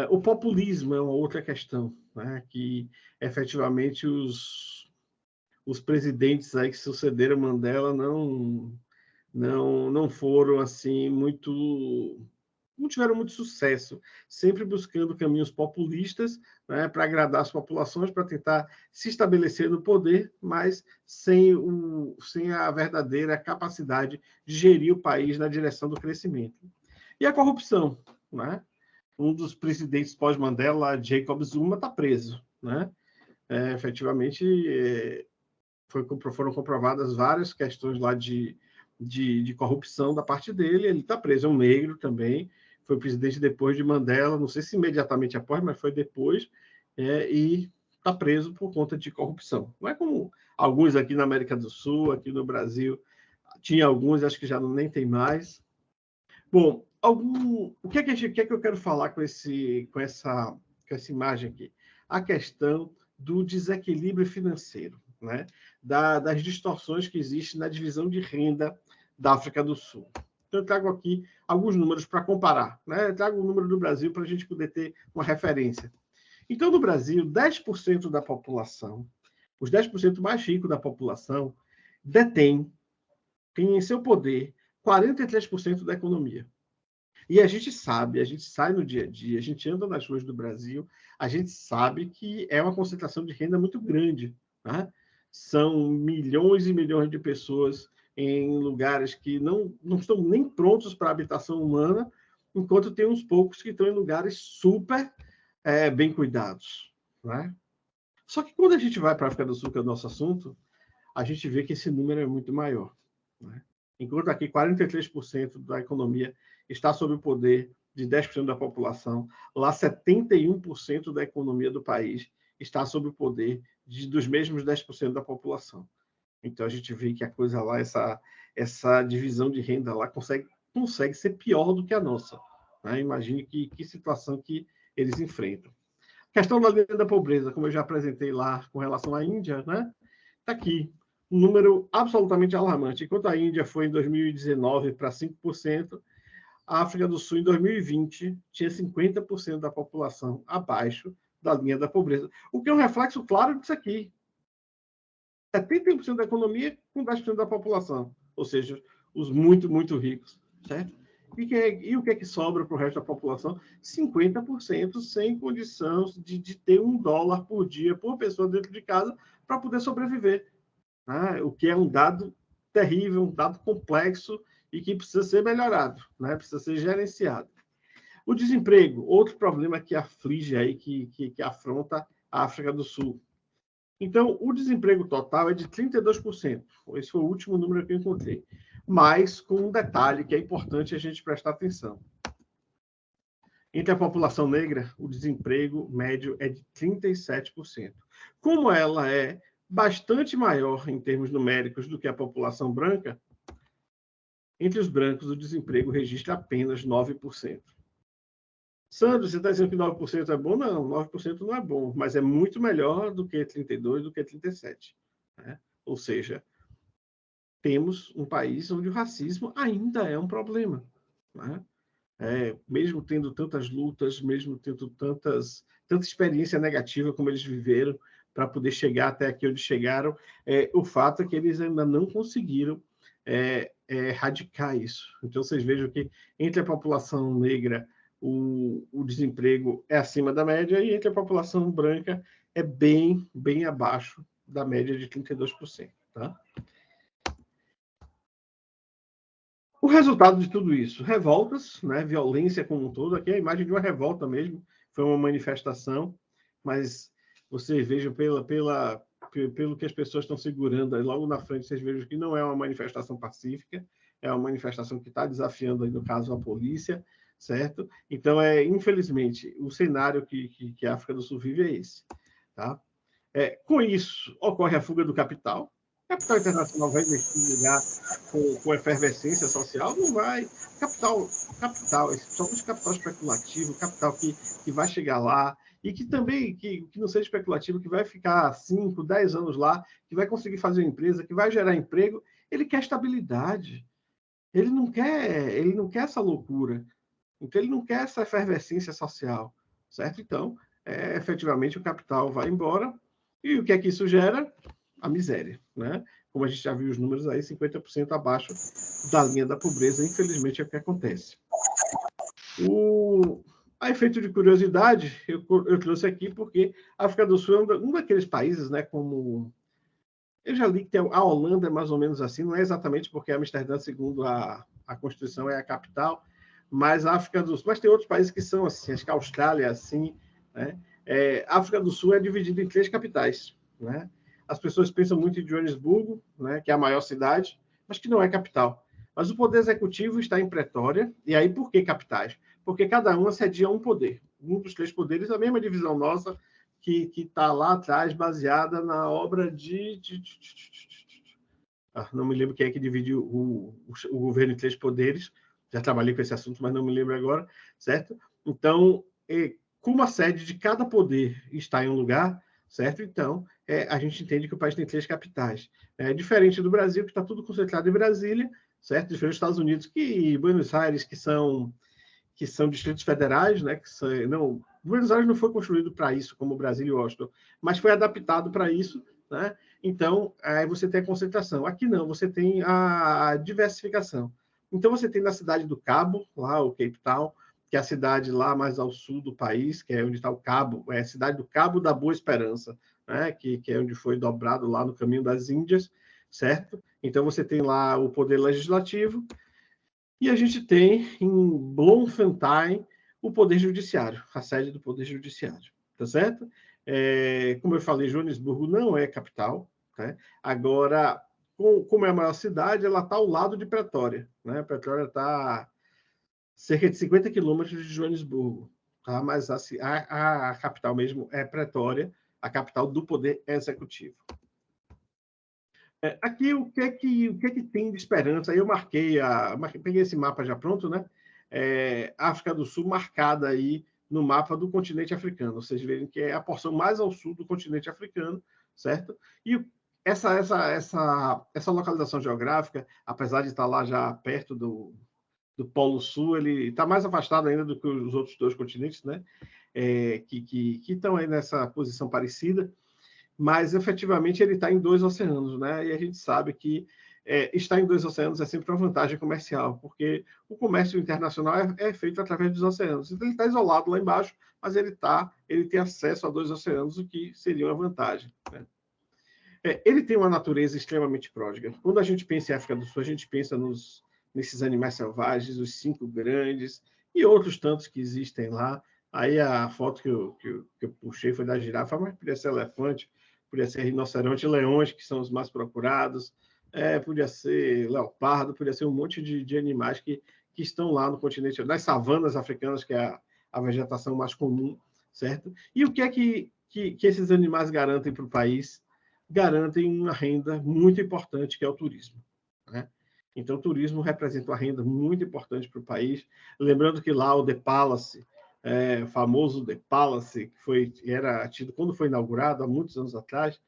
O populismo é uma outra questão, né? Que efetivamente os presidentes aí que sucederam Mandela não foram assim não tiveram muito sucesso, sempre buscando caminhos populistas, né, para agradar as populações, para tentar se estabelecer no poder, mas sem a verdadeira capacidade de gerir o país na direção do crescimento. E a corrupção, né? Um dos presidentes pós-Mandela, Jacob Zuma, está preso, né? Efetivamente, foram comprovadas várias questões lá de corrupção da parte dele. Ele está preso, é um negro também, foi presidente depois de Mandela, não sei se imediatamente após, mas foi depois, e está preso por conta de corrupção. Não é como alguns aqui na América do Sul, aqui no Brasil, tinha alguns, acho que já nem tem mais. Bom, o que é que eu quero falar com essa imagem aqui? A questão do desequilíbrio financeiro, né? Das distorções que existem na divisão de renda da África do Sul. Então, eu trago aqui alguns números para comparar, né? Eu trago o número do Brasil para a gente poder ter uma referência. Então, no Brasil, 10% da população, os 10% mais ricos da população, tem em seu poder 43% da economia. E a gente sai no dia a dia, a gente anda nas ruas do Brasil, a gente sabe que é uma concentração de renda muito grande, né? São milhões e milhões de pessoas em lugares que não estão nem prontos para a habitação humana, enquanto tem uns poucos que estão em lugares super bem cuidados, né? Só que quando a gente vai para a África do Sul, que é o nosso assunto, a gente vê que esse número é muito maior, né? Enquanto aqui 43% da economia está sob o poder de 10% da população, lá 71% da economia do país está sob o poder dos mesmos 10% da população. Então, a gente vê que a coisa lá, essa divisão de renda lá consegue ser pior do que a nossa, né? Imagine que situação que eles enfrentam. A questão da linha da pobreza, como eu já apresentei lá com relação à Índia, né? Está aqui. Um número absolutamente alarmante. Enquanto a Índia foi em 2019 para 5%, a África do Sul, em 2020, tinha 50% da população abaixo da linha da pobreza. O que é um reflexo claro disso aqui. 71% da economia com 10% da população. Ou seja, os muito, muito ricos. Certo? E o que é que sobra para o resto da população? 50% sem condição de ter $1 por dia por pessoa dentro de casa para poder sobreviver. Né? O que é um dado terrível, um dado complexo e que precisa ser melhorado, né? Precisa ser gerenciado. O desemprego, outro problema que aflige aí, que afronta a África do Sul. Então, o desemprego total é de 32%. Esse foi o último número que eu encontrei. Mas com um detalhe que é importante a gente prestar atenção. Entre a população negra, o desemprego médio é de 37%. Como ela é bastante maior em termos numéricos do que a população branca, entre os brancos o desemprego registra apenas 9%. Sandro, você está dizendo que 9% é bom? Não, 9% não é bom, mas é muito melhor do que 32%, do que 37%. Né? Ou seja, temos um país onde o racismo ainda é um problema. Né? Mesmo tendo tantas lutas, mesmo tendo tanta experiência negativa como eles viveram para poder chegar até aqui onde chegaram, o fato é que eles ainda não conseguiram erradicar isso. Então, vocês vejam que entre a população negra, o desemprego é acima da média, e entre a população branca é bem abaixo da média de 32%. Tá? O resultado de tudo isso, revoltas, né, violência como um todo, aqui é a imagem de uma revolta mesmo, foi uma manifestação, mas vocês vejam pelo que as pessoas estão segurando aí logo na frente, vocês vejam que não é uma manifestação pacífica, é uma manifestação que está desafiando, aí, no caso, a polícia, certo? Então, infelizmente, o cenário que a África do Sul vive é esse. Tá? Com isso, ocorre a fuga do capital. O capital internacional vai investir em lugar com efervescência social? Não vai. Capital, principalmente capital especulativo, capital que vai chegar lá, e que também que não seja especulativo, que vai ficar 5, 10 anos lá, que vai conseguir fazer uma empresa, que vai gerar emprego, ele quer estabilidade. Ele não quer essa loucura. Então, ele não quer essa efervescência social, certo? Então, efetivamente, o capital vai embora. E o que é que isso gera? A miséria, né? Como a gente já viu os números aí, 50% abaixo da linha da pobreza, infelizmente, é o que acontece. A efeito de curiosidade, eu trouxe aqui porque a África do Sul é um daqueles países, né, como... Eu já li que a Holanda é mais ou menos assim, não é exatamente porque Amsterdã, segundo a Constituição, é a capital, mas a África do Sul... Mas tem outros países que são assim, acho que a Austrália é assim, né? A África do Sul é dividida em 3 capitais, né? As pessoas pensam muito em Joanesburgo, né, que é a maior cidade, mas que não é capital. Mas o poder executivo está em Pretória, e aí por que capitais? Porque cada uma cedia um poder. Um dos 3 poderes, a mesma divisão nossa, que está lá atrás, baseada na obra de... não me lembro quem é que dividiu o governo em 3 poderes, já trabalhei com esse assunto, mas não me lembro agora, certo? Então, como a sede de cada poder está em um lugar, certo? Então, a gente entende que o país tem 3 capitais. Diferente do Brasil, que está tudo concentrado em Brasília, certo? Diferente dos Estados Unidos, que Buenos Aires, que são distritos federais, né? Buenos Aires não foi construído para isso, como o Brasil e Washington, mas foi adaptado para isso, né? Então, aí você tem a concentração. Aqui não, você tem a diversificação. Então, você tem na cidade do Cabo, lá o Cape Town, que é a cidade lá mais ao sul do país, que é onde está o Cabo, é a cidade do Cabo da Boa Esperança, né? que é onde foi dobrado lá no Caminho das Índias, certo? Então, você tem lá o poder legislativo, e a gente tem em Bloemfontein o Poder Judiciário, a sede do Poder Judiciário, tá certo? Como eu falei, Joanesburgo não é capital, né? Agora, como é a maior cidade, ela está ao lado de Pretória, né? Pretória está cerca de 50 quilômetros de Joanesburgo, tá? Mas a capital mesmo é Pretória, a capital do Poder Executivo. Aqui, o que é que tem de esperança? Aí eu peguei esse mapa já pronto, né? África do Sul marcada aí no mapa do continente africano. Vocês veem que é a porção mais ao sul do continente africano, certo? E essa localização geográfica, apesar de estar lá já perto do Polo Sul, ele está mais afastado ainda do que os outros 2 continentes, né? Que estão aí nessa posição parecida, mas efetivamente ele está em 2 oceanos, né? E a gente sabe que estar em 2 oceanos é sempre uma vantagem comercial, porque o comércio internacional é feito através dos oceanos. Então, ele está isolado lá embaixo, mas ele tem acesso a 2 oceanos, o que seria uma vantagem, né? Ele tem uma natureza extremamente pródiga. Quando a gente pensa em África do Sul, a gente pensa nesses animais selvagens, os 5 grandes, e outros tantos que existem lá. Aí a foto que eu puxei foi da girafa, mas podia ser elefante, podia ser rinoceronte, leões, que são os mais procurados, podia ser leopardo, podia ser um monte de animais que estão lá no continente, nas savanas africanas, que é a vegetação mais comum, certo? E o que é que esses animais garantem para o país? Garantem uma renda muito importante, que é o turismo, né? Então, o turismo representa uma renda muito importante para o país. Lembrando que lá o The Palace, famoso The Palace, que era tido, quando foi inaugurado, há muitos anos atrás,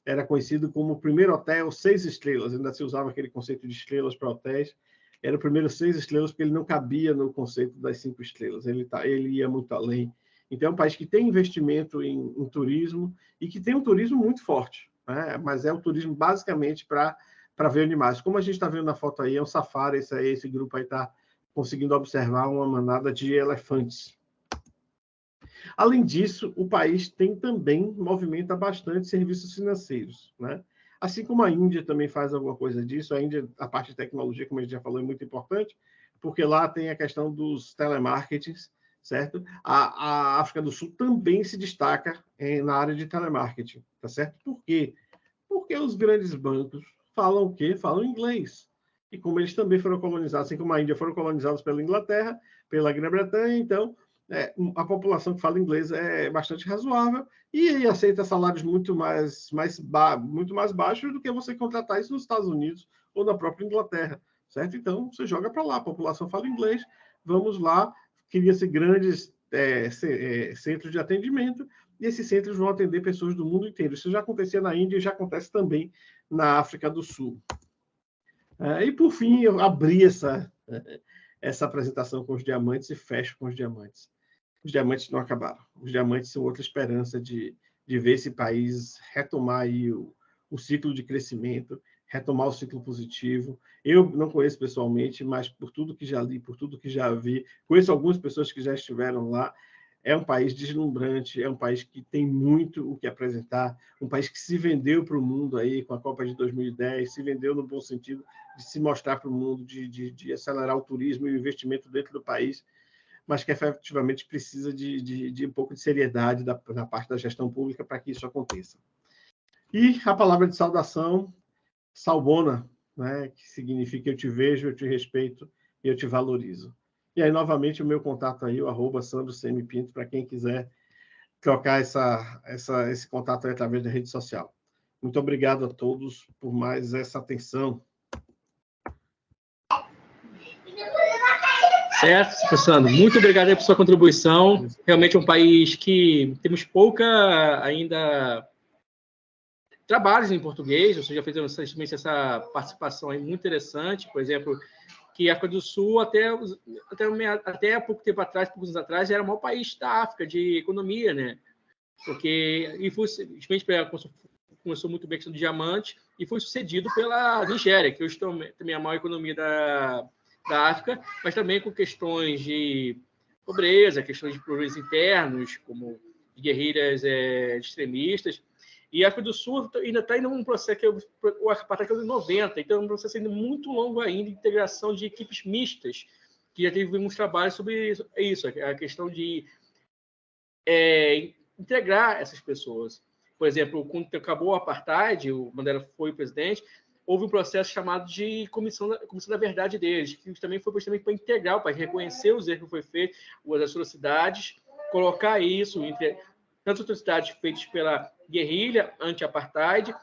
era conhecido como o primeiro hotel 6 estrelas, ainda se usava aquele conceito de estrelas para hotéis, era o primeiro 6 estrelas porque ele não cabia no conceito das 5 estrelas, ele ia muito além. Então, é um país que tem investimento em turismo e que tem um turismo muito forte, né? Mas é um turismo basicamente para ver animais. Como a gente está vendo na foto aí, é um safari, esse grupo aí está conseguindo observar uma manada de elefantes. Além disso, o país movimenta bastante serviços financeiros, né? Assim como a Índia também faz alguma coisa disso, a Índia, a parte de tecnologia, como a gente já falou, é muito importante, porque lá tem a questão dos telemarketings, certo? A África do Sul também se destaca na área de telemarketing, tá certo? Por quê? Porque os grandes bancos falam o quê? Falam inglês. E como eles também foram colonizados, assim como a Índia foram colonizados pela Inglaterra, pela Grã-Bretanha, então a população que fala inglês é bastante razoável e aceita salários muito mais baixos do que você contratar isso nos Estados Unidos ou na própria Inglaterra, certo? Então, você joga para lá, a população fala inglês, vamos lá, cria-se grandes centros de atendimento e esses centros vão atender pessoas do mundo inteiro. Isso já acontecia na Índia e já acontece também na África do Sul. E, por fim, eu abri essa apresentação com os diamantes e fecho com os diamantes. Os diamantes não acabaram. Os diamantes são outra esperança de ver esse país retomar aí o ciclo de crescimento, retomar o ciclo positivo. Eu não conheço pessoalmente, mas por tudo que já li, por tudo que já vi, conheço algumas pessoas que já estiveram lá. É um país deslumbrante, é um país que tem muito o que apresentar, um país que se vendeu para o mundo aí com a Copa de 2010, se vendeu no bom sentido de se mostrar para o mundo, de acelerar o turismo e o investimento dentro do país, mas que efetivamente precisa de um pouco de seriedade na parte da gestão pública para que isso aconteça. E a palavra de saudação, Salbona, né, que significa eu te vejo, eu te respeito e eu te valorizo. E aí, novamente, o meu contato aí, o @SandroCMPinto, para quem quiser trocar esse contato aí através da rede social. Muito obrigado a todos por mais essa atenção. Certo, Sandro. Muito obrigado aí por sua contribuição. Realmente é um país que temos pouca ainda trabalhos em português. Você já fez recentemente essa participação aí muito interessante. Por exemplo, que a África do Sul, até pouco tempo atrás, poucos anos atrás, era o maior país da África de economia, né? Porque, infelizmente, começou muito bem a questão do diamante e foi sucedido pela Nigéria, que hoje também é a maior economia da África, mas também com questões de pobreza, questões de problemas internos, como guerrilhas extremistas. E a África do Sul ainda está indo num processo que o apartheid é de 90, então é um processo ainda muito longo ainda de integração de equipes mistas, que já teve uns trabalhos sobre isso, a questão de integrar essas pessoas. Por exemplo, quando acabou o apartheid, o Mandela foi o presidente, houve um processo chamado de comissão da verdade deles, que também foi justamente para integrar, para reconhecer os erros que foi feito, as atrocidades, colocar isso entre tanto atrocidades feitas pela guerrilha anti-apartheid,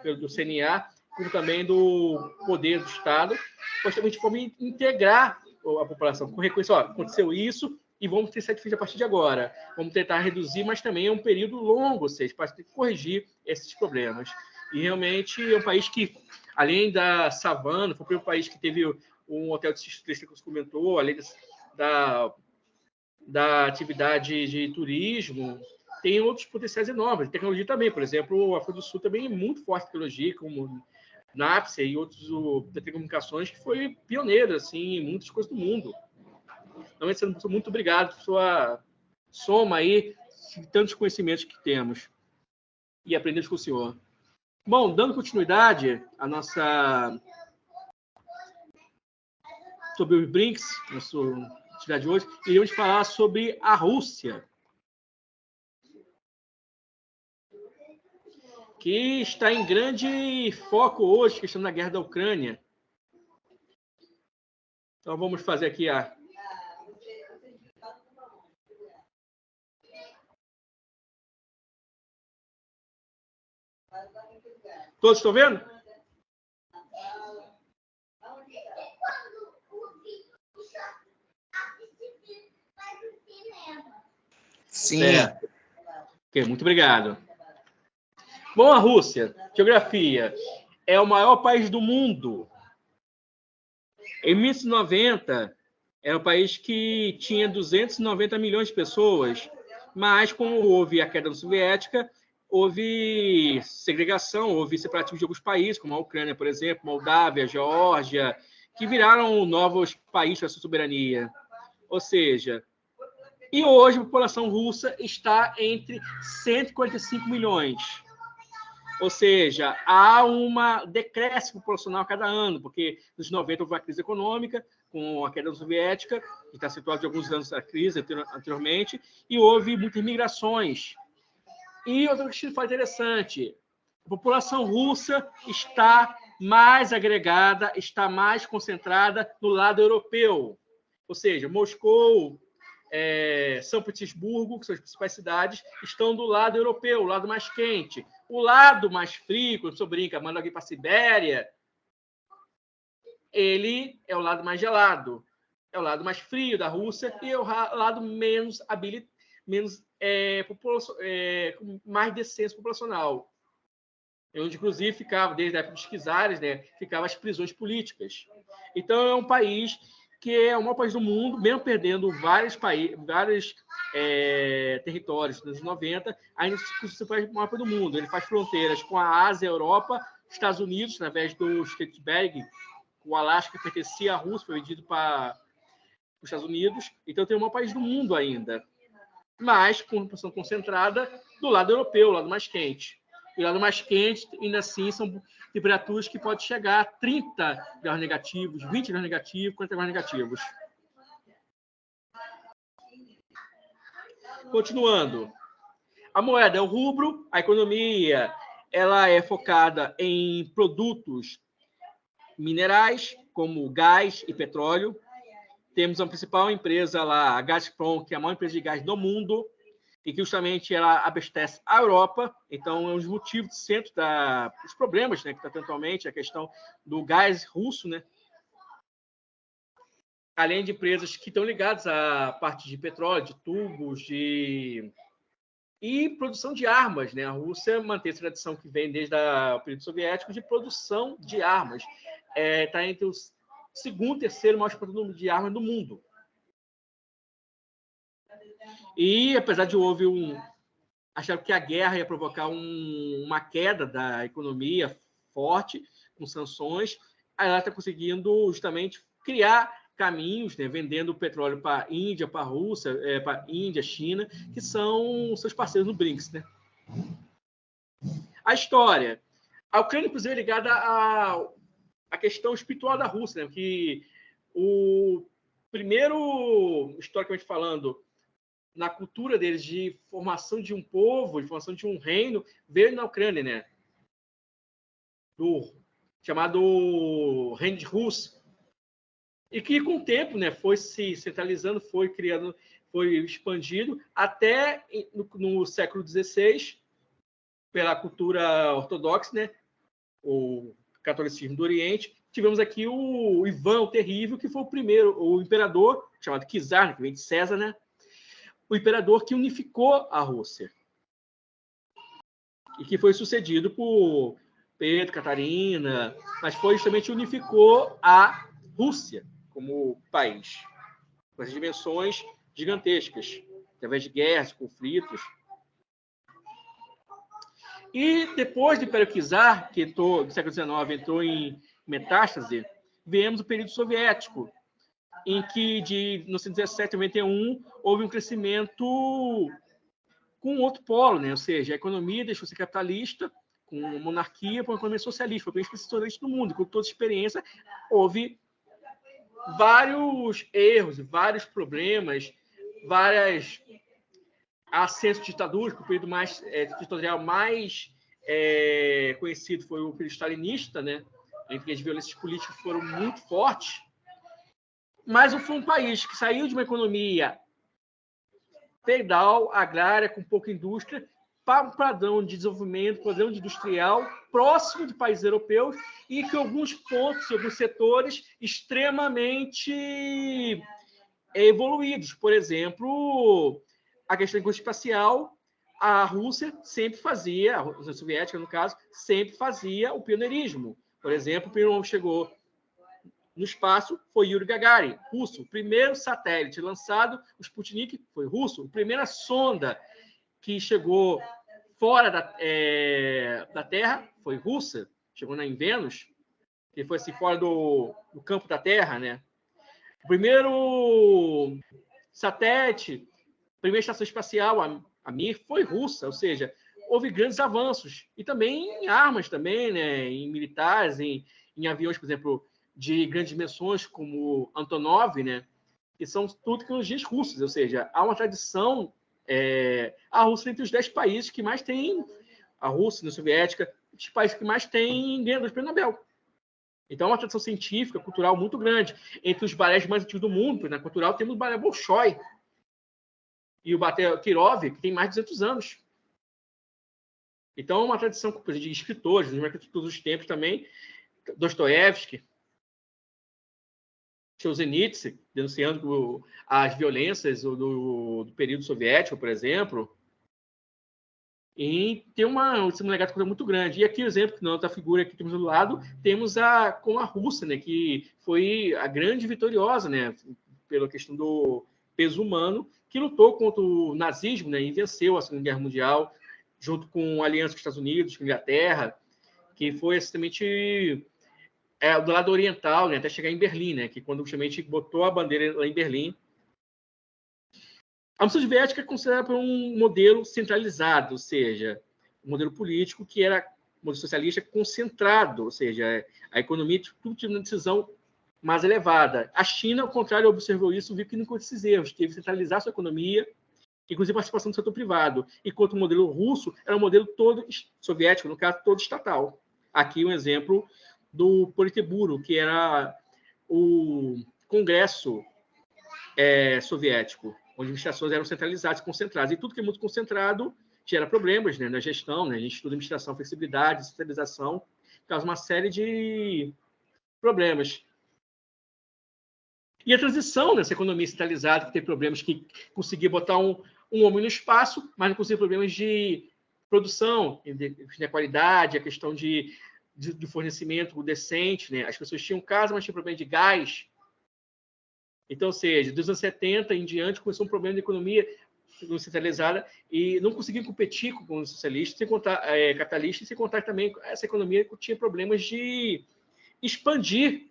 do CNA, como também do poder do Estado, justamente como integrar a população, reconhecer, aconteceu isso, e vamos ter satisfeito a partir de agora. Vamos tentar reduzir, mas também é um período longo, ou seja, para corrigir esses problemas. E realmente é um país que, além da savana, foi o primeiro país que teve um hotel de citrus que você comentou, além da atividade de turismo, tem outros potenciais enormes. Tecnologia também, por exemplo, a África do Sul também é muito forte em tecnologia, como NAPSE e outros da telecomunicações, que foi pioneiro assim, em muitas coisas do mundo. Então, muito obrigado por sua soma aí de tantos conhecimentos que temos e aprendemos com o senhor. Bom, dando continuidade à nossa sobre os BRICS, nossa atividade de hoje, iremos falar sobre a Rússia, que está em grande foco hoje, questão da guerra da Ucrânia. Então, vamos fazer aqui a... Todos estão vendo? Sim. Certo. Okay, muito obrigado. Bom, a Rússia, geografia, é o maior país do mundo. Em 1990, era um país que tinha 290 milhões de pessoas, mas como houve a queda da União Soviética, houve segregação, houve separatismo de alguns países, como a Ucrânia, por exemplo, Moldávia, Geórgia, que viraram novos países com a sua soberania. Ou seja, e hoje a população russa está entre 145 milhões. Ou seja, há uma decréscimo populacional a cada ano, porque nos 90 houve uma crise econômica, com a queda da União Soviética, que está situado de alguns anos da crise anteriormente, e houve muitas migrações. E outra coisa interessante, a população russa está mais agregada, está mais concentrada no lado europeu. Ou seja, Moscou, São Petersburgo, que são as principais cidades, estão do lado europeu, o lado mais quente. O lado mais frio, quando você brinca, manda alguém para a Sibéria, ele é o lado mais gelado, é o lado mais frio da Rússia e é o lado menos com mais descenso populacional. Onde, inclusive, ficava, desde a época dos czares, né, ficavam as prisões políticas. Então, é um país que é o maior país do mundo, mesmo perdendo vários territórios nos anos 90, ainda se faz o maior país do mundo. Ele faz fronteiras com a Ásia, a Europa, Estados Unidos, através do Spitsbergen, o Alasca pertencia à Rússia, foi vendido para os Estados Unidos. Então, tem o maior país do mundo ainda, mas com população concentrada do lado europeu, o lado mais quente. E o lado mais quente, ainda assim, são temperaturas que podem chegar a 30 graus negativos, 20 graus negativos, 40 graus negativos. Continuando. A moeda é o rublo, a economia ela é focada em produtos minerais, como gás e petróleo. Temos a principal empresa lá, a Gazprom, que é a maior empresa de gás do mundo, e que justamente ela abastece a Europa. Então, é um dos motivos do centro dos problemas, né, que está atualmente, a questão do gás russo, né? Além de empresas que estão ligadas à parte de petróleo, de tubos, e produção de armas, né? A Rússia mantém essa tradição que vem desde o período soviético de produção de armas. Está entre o segundo e terceiro maior exportador de armas do mundo. E, apesar de acharam que a guerra ia provocar uma queda da economia forte, com sanções, ela está conseguindo justamente criar caminhos, né, vendendo petróleo para a Índia, para a Rússia, para a Índia, China, que são seus parceiros no BRICS. Né? A história. A Ucrânia, inclusive, é ligada à questão espiritual da Rússia, né? Que o primeiro, historicamente falando, na cultura deles de formação de um povo, de formação de um reino, veio na Ucrânia, né? Chamado Reino de Rus. E que, com o tempo, né, foi se centralizando, foi criando, foi expandido, até no século XVI, pela cultura ortodoxa, né? O catolicismo do Oriente. Tivemos aqui o Ivan o Terrível, que foi o imperador, chamado Czar, que vem de César, né? O imperador que unificou a Rússia. E que foi sucedido por Pedro, Catarina, mas foi justamente unificou a Rússia como país, com as dimensões gigantescas, através de guerras, conflitos. E depois do Império Czar, que no século XIX entrou em metástase, vemos o período soviético, em que de 1917 a 1991 houve um crescimento com outro polo, né? Ou seja, a economia deixou de ser capitalista, com monarquia, para uma economia socialista, foi o país principalmente do mundo. Com toda experiência, houve vários erros, vários problemas, várias ascensos de ditaduras, que o período ditatorial mais conhecido foi o período stalinista, né? Em que as violências políticas foram muito fortes. Mas foi um país que saiu de uma economia feudal, agrária, com pouca indústria, para um padrão de desenvolvimento, padrão de industrial, próximo de países europeus, e que alguns pontos, alguns setores extremamente evoluídos. Por exemplo, a questão da indústria espacial, a Rússia sempre fazia, a Rússia Soviética, no caso, sempre fazia o pioneirismo. Por exemplo, o primeiro homem que chegou no espaço foi Yuri Gagarin, russo. O primeiro satélite lançado, o Sputnik, foi russo. A primeira sonda que chegou fora da Terra foi russa, chegou em Vênus, que foi assim, fora do campo da Terra, né? O primeiro satélite, a primeira estação espacial, a Mir, foi russa, ou seja, houve grandes avanços. E também em armas, também, né? Em militares, em aviões, por exemplo, de grandes dimensões, como Antonov, né? Que são tudo tecnologias russas, ou seja, há uma tradição. A Rússia entre os 10 países que mais tem, a Rússia, a União Soviética, os países que mais têm ganhadores do Prêmio Nobel. Então, é uma tradição científica, cultural muito grande. Entre os balés mais antigos do mundo, na cultural, temos o balé Bolshoi e o balé Kirov, que tem mais de 200 anos. Então, é uma tradição de escritores, de todos os tempos também. Dostoiévski, Solzhenitsyn, denunciando as violências do período soviético, por exemplo. E tem um legado cultural muito grande. E aqui o exemplo, que na outra figura que temos do lado, temos com a Rússia, né, que foi a grande vitoriosa, né, pela questão do peso humano, que lutou contra o nazismo, né, e venceu a Segunda Guerra Mundial, junto com a aliança com os Estados Unidos, com a Inglaterra, que foi exatamente do lado oriental, né, até chegar em Berlim, né, que quando justamente botou a bandeira lá em Berlim. A União Soviética é considerada um modelo centralizado, ou seja, um modelo político que era um modelo socialista concentrado, ou seja, a economia tudo tinha uma decisão mais elevada. A China, ao contrário, observou isso, viu que não cometeu esses erros, teve que centralizar sua economia, inclusive a participação do setor privado, enquanto o modelo russo era um modelo todo soviético, no caso, todo estatal. Aqui um exemplo do Politburo, que era o Congresso soviético, onde administrações eram centralizadas, concentradas. E tudo que é muito concentrado gera problemas, né, na gestão, né? A gente estuda administração, flexibilidade, centralização, causa uma série de problemas. E a transição nessa economia centralizada, que tem problemas, que conseguia botar um homem no espaço, mas não conseguia problemas de produção, de qualidade, a questão de fornecimento decente, né? As pessoas tinham casa, mas tinham problema de gás. Então, ou seja, dos anos 70 em diante, começou um problema de economia centralizada e não conseguiam competir com os socialistas, sem contar capitalistas, sem contar também essa economia que tinha problemas de expandir,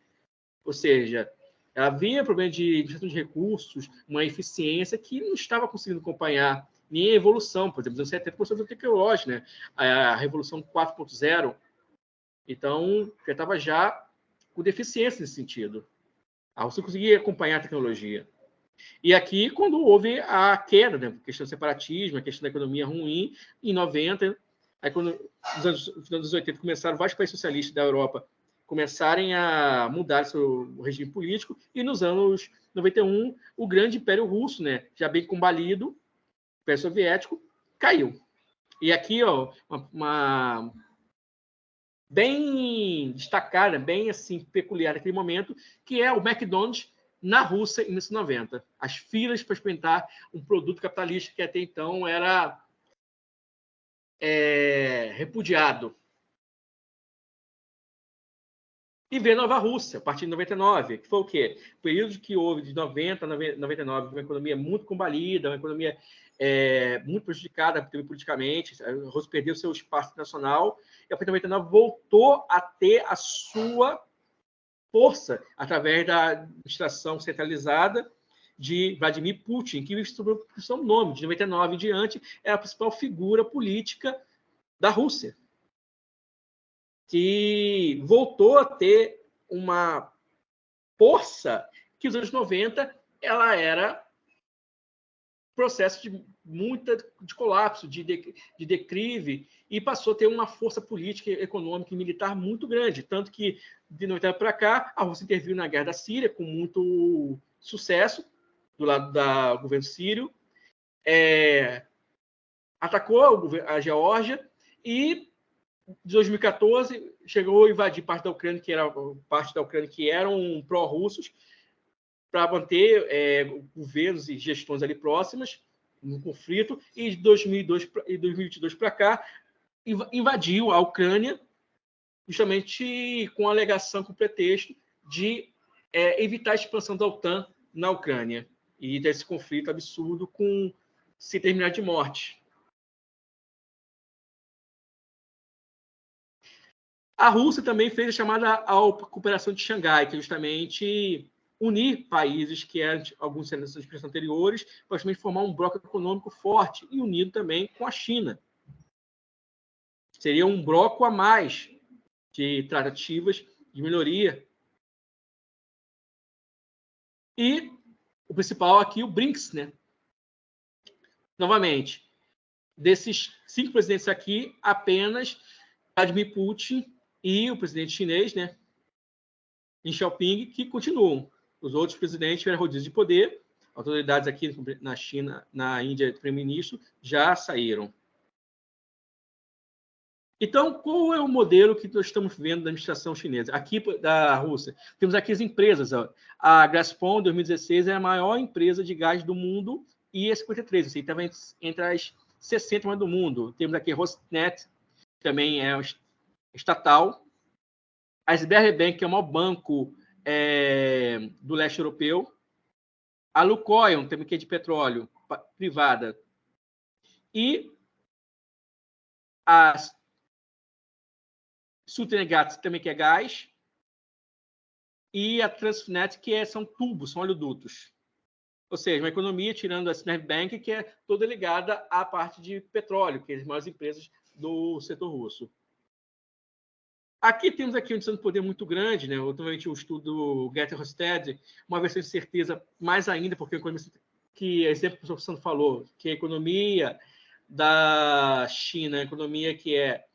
ou seja, havia problema de gestão de recursos, uma eficiência que não estava conseguindo acompanhar nem a evolução. Por exemplo, nos anos 70 começou a ver tecnológica, né? A Revolução 4.0. Então, já estava já com deficiência nesse sentido. A Rússia conseguia acompanhar a tecnologia. E aqui, quando houve a queda, né, a questão do separatismo, a questão da economia ruim, em 90, aí quando no final dos 80 começaram vários países socialistas da Europa começarem a mudar seu regime político, e nos anos 91, o grande Império Russo, né, já bem combalido, o Império Soviético, caiu. E aqui, ó, uma bem destacada, bem assim peculiar naquele momento, que é o McDonald's na Rússia em 1990. As filas para experimentar um produto capitalista que até então era repudiado. E veio a Nova Rússia, a partir de 99, que foi o quê? O período que houve de 90 a 99, uma economia muito combalida, uma economia muito prejudicada politicamente, a Rússia perdeu seu espaço nacional, e a partir de 99 voltou a ter a sua força através da administração centralizada de Vladimir Putin, que estourou o seu nome, de 99 em diante, é a principal figura política da Rússia, que voltou a ter uma força que nos anos 90 ela era processo de colapso, de declive, e passou a ter uma força política, econômica e militar muito grande. Tanto que, de 90 para cá, a Rússia interviu na guerra da Síria com muito sucesso, do lado do governo sírio, atacou a Geórgia e, de 2014, chegou a invadir parte da Ucrânia, que eram pró-russos, para manter governos e gestões ali próximas, no conflito, e de 2022 para cá invadiu a Ucrânia, justamente com a alegação, com o pretexto de evitar a expansão da OTAN na Ucrânia e desse conflito absurdo com se terminar de morte. A Rússia também fez a chamada cooperação de Xangai, que é justamente unir países que eram alguns centros de expressão anteriores, para justamente formar um bloco econômico forte e unido também com a China. Seria um bloco a mais de tratativas de melhoria. E o principal aqui, o BRICS, né? Novamente, desses 5 presidentes aqui, apenas Vladimir Putin e o presidente chinês, né, Xi Jinping, que continuam. Os outros presidentes tiveram rodízio de poder. Autoridades aqui na China, na Índia, primeiro-ministro, já saíram. Então, qual é o modelo que nós estamos vendo da administração chinesa? Aqui da Rússia, temos aqui as empresas. Ó. A Gazprom, em 2016, é a maior empresa de gás do mundo e a 53, assim, estava entre as 60 mais do mundo. Temos aqui a Rosneft, que também é estatal. A Sberbank, que é o maior banco do leste europeu. A Lukoil, também que é de petróleo, privada. E a Sultengaz, também que é gás, e a Transnet, que são tubos, são oleodutos. Ou seja, uma economia tirando a Sberbank, que é toda ligada à parte de petróleo, que é as maiores empresas do setor russo. Aqui temos aqui um de poder muito grande, né? Obviamente o estudo Getter Hofstede, uma versão de certeza mais ainda, porque que exemplo que o professor falou, que a economia da China, a economia que é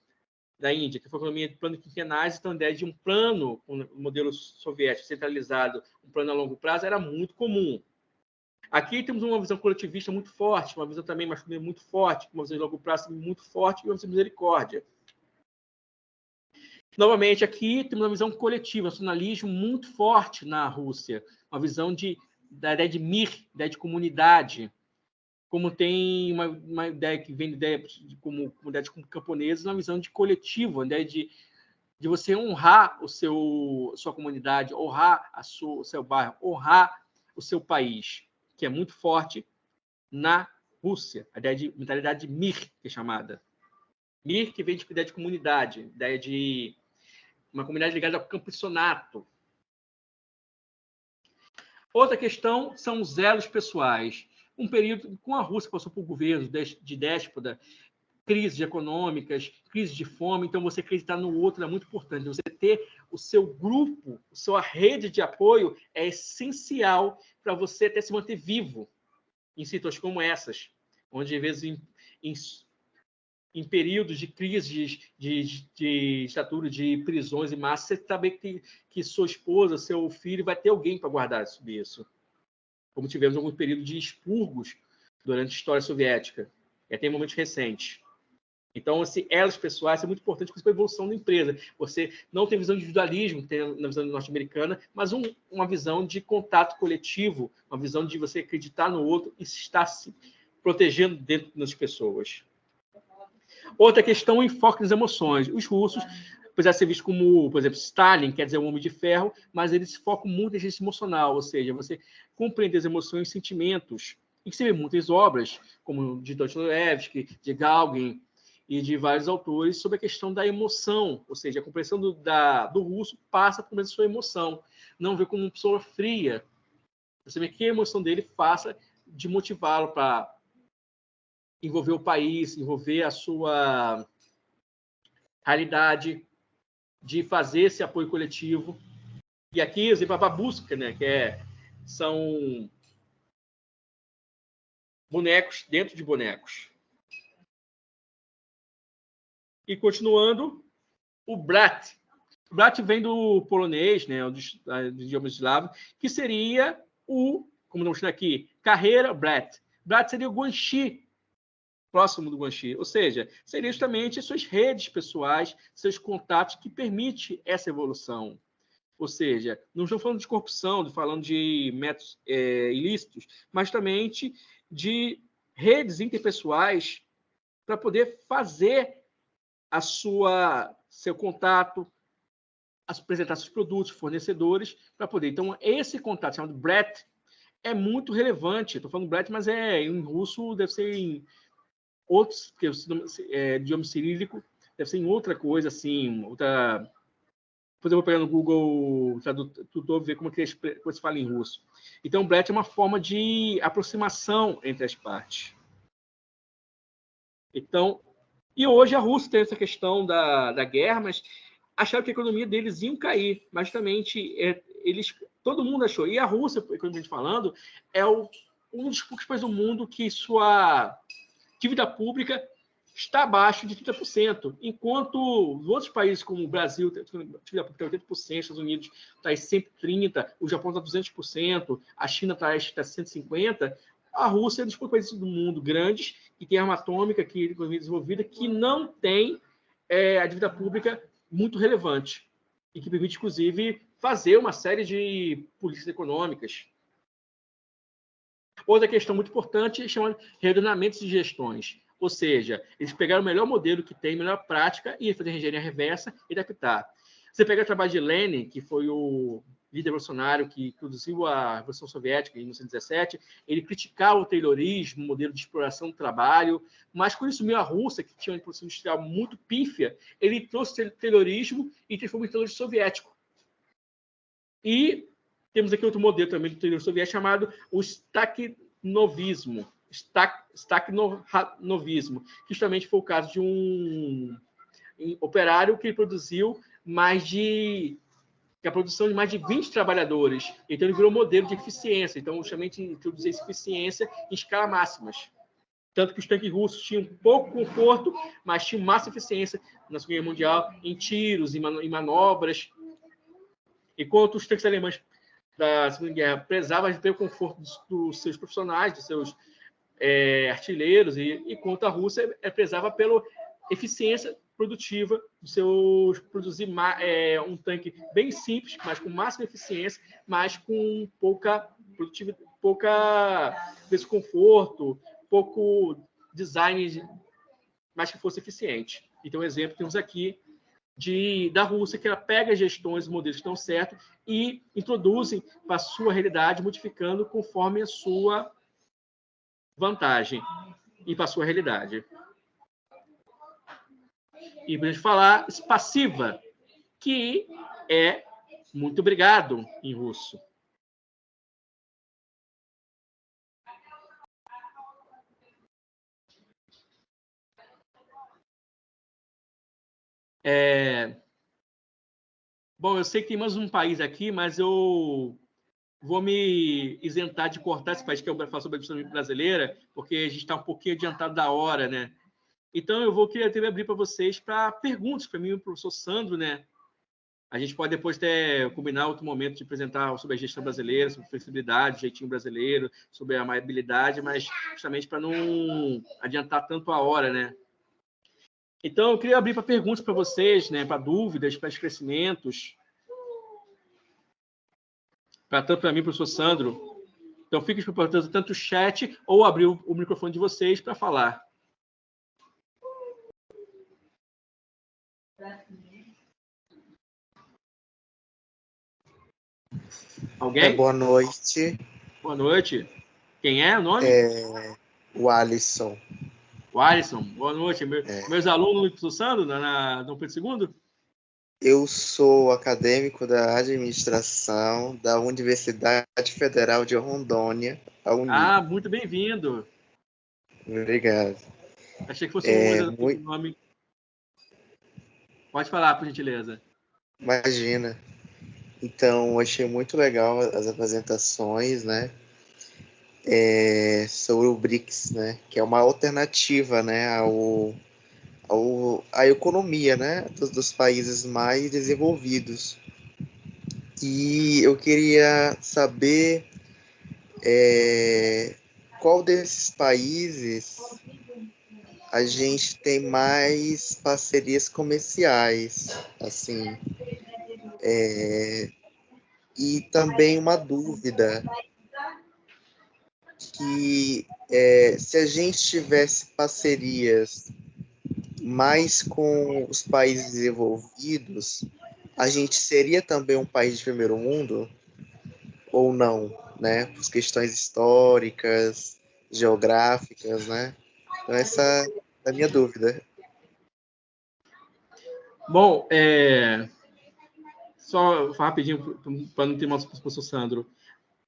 da Índia, que foi a economia de plano quinquenais, então a ideia de um plano, um modelo soviético centralizado, um plano a longo prazo, era muito comum. Aqui temos uma visão coletivista muito forte, uma visão também masculina muito forte, uma visão de longo prazo muito forte e uma visão de misericórdia. Novamente, aqui temos uma visão coletiva, um nacionalismo muito forte na Rússia, uma visão da ideia de mir, ideia de comunidade, como tem uma ideia que vem de como comunidade como camponeses, uma visão de coletivo, uma ideia de você honrar sua comunidade, honrar o seu bairro, honrar o seu país, que é muito forte na Rússia, a ideia de mentalidade de mir, que é chamada. Mir, que vem de ideia de comunidade, ideia de uma comunidade ligada ao campesinato. Outra questão são os elos pessoais. Um período com a Rússia passou por governos de déspota, crises econômicas, crises de fome, então você acreditar no outro é muito importante. Você ter o seu grupo, a sua rede de apoio é essencial para você até se manter vivo em situações como essas, onde, às vezes, em períodos de crise de estatura, de prisões e massas, você sabe que sua esposa, seu filho, vai ter alguém para guardar sobre isso. Como tivemos alguns períodos de expurgos durante a história soviética, e até em momentos recentes. Então, elos pessoais é muito importante para a evolução da empresa. Você não tem visão de individualismo, que tem na visão norte-americana, mas uma visão de contato coletivo, uma visão de você acreditar no outro e estar se protegendo dentro das pessoas. Outra questão, o enfoque nas emoções. Os russos, apesar de ser vistos como, por exemplo, Stalin, quer dizer, um homem de ferro, mas eles focam muito em inteligência emocional, ou seja, você compreender as emoções e sentimentos. E que se vê muitas obras, como de Dostoiévski, de Gauguin e de vários autores, sobre a questão da emoção, ou seja, a compreensão do russo passa por meio da sua emoção. Não vê como uma pessoa fria. Você vê que a emoção dele faça de motivá-lo para envolver o país, envolver a sua realidade, de fazer esse apoio coletivo. E aqui, exemplo, a Babushka, né, são bonecos dentro de bonecos. E continuando, o Brat. O Brat vem do polonês, né, dos idiomas eslavos, que seria como estamos chamando aqui, carreira Brat. Brat seria o Guanxi, próximo do Guanxi, ou seja, seria justamente suas redes pessoais, seus contatos que permitem essa evolução. Ou seja, não estou falando de corrupção, falando de métodos ilícitos, mas também de redes interpessoais para poder fazer seu contato, apresentar seus produtos, fornecedores, para poder. Então, esse contato chamado Bret é muito relevante. Estou falando Bret, mas em russo deve ser em outros, porque idioma cirílico, deve ser em outra coisa, assim, outra. Depois eu vou pegar no Google Tradutor ver como se fala em russo. Então, o Bret é uma forma de aproximação entre as partes. Então, e hoje a Rússia tem essa questão da guerra, mas acharam que a economia deles ia cair. Mas justamente todo mundo achou. E a Rússia, economicamente falando, é um dos poucos países do mundo que sua dívida pública está abaixo de 30%, enquanto os outros países, como o Brasil, a dívida pública está 80%, Estados Unidos está em 130%, o Japão está 200%, a China está 150%, a Rússia é um dos poucos países do mundo grandes, que tem arma atômica, que é economia desenvolvida, que não tem a dívida pública muito relevante, e que permite, inclusive, fazer uma série de políticas econômicas. Outra questão muito importante é chamada reordenamentos de gestões. Ou seja, eles pegaram o melhor modelo que tem, a melhor prática, e fazer engenharia reversa e adaptar. Você pega o trabalho de Lenin, que foi o líder revolucionário que produziu a Revolução Soviética em 1917, ele criticava o Taylorismo, o modelo de exploração do trabalho, mas quando ele assumiu a Rússia, que tinha uma produção industrial muito pífia, ele trouxe o Taylorismo e transformou em Taylorismo soviético. E temos aqui outro modelo também do Taylorismo soviético chamado o Stakhanovismo, que justamente foi o caso de um operário que produziu a produção de mais de 20 trabalhadores. Então, ele virou modelo de eficiência. Então, justamente introduzir essa eficiência em escala máximas. Tanto que os tanques russos tinham pouco conforto, mas tinham máxima eficiência na Segunda Guerra Mundial em tiros, em manobras. Enquanto os tanques alemães da Segunda Guerra prezavam pelo conforto dos seus profissionais, dos seus artilheiros, enquanto a Rússia prezava pela eficiência produtiva dos seus, produzir um tanque bem simples, mas com máxima eficiência, mas com pouca produtividade, pouca desconforto, pouco design, mas que fosse eficiente. Então, exemplo temos aqui da Rússia, que ela pega as gestões, os modelos que estão certos e introduzem para a sua realidade, modificando conforme a sua vantagem e para a sua realidade. E para a gente falar passiva, que é muito obrigado em russo. Bom, eu sei que tem mais um país aqui, mas eu vou me isentar de cortar esse país, que eu vou falar sobre a questão brasileira, porque a gente está um pouquinho adiantado da hora, né? Então, eu queria abrir para vocês para perguntas para mim e para o professor Sandro, né? A gente pode depois combinar outro momento de apresentar sobre a gestão brasileira, sobre flexibilidade, jeitinho brasileiro, sobre a amabilidade, mas justamente para não adiantar tanto a hora, né? Então, eu queria abrir para perguntas para vocês, né? Para dúvidas, para esclarecimentos, tanto para mim e para o professor Sandro. Então, fiquem preparando tanto o chat ou abrir o microfone de vocês para falar. Alguém? Boa noite. Boa noite. Quem é o nome? O Alisson. O Alisson. Boa noite. Meus alunos do Sandro, na Dom Pedro II? Eu sou acadêmico da administração da Universidade Federal de Rondônia, a Uni. Ah, muito bem-vindo. Obrigado. Achei que fosse um nome. Pode falar, por gentileza. Imagina. Então, achei muito legal as apresentações, né? Sobre o BRICS, né? Que é uma alternativa, né? A economia, né? Dos países mais desenvolvidos. E eu queria saber qual desses países a gente tem mais parcerias comerciais, assim. E também uma dúvida que se a gente tivesse parcerias mais com os países desenvolvidos, a gente seria também um país de primeiro mundo ou não, né? Por questões históricas, geográficas, né? Então essa é a minha dúvida. Bom, só rapidinho, para não ter mais professor Sandro.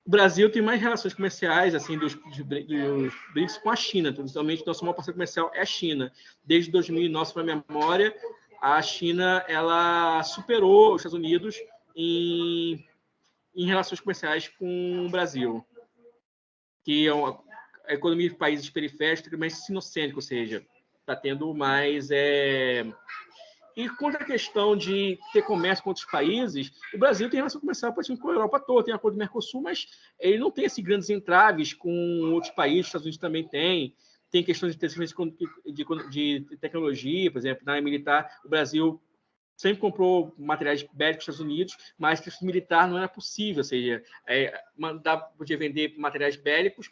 O Brasil tem mais relações comerciais assim dos BRICS com a China. Principalmente, nosso maior parceiro comercial é a China. Desde 2009, para minha memória, a China ela superou os Estados Unidos em relações comerciais com o Brasil, que é a economia de países periféricos mais sinocêntrica, ou seja, está tendo mais... E quanto à questão de ter comércio com outros países, o Brasil tem relação comercial com a Europa toda, tem acordo do Mercosul, mas ele não tem assim, grandes entraves com outros países, os Estados Unidos também tem questões de tecnologia, por exemplo, na área militar, o Brasil sempre comprou materiais bélicos dos Estados Unidos, mas que militar não era possível, ou seja, podia vender materiais bélicos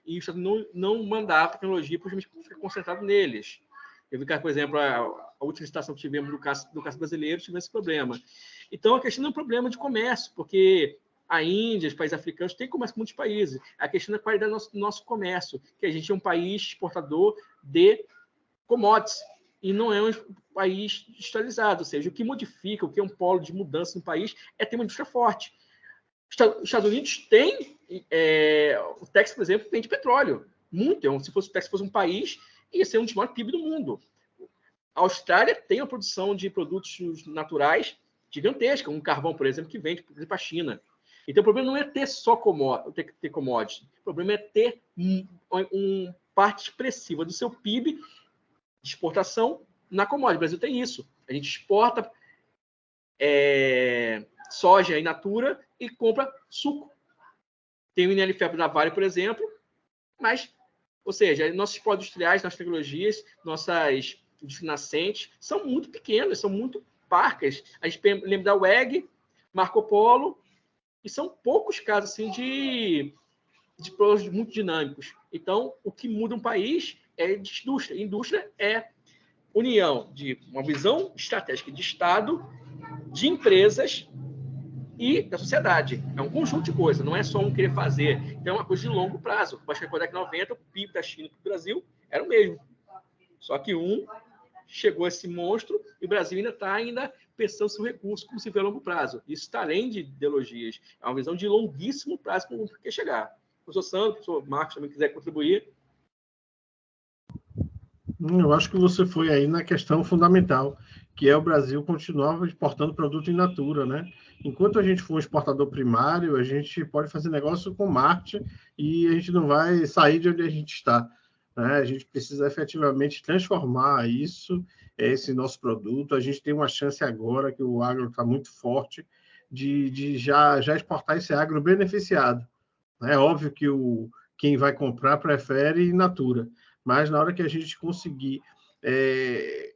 e os Estados Unidos não mandava tecnologia para ficar concentrado neles. Eu vi que, por exemplo, a última licitação que tivemos do caso brasileiro tivemos esse problema. Então, a questão não é um problema de comércio, porque a Índia, os países africanos, têm comércio com muitos países. A questão é a qualidade do nosso comércio, que a gente é um país exportador de commodities e não é um país industrializado. Ou seja, o que modifica, o que é um polo de mudança no país é ter uma indústria forte. Os Estados Unidos têm... o Texas, por exemplo, tem de petróleo. Muito. Se o Texas fosse um país, ia ser um dos maiores PIB do mundo. A Austrália tem uma produção de produtos naturais gigantesca, um carvão, por exemplo, que vende para a China. Então, o problema não é ter só ter commodities. O problema é ter uma parte expressiva do seu PIB de exportação na commodity. O Brasil tem isso. A gente exporta soja in natura e compra suco. Tem o INLFEP da Vale, por exemplo, mas, ou seja, nossos polos industriais, nossas tecnologias, nossas nascentes são muito pequenas, são muito parcas. A gente lembra da WEG, Marco Polo, e são poucos casos assim, de polos muito dinâmicos. Então, o que muda um país é de indústria. Indústria é união de uma visão estratégica de Estado, de empresas e da sociedade. É um conjunto de coisas, não é só um querer fazer. Então, é uma coisa de longo prazo. Acho que na década de 90, o PIB da China para o Brasil era o mesmo. Só que chegou esse monstro e o Brasil ainda está pensando seu recurso como se vê a longo prazo. Isso está além de ideologias. É uma visão de longuíssimo prazo para onde quer chegar. O professor Sandro, o professor Marcos também quiser contribuir. Eu acho que você foi aí na questão fundamental, que é o Brasil continuar exportando produto in natura, né? Enquanto a gente for um exportador primário, a gente pode fazer negócio com Marte e a gente não vai sair de onde a gente está. Né? A gente precisa efetivamente transformar esse nosso produto. A gente tem uma chance agora, que o agro está muito forte, de já exportar esse agro beneficiado. É óbvio que quem vai comprar prefere in natura, mas na hora que a gente conseguir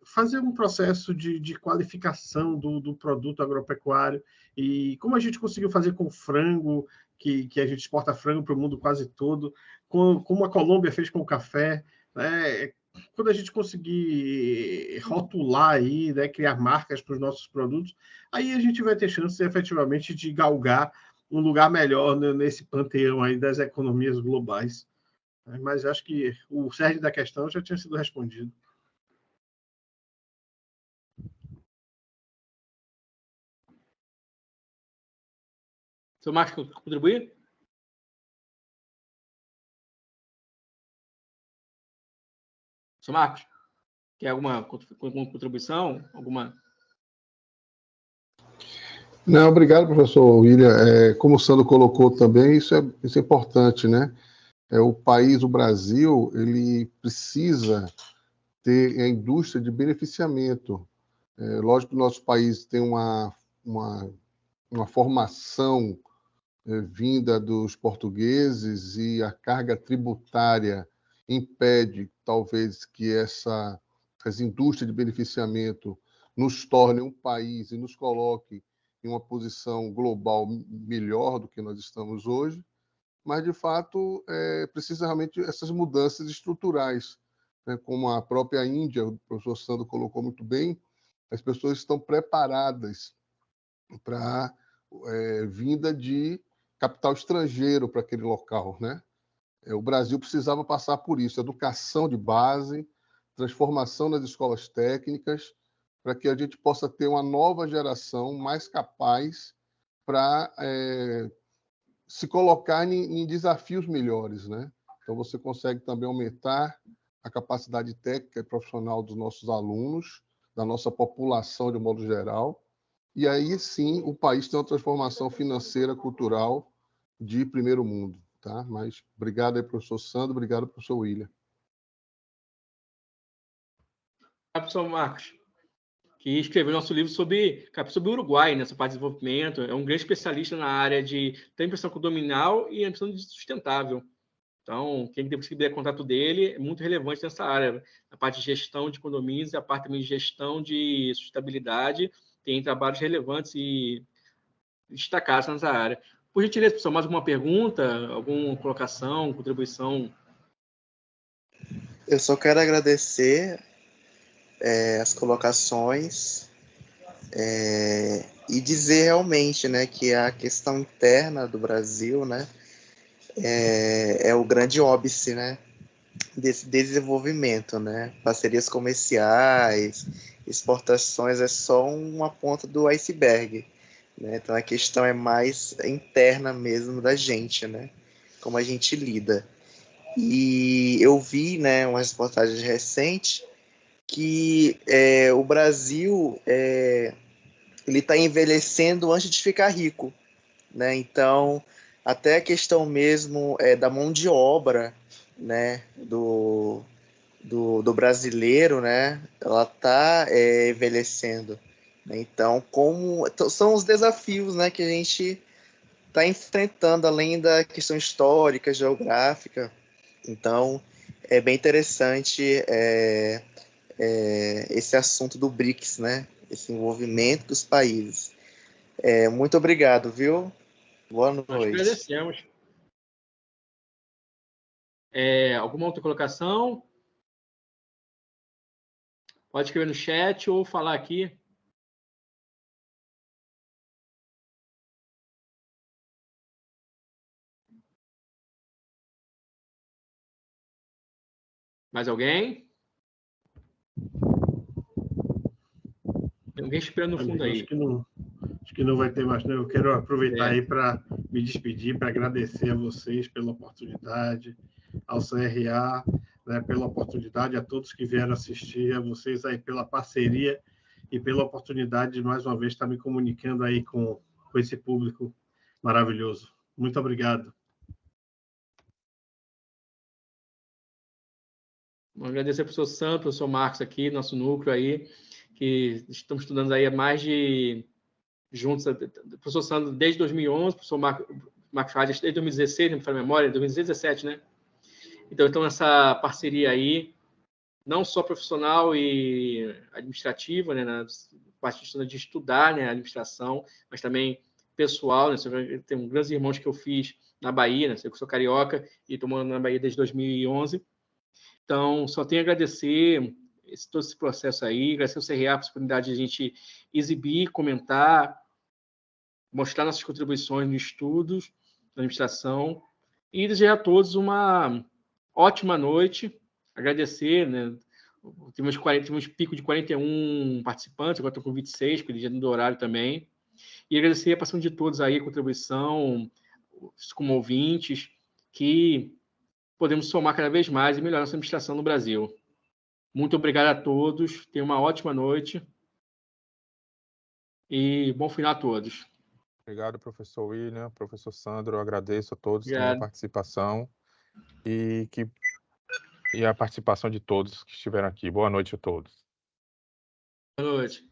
fazer um processo de qualificação do produto agropecuário, e como a gente conseguiu fazer com frango, que a gente exporta frango para o mundo quase todo, como a Colômbia fez com o café, né? Quando a gente conseguir rotular aí, né, criar marcas para os nossos produtos, aí a gente vai ter chance efetivamente de galgar um lugar melhor nesse panteão aí das economias globais. Mas acho que o cerne da questão já tinha sido respondido. Seu Marcos, contribuir? Seu Marcos, quer alguma contribuição? Não, obrigado, professor William. Como o Sandro colocou também, isso é importante, né? O país, o Brasil, ele precisa ter a indústria de beneficiamento. Lógico que o nosso país tem uma formação vinda dos portugueses e a carga tributária impede, talvez, que essa indústria de beneficiamento nos torne um país e nos coloque em uma posição global melhor do que nós estamos hoje, mas, de fato, precisa realmente essas mudanças estruturais, né? Como a própria Índia, o professor Sandro colocou muito bem, as pessoas estão preparadas para vinda de capital estrangeiro para aquele local, né? O Brasil precisava passar por isso, educação de base, transformação nas escolas técnicas, para que a gente possa ter uma nova geração mais capaz para se colocar em desafios melhores, né? Então, você consegue também aumentar a capacidade técnica e profissional dos nossos alunos, da nossa população de modo geral, e aí sim o país tem uma transformação financeira, cultural de primeiro mundo. Tá? Mas obrigado aí, professor Sandro, obrigado, professor William. Professor Marcos, que escreveu nosso livro sobre o Uruguai, nessa parte de desenvolvimento. É um grande especialista na área de impressão condominal e impressão sustentável. Então, quem quiser contato dele é muito relevante nessa área. A parte de gestão de condomínios e a parte também de gestão de sustentabilidade. Tem trabalhos relevantes e destacados nessa área. Por gentileza, pessoal, mais alguma pergunta, alguma colocação, contribuição? Eu só quero agradecer as colocações e dizer realmente, né, que a questão interna do Brasil, né, é o grande óbice, né, desse desenvolvimento, né? Parcerias comerciais, exportações é só uma ponta do iceberg, né? Então a questão é mais interna mesmo da gente, né? Como a gente lida. E eu vi, né, uma reportagem recente que o Brasil ele está envelhecendo antes de ficar rico, né? Então até a questão mesmo da mão de obra, né, do brasileiro, né, ela está envelhecendo. Então, são os desafios, né, que a gente está enfrentando, além da questão histórica, geográfica. Então, é bem interessante esse assunto do BRICS, né, esse envolvimento dos países. Muito obrigado, viu? Boa Nós noite. agradecemos. Alguma outra colocação? Pode escrever no chat ou falar aqui. Mais alguém? Tem alguém esperando no fundo aí. Acho que não vai ter mais, né? Eu quero aproveitar aí para me despedir, para agradecer a vocês pela oportunidade, ao CRA, né, pela oportunidade, a todos que vieram assistir, a vocês aí pela parceria e pela oportunidade de, mais uma vez, estar me comunicando aí com esse público maravilhoso. Muito obrigado. Vamos agradecer ao professor Santos, ao professor Marcos aqui, nosso núcleo aí, que estamos estudando aí há mais de... juntos, o professor Sandro desde 2011, o professor Marcos Fades desde 2016, não me falo a memória, 2017, né? Então, essa parceria aí, não só profissional e administrativa, né, na parte de estudar, né, a administração, mas também pessoal, né? Tem grandes irmãos que eu fiz na Bahia, né? Eu sou carioca e estou morando na Bahia desde 2011. Então, só tenho a agradecer todo esse processo aí, agradecer ao CRA a possibilidade de a gente exibir, comentar, mostrar nossas contribuições nos estudos, na administração, e desejar a todos uma ótima noite, agradecer, né? Tivemos pico de 41 participantes, agora estou com 26, pelo dia do horário também, e agradecer a participação de todos aí, a contribuição, como ouvintes, que podemos somar cada vez mais e melhorar nossa administração no Brasil. Muito obrigado a todos, tenham uma ótima noite e bom final a todos. Obrigado, professor William, professor Sandro, eu agradeço a todos também a Obrigado. participação e a participação de todos que estiveram aqui. Boa noite a todos. Boa noite.